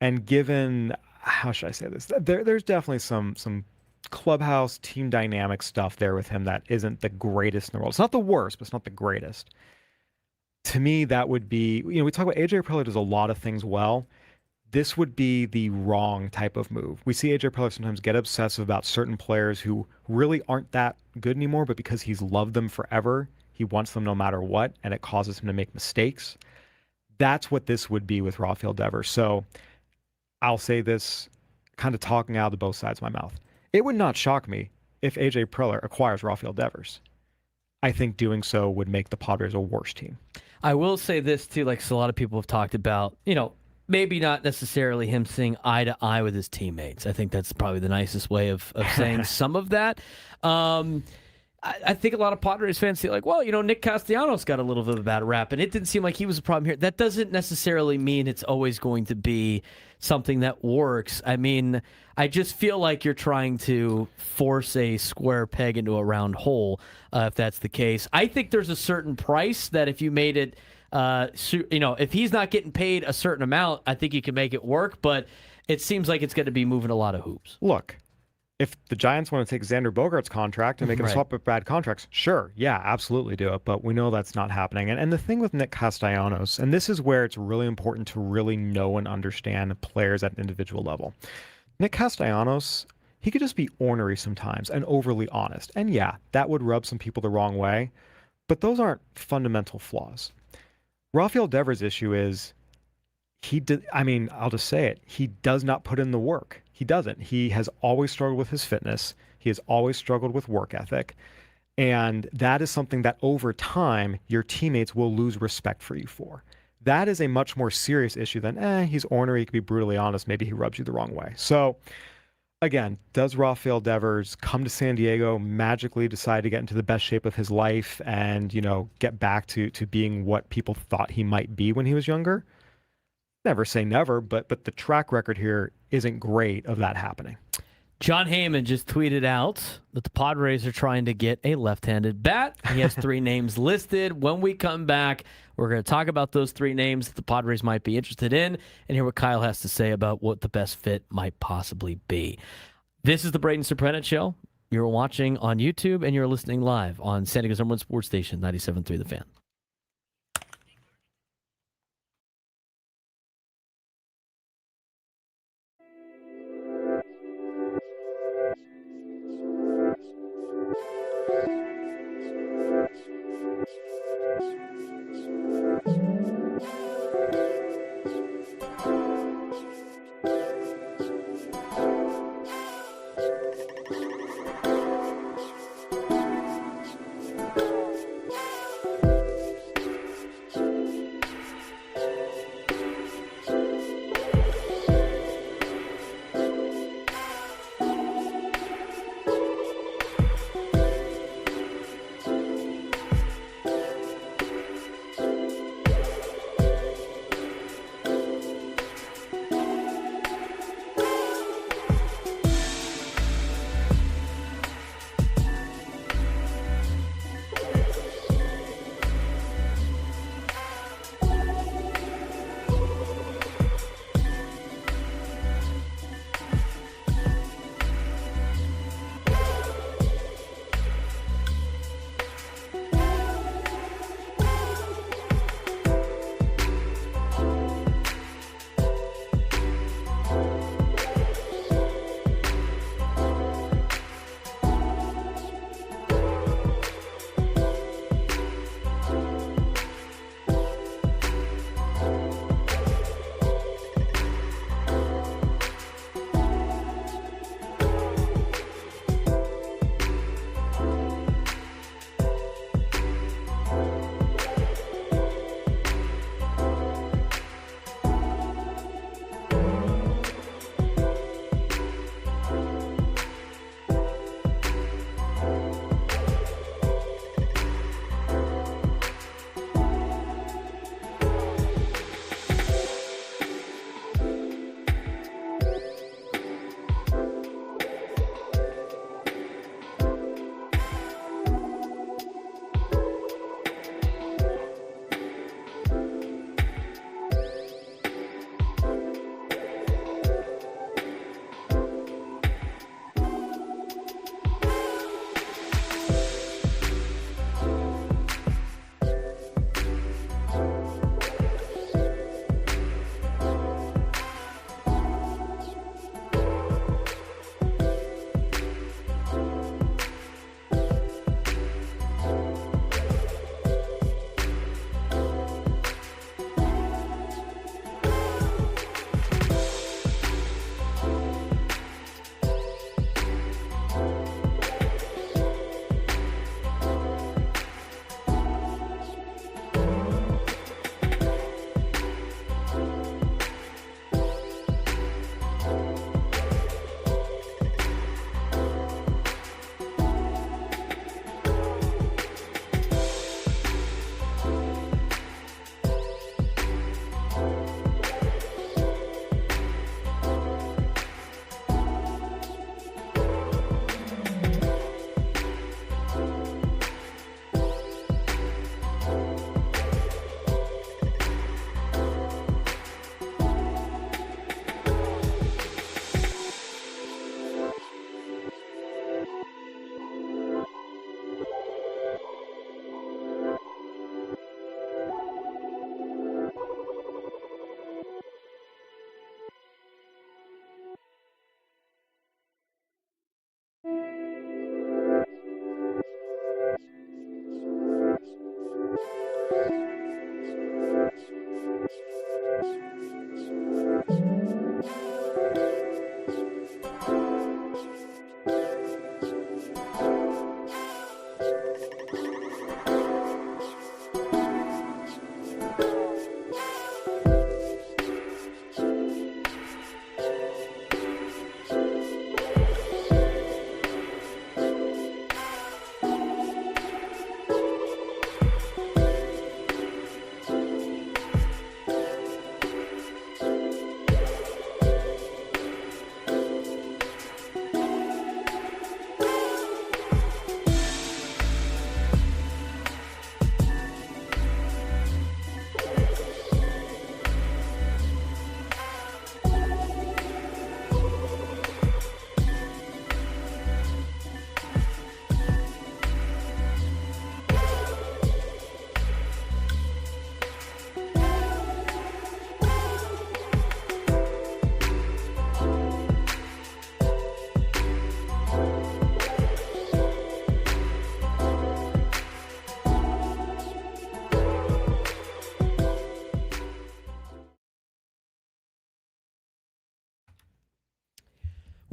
and given, how should I say this? There's definitely some clubhouse team dynamic stuff there with him that isn't the greatest in the world. It's not the worst, but it's not the greatest. To me, that would be, we talk about AJ Preller does a lot of things well. This would be the wrong type of move. We see AJ Preller sometimes get obsessive about certain players who really aren't that good anymore, but because he's loved them forever, he wants them no matter what, and it causes him to make mistakes. That's what this would be with Rafael Devers. So I'll say this, kind of talking out of both sides of my mouth. It would not shock me if AJ Preller acquires Rafael Devers. I think doing so would make the Padres a worse team. I will say this, too, like so a lot of people have talked about, maybe not necessarily him seeing eye to eye with his teammates. I think that's probably the nicest way of saying some of that. I think a lot of Padres fans say, like, well, Nick Castellanos got a little bit of a bad rap, and it didn't seem like he was a problem here. That doesn't necessarily mean it's always going to be something that works. I mean, I just feel like you're trying to force a square peg into a round hole, if that's the case. I think there's a certain price that if you made it, if he's not getting paid a certain amount, I think you can make it work, but it seems like it's going to be moving a lot of hoops. Look, if the Giants want to take Xander Bogaerts' contract and make him swap up bad contracts, sure, yeah, absolutely do it. But we know that's not happening. And the thing with Nick Castellanos, and this is where it's really important to really know and understand players at an individual level. Nick Castellanos, he could just be ornery sometimes and overly honest. And yeah, that would rub some people the wrong way. But those aren't fundamental flaws. Rafael Devers' issue is I'll just say it. He does not put in the work. He doesn't. He has always struggled with his fitness. He has always struggled with work ethic. And that is something that over time, your teammates will lose respect for you for. That is a much more serious issue than, he's ornery, he can be brutally honest, maybe he rubs you the wrong way. So again, does Rafael Devers come to San Diego, magically decide to get into the best shape of his life and, get back to being what people thought he might be when he was younger? Never say never, but the track record here isn't great of that happening. John Heyman just tweeted out that the Padres are trying to get a left-handed bat. He has 3 names listed. When we come back, we're going to talk about those 3 names that the Padres might be interested in and hear what Kyle has to say about what the best fit might possibly be. This is the Braden Surprenant Show. You're watching on YouTube and you're listening live on San Diego's #1 sports station, 97.3 The Fan.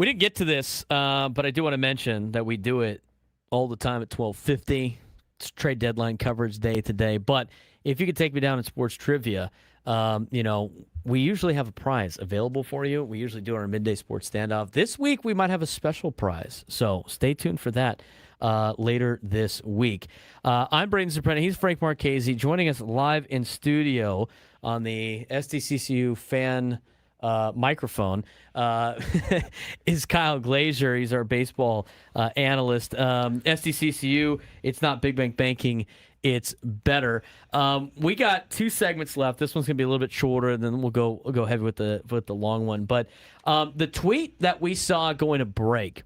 We didn't get to this, but I do want to mention that we do it all the time at 12:50. It's trade deadline coverage day today. But if you could take me down in sports trivia, we usually have a prize available for you. We usually do our midday sports standoff. This week, we might have a special prize. So stay tuned for that later this week. I'm Braden Surprenant. He's Frank Marchese. Joining us live in studio on the SDCCU fan microphone is Kyle Glaser. He's our baseball analyst. SDCCU, it's not big bank banking, it's better. We got 2 segments left. This one's gonna be a little bit shorter, and then we'll go heavy with the long one. But the tweet that we saw going to break,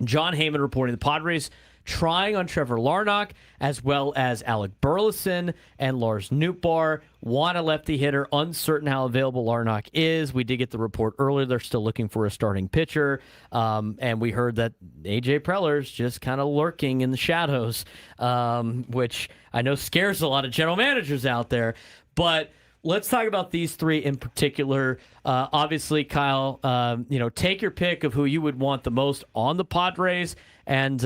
John Heyman reporting the Padres trying on Trevor Larnach, as well as Alec Burleson and Lars Nootbaar. Want a lefty hitter, uncertain how available Larnach is. We did get the report earlier. They're still looking for a starting pitcher. And we heard that A.J. Preller's just kind of lurking in the shadows, which I know scares a lot of general managers out there. But let's talk about these 3 in particular. Obviously, Kyle, take your pick of who you would want the most on the Padres, and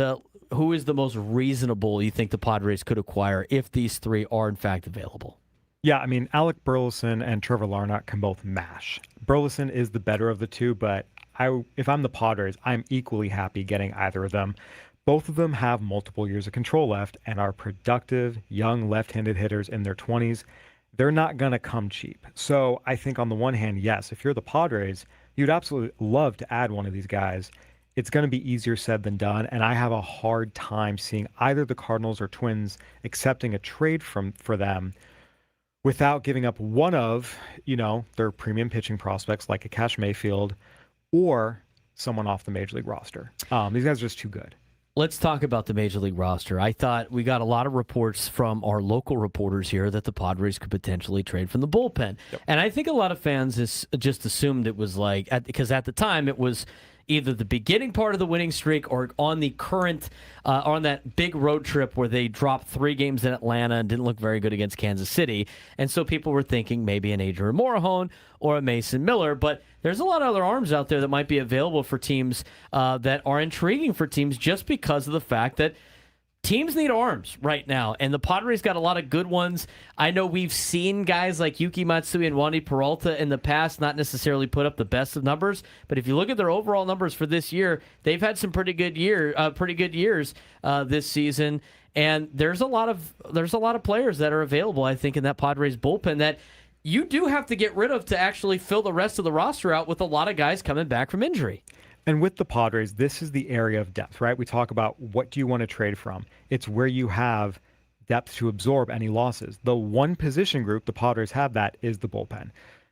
who is the most reasonable you think the Padres could acquire if these 3 are in fact available? Yeah, I mean, Alec Burleson and Trevor Larnach can both mash. Burleson is the better of the 2, but if I'm the Padres, I'm equally happy getting either of them. Both of them have multiple years of control left and are productive, young left-handed hitters in their 20s. They're not going to come cheap. So I think on the one hand, yes, if you're the Padres, you'd absolutely love to add one of these guys. It's going to be easier said than done, and I have a hard time seeing either the Cardinals or Twins accepting a trade for them without giving up one of, their premium pitching prospects like a Cash Mayfield or someone off the Major League roster. These guys are just too good. Let's talk about the Major League roster. I thought we got a lot of reports from our local reporters here that the Padres could potentially trade from the bullpen. Yep. And I think a lot of fans just assumed it was because at the time it was either the beginning part of the winning streak or on the current, on that big road trip where they dropped 3 games in Atlanta and didn't look very good against Kansas City. And so people were thinking maybe an Adrian Morejon or a Mason Miller. But there's a lot of other arms out there that might be available for teams that are intriguing for teams just because of the fact that teams need arms right now, and the Padres got a lot of good ones. I know we've seen guys like Yuki Matsui and Freddy Peralta in the past not necessarily put up the best of numbers, but if you look at their overall numbers for this year, they've had some pretty good years this season. And there's a lot of players that are available, I think, in that Padres bullpen that you do have to get rid of to actually fill the rest of the roster out with a lot of guys coming back from injury. And with the Padres, this is the area of depth, right? We talk about what do you want to trade from. It's where you have depth to absorb any losses. The one position group the Padres have that is the bullpen.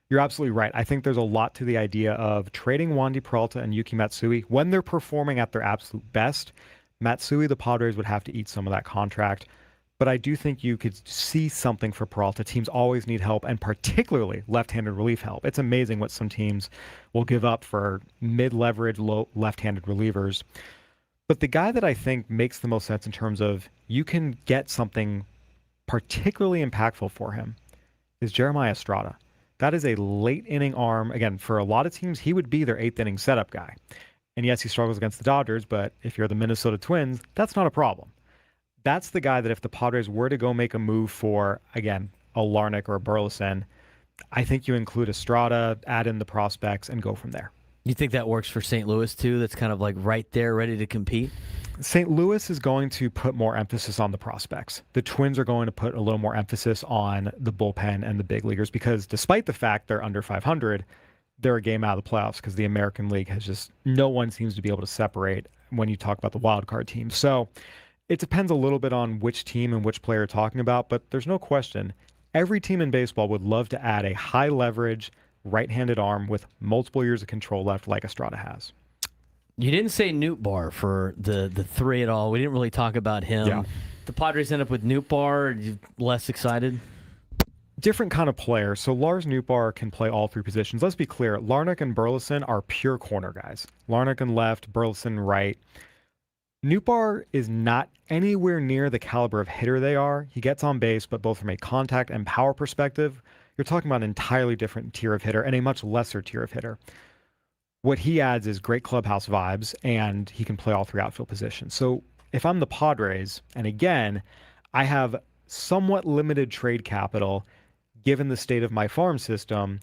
You're absolutely right. I think there's a lot to the idea of trading Freddy Peralta and Yuki Matsui when they're performing at their absolute best. Matsui, the Padres would have to eat some of that contract. But I do think you could see something for Peralta. Teams always need help, and particularly left-handed relief help. It's amazing what some teams will give up for mid-leverage, low left-handed relievers. But the guy that I think makes the most sense in terms of you can get something particularly impactful for him is Jeremiah Estrada. That is a late-inning arm. Again, for a lot of teams, he would be their 8th-inning setup guy. And yes, he struggles against the Dodgers, but if you're the Minnesota Twins, that's not a problem. That's the guy that if the Padres were to go make a move for, again, a Larnach or a Burleson, I think you include Estrada, add in the prospects, and go from there. You think that works for St. Louis, too? That's kind of like right there, ready to compete? St. Louis is going to put more emphasis on the prospects. The Twins are going to put a little more emphasis on the bullpen and the big leaguers because despite the fact they're under 500, they're a game out of the playoffs because the American League has just, no one seems to be able to separate when you talk about the wild card teams. So it depends a little bit on which team and which player you're talking about, but there's no question every team in baseball would love to add a high leverage right-handed arm with multiple years of control left like Estrada has. You didn't say Nootbaar for the 3 at all. We didn't really talk about him. Yeah. The Padres end up with Nootbaar. Are you less excited? Different kind of player. So Lars Nootbaar can play all 3 positions. Let's be clear. Larnach and Burleson are pure corner guys. Larnach and left, Burleson right. Nootbaar is not anywhere near the caliber of hitter they are. He gets on base, but both from a contact and power perspective, you're talking about an entirely different tier of hitter and a much lesser tier of hitter. What he adds is great clubhouse vibes, and he can play all three outfield positions. So if I'm the Padres, and again, I have somewhat limited trade capital given the state of my farm system,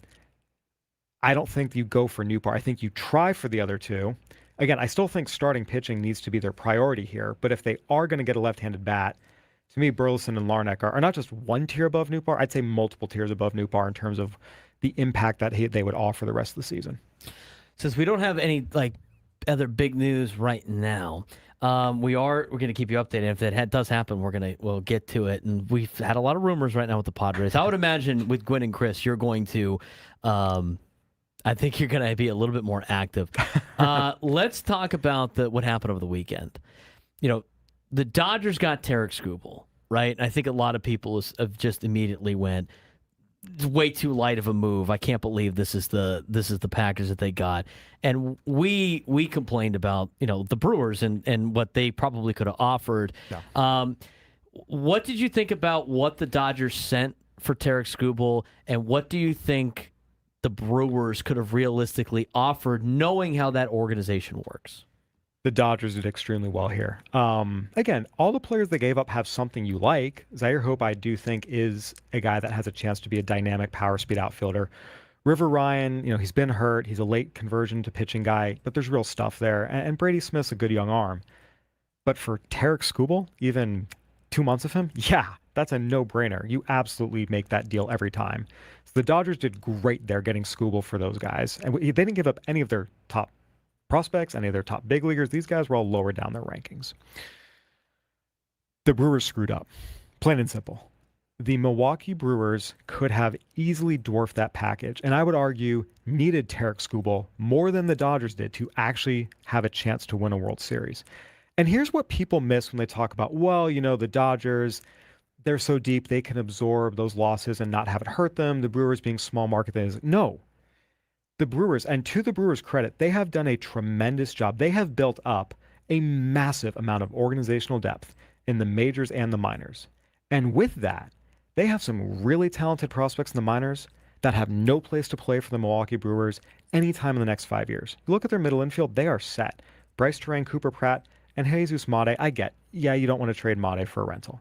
I don't think you go for Newport. I think you try for the other two. Again, I still think starting pitching needs to be their priority here, but if they are going to get a left-handed bat, to me, Burleson and Larnach are not just one tier above Newport, I'd say multiple tiers above Newport in terms of the impact that they would offer the rest of the season. Since we don't have any other big news right now, we're going to keep you updated. If that does happen, we'll get to it. And we've had a lot of rumors right now with the Padres. I would imagine with Gwynn and Chris, you're going to, I think you're going to be a little bit more active. Let's talk about what happened over the weekend. The Dodgers got Tarik Skubal, right? I think a lot of people have just immediately went, it's way too light of a move. I can't believe this is the package that they got. And we complained about the Brewers and what they probably could have offered. Yeah. What did you think about what the Dodgers sent for Tarik Skubal, and what do you think the Brewers could have realistically offered, knowing how that organization works? The Dodgers did extremely well here. Again, all the players they gave up have something you like. Zaire Hope, I do think, is a guy that has a chance to be a dynamic power speed outfielder. River Ryan, he's been hurt. He's a late conversion to pitching guy, but there's real stuff there. And Brady Smith's a good young arm. But for Tarik Skubal, even 2 months of him, yeah, that's a no-brainer. You absolutely make that deal every time. So the Dodgers did great there getting Skubal for those guys. And they didn't give up any of their top prospects, any of their top big leaguers. These guys were all lower down their rankings. The Brewers screwed up, plain and simple. The Milwaukee Brewers could have easily dwarfed that package, and I would argue needed Tarik Skubal more than the Dodgers did to actually have a chance to win a World Series. And here's what people miss when they talk about, the Dodgers, they're so deep they can absorb those losses and not have it hurt them. The Brewers being small market, no. The Brewers, and to the Brewers' credit, they have done a tremendous job. They have built up a massive amount of organizational depth in the majors and the minors. And with that, they have some really talented prospects in the minors that have no place to play for the Milwaukee Brewers anytime in the next 5 years. You look at their middle infield, they are set. Bryce Terang, Cooper Pratt, and Jesus Mate, I get, you don't want to trade Mate for a rental.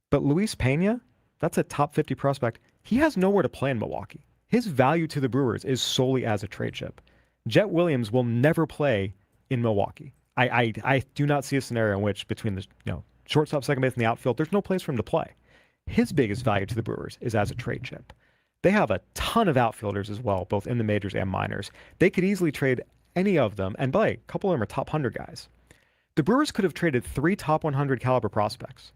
But Luis Pena, that's a top 50 prospect. He has nowhere to play in Milwaukee. His value to the Brewers is solely as a trade chip. Jet Williams will never play in Milwaukee. I do not see a scenario in which between the shortstop, second base, and the outfield, there's no place for him to play. His biggest value to the Brewers is as a trade chip. They have a ton of outfielders as well, both in the majors and minors. They could easily trade any of them, and a couple of them are top 100 guys. The Brewers could have traded 3 top 100 caliber prospects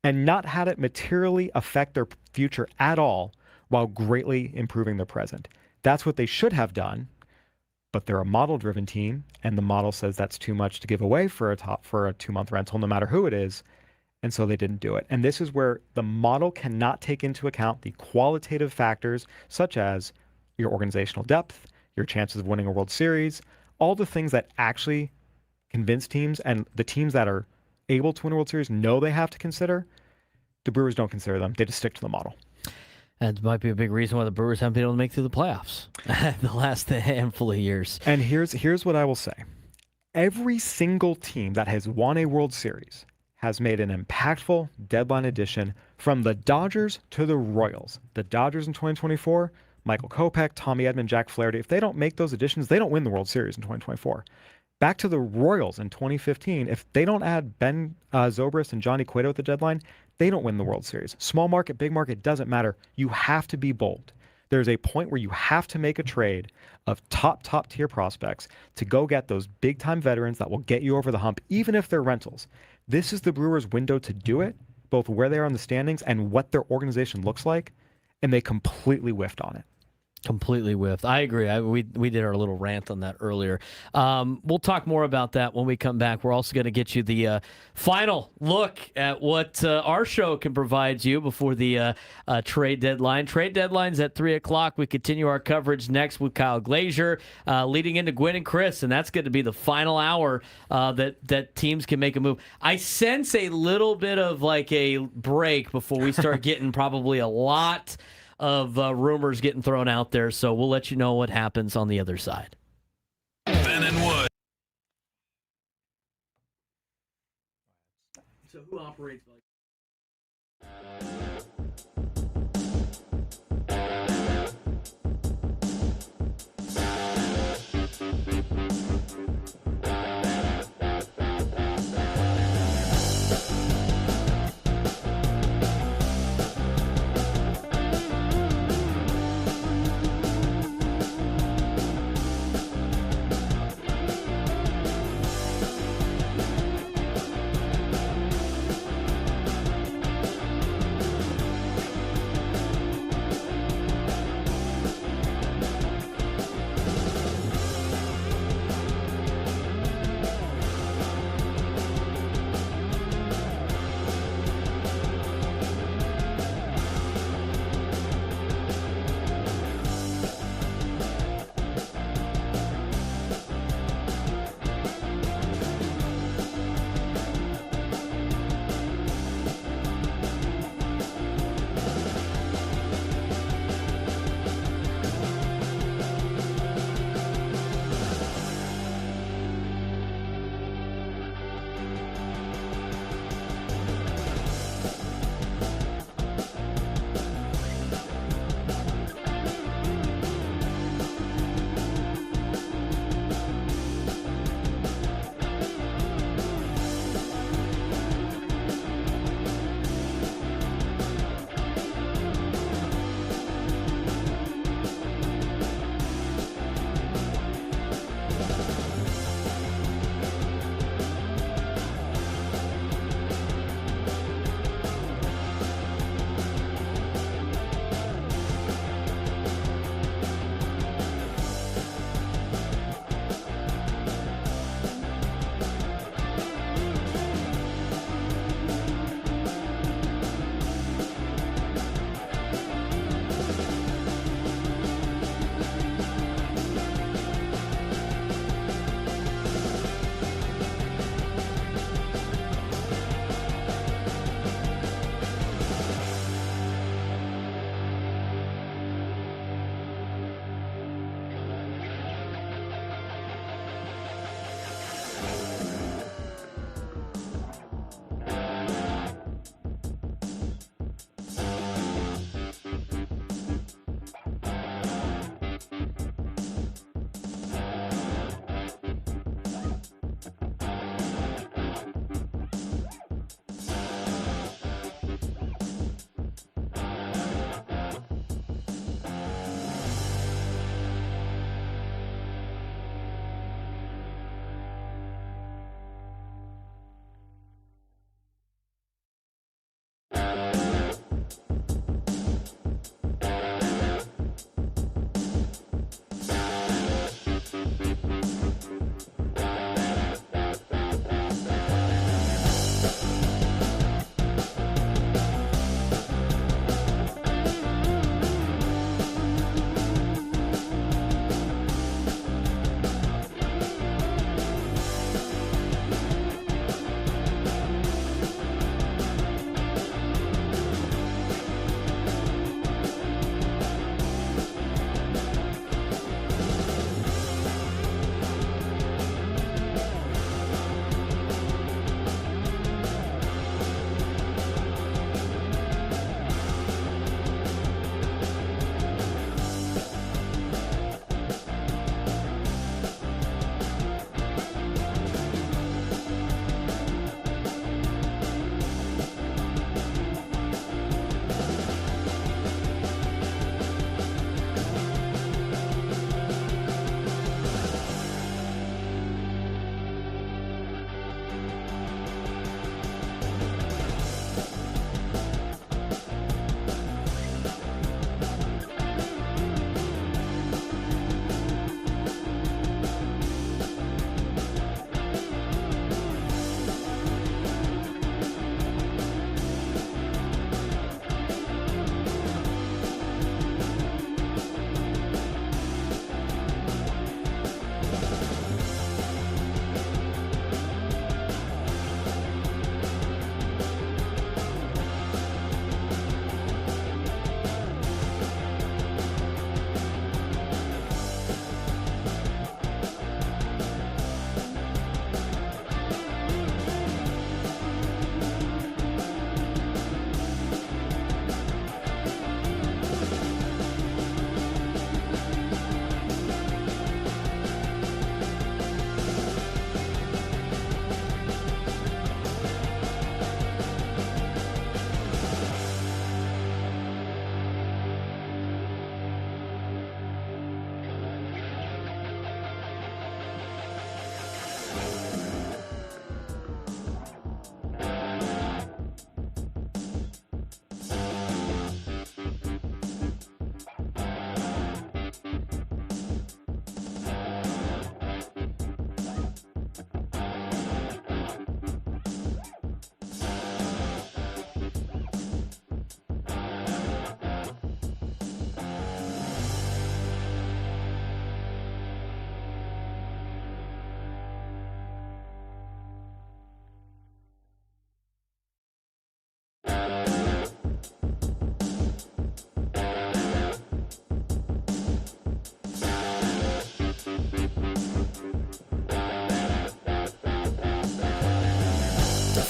and not had it materially affect their future at all, while greatly improving their present. That's what they should have done, but they're a model-driven team, and the model says that's too much to give away for a 2-month rental, no matter who it is, and so they didn't do it. And this is where the model cannot take into account the qualitative factors, such as your organizational depth, your chances of winning a World Series, all the things that actually convince teams, and the teams that are able to win a World Series know they have to consider. The Brewers don't consider them. They just stick to the model. That might be a big reason why the Brewers haven't been able to make it through the playoffs the last handful of years. And here's what I will say. Every single team that has won a World Series has made an impactful deadline addition, from the Dodgers to the Royals. The Dodgers in 2024, Michael Kopech, Tommy Edman, Jack Flaherty. If they don't make those additions, they don't win the World Series in 2024. Back to the Royals in 2015, if they don't add Ben Zobrist and Johnny Cueto at the deadline, they don't win the World Series. Small market, big market, doesn't matter. You have to be bold. There's a point where you have to make a trade of top tier prospects to go get those big time veterans that will get you over the hump, even if they're rentals. This is the Brewers' window to do it, both where they are in the standings and what their organization looks like, and they completely whiffed on it. Completely whiffed. I agree. We did our little rant on that earlier. We'll talk more about that when we come back. We're also going to get you the final look at what our show can provide you before the trade deadline. Trade deadline's at 3 o'clock. We continue our coverage next with Kyle Glaser, leading into Gwynn and Chris, and that's going to be the final hour that teams can make a move. I sense a little bit of like a break before we start getting probably a lot of rumors getting thrown out there, so we'll let you know what happens on the other side. So who operates like?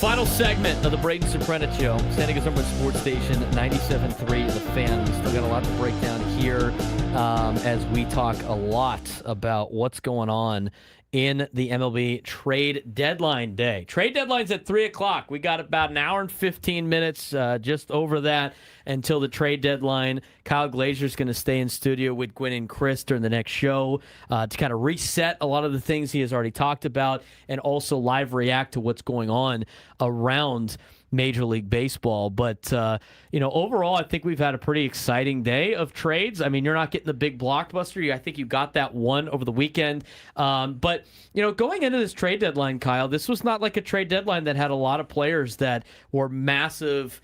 Final segment of the Braden Surprenant Show. San Diego's number one sports station, 97.3 The Fan. We still got a lot to break down here as we talk a lot about what's going on in the MLB trade deadline day. Trade deadline's at 3 o'clock. We got about an hour and 15 minutes, just over that, until the trade deadline. Kyle Glaser is going to stay in studio with Gwen and Chris during the next show to kind of reset a lot of the things he has already talked about and also live react to what's going on around Major League Baseball. But, overall, I think we've had a pretty exciting day of trades. I mean, you're not getting the big blockbuster. I think you got that one over the weekend. But, going into this trade deadline, Kyle, this was not like a trade deadline that had a lot of players that were massive,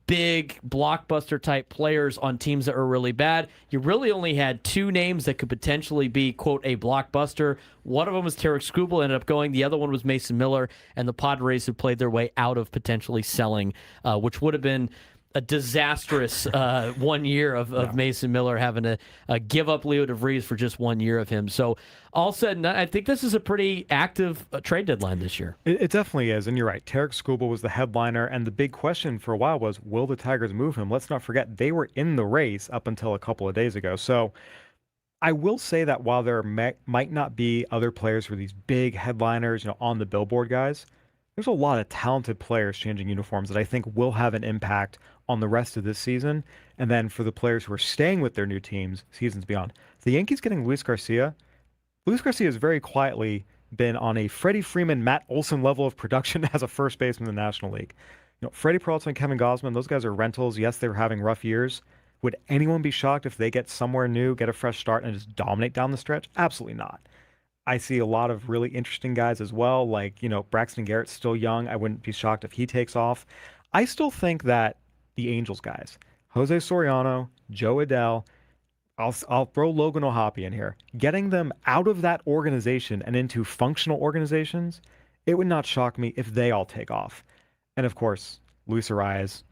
big blockbuster type players on teams that were really bad. You really only had two names that could potentially be, quote, a blockbuster. One of them was Tarik Skubal, ended up going. The other one was Mason Miller, and the Padres who played their way out of potentially selling, which would have been a disastrous 1 year of Mason Miller having to give up Leo DeVries for just 1 year of him. So all said and done, I think this is a pretty active trade deadline this year. It definitely is, and you're right. Tarik Skubal was the headliner, and the big question for a while was, will the Tigers move him? Let's not forget, they were in the race up until a couple of days ago. So I will say that while there might not be other players for these big headliners, on the billboard guys, there's a lot of talented players changing uniforms that I think will have an impact on the rest of this season. And then for the players who are staying with their new teams, seasons beyond. The Yankees getting Luis Garcia. Luis Garcia has very quietly been on a Freddie Freeman, Matt Olson level of production as a first baseman in the National League. Freddy Peralta and Kevin Gausman, those guys are rentals. Yes, they were having rough years. Would anyone be shocked if they get somewhere new, get a fresh start, and just dominate down the stretch? Absolutely not. I see a lot of really interesting guys as well, like, Braxton Garrett's still young. I wouldn't be shocked if he takes off. I still think that the Angels guys, Jose Soriano, Joe Adell, I'll throw Logan O'Hoppe in here. Getting them out of that organization and into functional organizations, it would not shock me if they all take off. And of course, Luis Arias,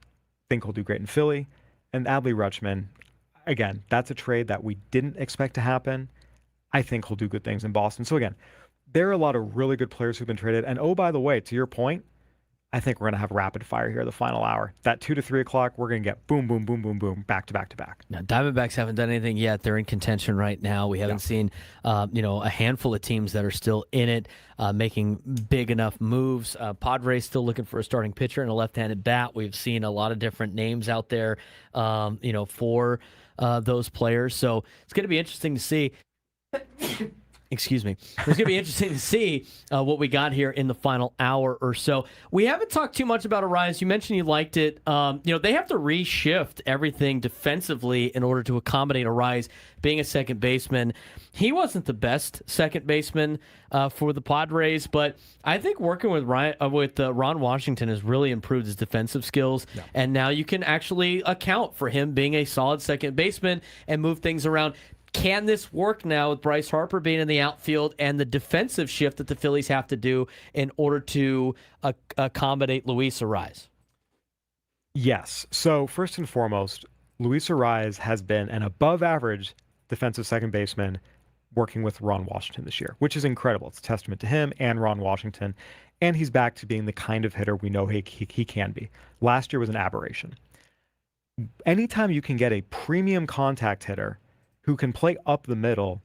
think he'll do great in Philly. And Adley Rutschman, again, that's a trade that we didn't expect to happen. I think he'll do good things in Boston. So again, there are a lot of really good players who've been traded. And oh, by the way, to your point, I think we're going to have rapid fire here the final hour. That 2 to 3 o'clock, we're going to get boom, boom, boom, boom, boom, back to back to back. Now, Diamondbacks haven't done anything yet. They're in contention right now. We haven't seen, a handful of teams that are still in it, making big enough moves. Padres still looking for a starting pitcher and a left-handed bat. We've seen a lot of different names out there, for those players. So it's going to be interesting to see. Excuse me. It's going to be interesting to see what we got here in the final hour or so. We haven't talked too much about Arias. You mentioned you liked it. They have to reshift everything defensively in order to accommodate Arias being a second baseman. He wasn't the best second baseman for the Padres, but I think working with Ron Washington has really improved his defensive skills, and now you can actually account for him being a solid second baseman and move things around. Can this work now with Bryce Harper being in the outfield and the defensive shift that the Phillies have to do in order to accommodate Luis Arias? Yes. So first and foremost, Luis Arias has been an above-average defensive second baseman working with Ron Washington this year, which is incredible. It's a testament to him and Ron Washington, and he's back to being the kind of hitter we know he can be. Last year was an aberration. Anytime you can get a premium contact hitter who can play up the middle,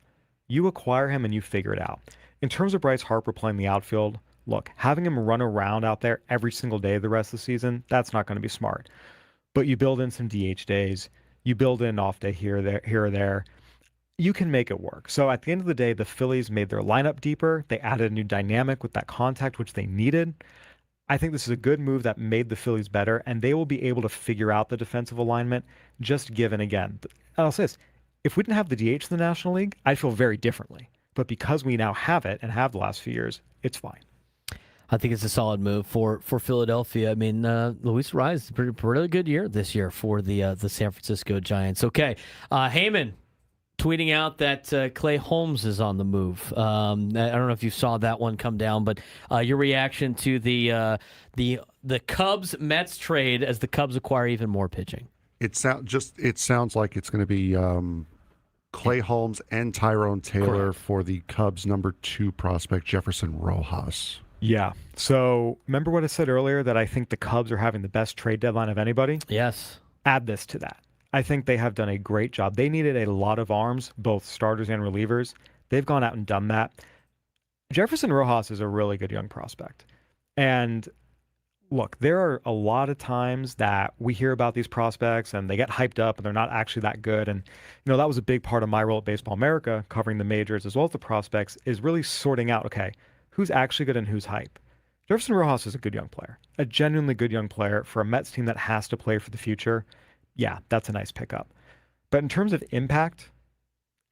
you acquire him and you figure it out. In terms of Bryce Harper playing the outfield, look, having him run around out there every single day the rest of the season, that's not going to be smart. But you build in some DH days, you build in an off day here or there, you can make it work. So at the end of the day, the Phillies made their lineup deeper. They added a new dynamic with that contact, which they needed. I think this is a good move that made the Phillies better, and they will be able to figure out the defensive alignment, just given, again, I'll say this, if we didn't have the DH in the National League, I'd feel very differently. But because we now have it and have the last few years, it's fine. I think it's a solid move for Philadelphia. I mean, Luis Arias, pretty good year this year for the San Francisco Giants. Okay, Heyman tweeting out that Clay Holmes is on the move. I don't know if you saw that one come down, but your reaction to the Cubs-Mets trade as the Cubs acquire even more pitching. It sounds like it's going to be Clay Holmes and Tyrone Taylor for the Cubs' number 2 prospect, Jefferson Rojas. Yeah. So remember what I said earlier that I think the Cubs are having the best trade deadline of anybody? Yes. Add this to that. I think they have done a great job. They needed a lot of arms, both starters and relievers. They've gone out and done that. Jefferson Rojas is a really good young prospect. And look, there are a lot of times that we hear about these prospects and they get hyped up and they're not actually that good. And, that was a big part of my role at Baseball America, covering the majors as well as the prospects, is really sorting out, okay, who's actually good and who's hype. Jefferson Rojas is a good young player, a genuinely good young player for a Mets team that has to play for the future. Yeah, that's a nice pickup. But in terms of impact,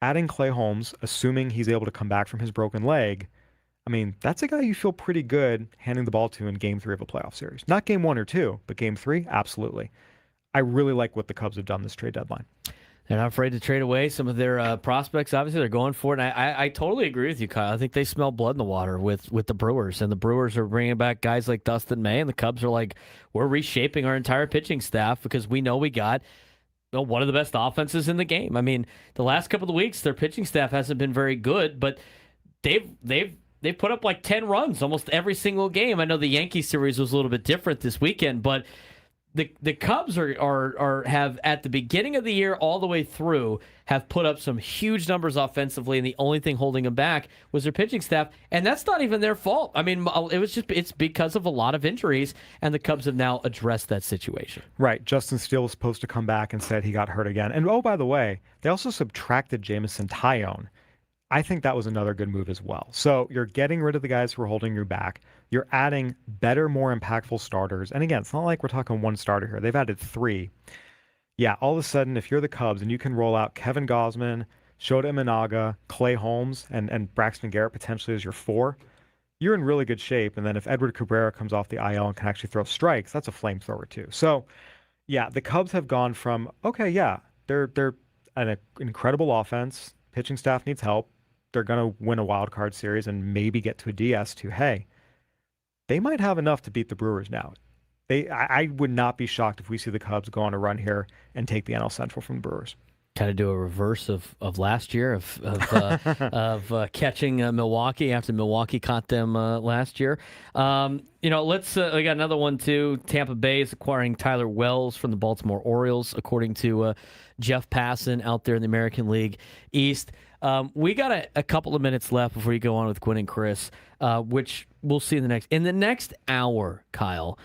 adding Clay Holmes, assuming he's able to come back from his broken leg, I mean, that's a guy you feel pretty good handing the ball to in game 3 of a playoff series. Not game 1 or 2, but game 3, absolutely. I really like what the Cubs have done this trade deadline. They're not afraid to trade away some of their prospects. Obviously, they're going for it. And I totally agree with you, Kyle. I think they smell blood in the water with the Brewers. And the Brewers are bringing back guys like Dustin May. And the Cubs are like, we're reshaping our entire pitching staff because we know we got one of the best offenses in the game. I mean, the last couple of weeks, their pitching staff hasn't been very good, but they've put up like 10 runs almost every single game. I know the Yankees series was a little bit different this weekend, but the Cubs are have at the beginning of the year all the way through have put up some huge numbers offensively, and the only thing holding them back was their pitching staff, and that's not even their fault. I mean, it's because of a lot of injuries, and the Cubs have now addressed that situation. Right. Justin Steele was supposed to come back and said he got hurt again. And oh, by the way, they also subtracted Jameson Taillon. I think that was another good move as well. So you're getting rid of the guys who are holding you back. You're adding better, more impactful starters. And again, it's not like we're talking one starter here. They've added 3. Yeah, all of a sudden, if you're the Cubs and you can roll out Kevin Gausman, Shota Imanaga, Clay Holmes, and Braxton Garrett potentially as your 4, you're in really good shape. And then if Edward Cabrera comes off the IL and can actually throw strikes, that's a flamethrower too. So yeah, the Cubs have gone from, okay, yeah, they're an incredible offense. Pitching staff needs help. They're going to win a wild card series and maybe get to a DS to, hey, they might have enough to beat the Brewers now. I would not be shocked if we see the Cubs go on a run here and take the NL Central from the Brewers. Kind of do a reverse of last year of catching Milwaukee after Milwaukee caught them last year. Let's we got another one too. Tampa Bay is acquiring Tyler Wells from the Baltimore Orioles, according to Jeff Passan out there in the American League East. We got a couple of minutes left before you go on with Quinn and Chris, which we'll see in the next hour, Kyle.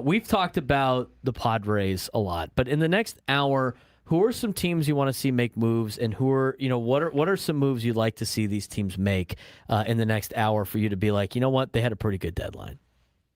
We've talked about the Padres a lot, but in the next hour, who are some teams you want to see make moves, and who are what are some moves you'd like to see these teams make in the next hour for you to be like, you know what, they had a pretty good deadline?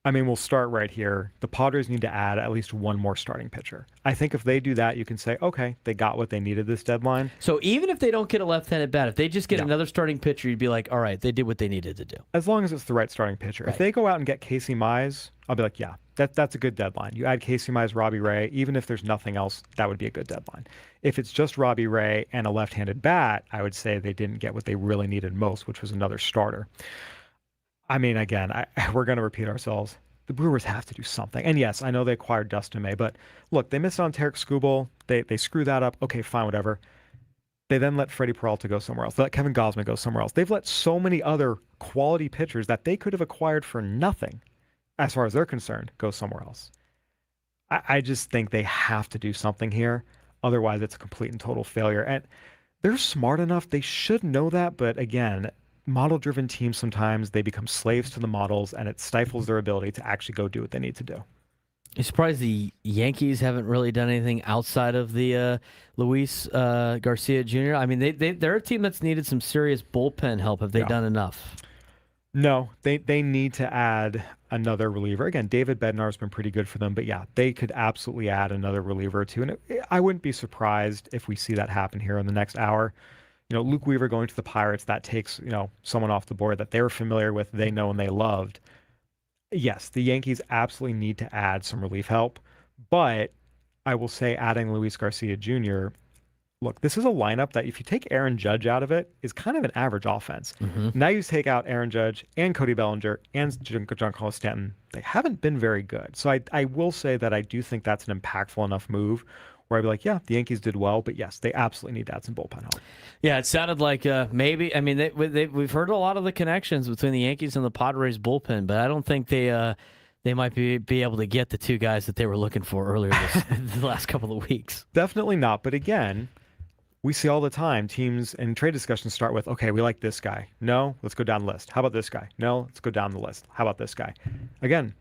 I mean, we'll start right here. The Padres need to add at least one more starting pitcher. I think if they do that, you can say, okay, they got what they needed this deadline. So even if they don't get a left-handed bat, if they just get another starting pitcher, you'd be like, all right, they did what they needed to do. As long as it's the right starting pitcher. Right. If they go out and get Casey Mize, I'll be like, yeah, that's a good deadline. You add Casey Mize, Robbie Ray, even if there's nothing else, that would be a good deadline. If it's just Robbie Ray and a left-handed bat, I would say they didn't get what they really needed most, which was another starter. I mean, again, we're going to repeat ourselves. The Brewers have to do something. And yes, I know they acquired Dustin May, but look, they missed on Tarik Skubal. They screw that up. Okay, fine, whatever. They then let Freddy Peralta go somewhere else. They let Kevin Gausman go somewhere else. They've let so many other quality pitchers that they could have acquired for nothing, as far as they're concerned, go somewhere else. I just think they have to do something here. Otherwise, it's a complete and total failure. And they're smart enough. They should know that. But again, model-driven teams, sometimes they become slaves to the models, and it stifles their ability to actually go do what they need to do. You surprised the Yankees haven't really done anything outside of the Luis Garcia Jr.? I mean, they're a team that's needed some serious bullpen help. Have they done enough? No, they need to add another reliever. Again, David Bednar's been pretty good for them, but yeah, they could absolutely add another reliever or two. And I wouldn't be surprised if we see that happen here in the next hour. Luke Weaver going to the Pirates, that takes, someone off the board that they were familiar with, they know and they loved. Yes, the Yankees absolutely need to add some relief help, but I will say adding Luis Garcia Jr., look, this is a lineup that if you take Aaron Judge out of it, is kind of an average offense. Mm-hmm. Now you take out Aaron Judge and Cody Bellinger and Giancarlo Stanton. They haven't been very good. So I will say that I do think that's an impactful enough move where I'd be like, yeah, the Yankees did well, but yes, they absolutely need to add some bullpen help. Yeah, it sounded like maybe. I mean, we've heard a lot of the connections between the Yankees and the Padres bullpen, but I don't think they might be able to get the two guys that they were looking for earlier the last couple of weeks. Definitely not. But again, we see all the time teams and trade discussions start with, okay, we like this guy. No, let's go down the list. How about this guy? No, let's go down the list. How about this guy? Again,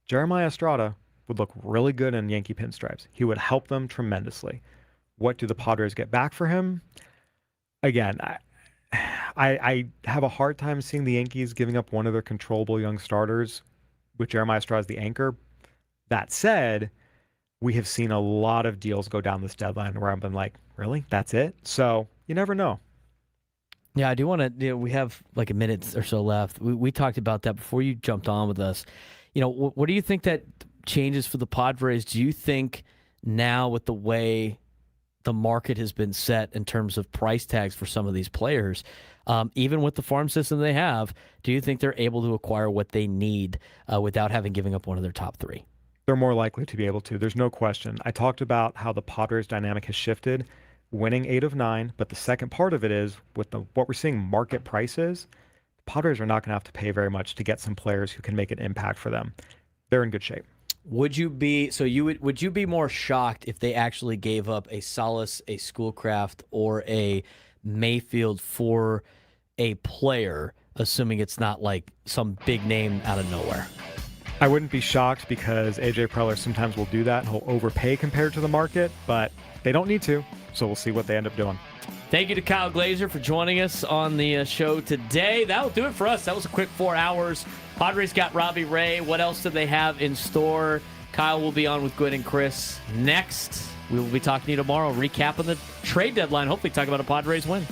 Jeremiah Estrada would look really good in Yankee pinstripes. He would help them tremendously. What do the Padres get back for him? Again, I have a hard time seeing the Yankees giving up one of their controllable young starters with Jeremiah Estrada as the anchor. That said, we have seen a lot of deals go down this deadline where I've been like, really? That's it? So you never know. Yeah, I do want to. We have like a minute or so left. We talked about that before you jumped on with us. What do you think that changes for the Padres? Do you think now with the way the market has been set in terms of price tags for some of these players, even with the farm system they have, do you think they're able to acquire what they need without having giving up one of their top three? They're more likely to be able to. There's no question. I talked about how the Padres dynamic has shifted, winning 8 of 9, but the second part of it is with what we're seeing market prices, the Padres are not going to have to pay very much to get some players who can make an impact for them. They're in good shape. Would you be more shocked if they actually gave up a Salas, a Schoolcraft, or a Mayfield for a player, assuming it's not like some big name out of nowhere? I wouldn't be shocked because A.J. Preller sometimes will do that. He'll overpay compared to the market, but they don't need to, so we'll see what they end up doing. Thank you to Kyle Glaser for joining us on the show today. That'll do it for us. That was a quick 4 hours. Padres got Robbie Ray. What else do they have in store? Kyle will be on with Gwen and Chris next. We will be talking to you tomorrow, recapping the trade deadline, hopefully talking about a Padres win.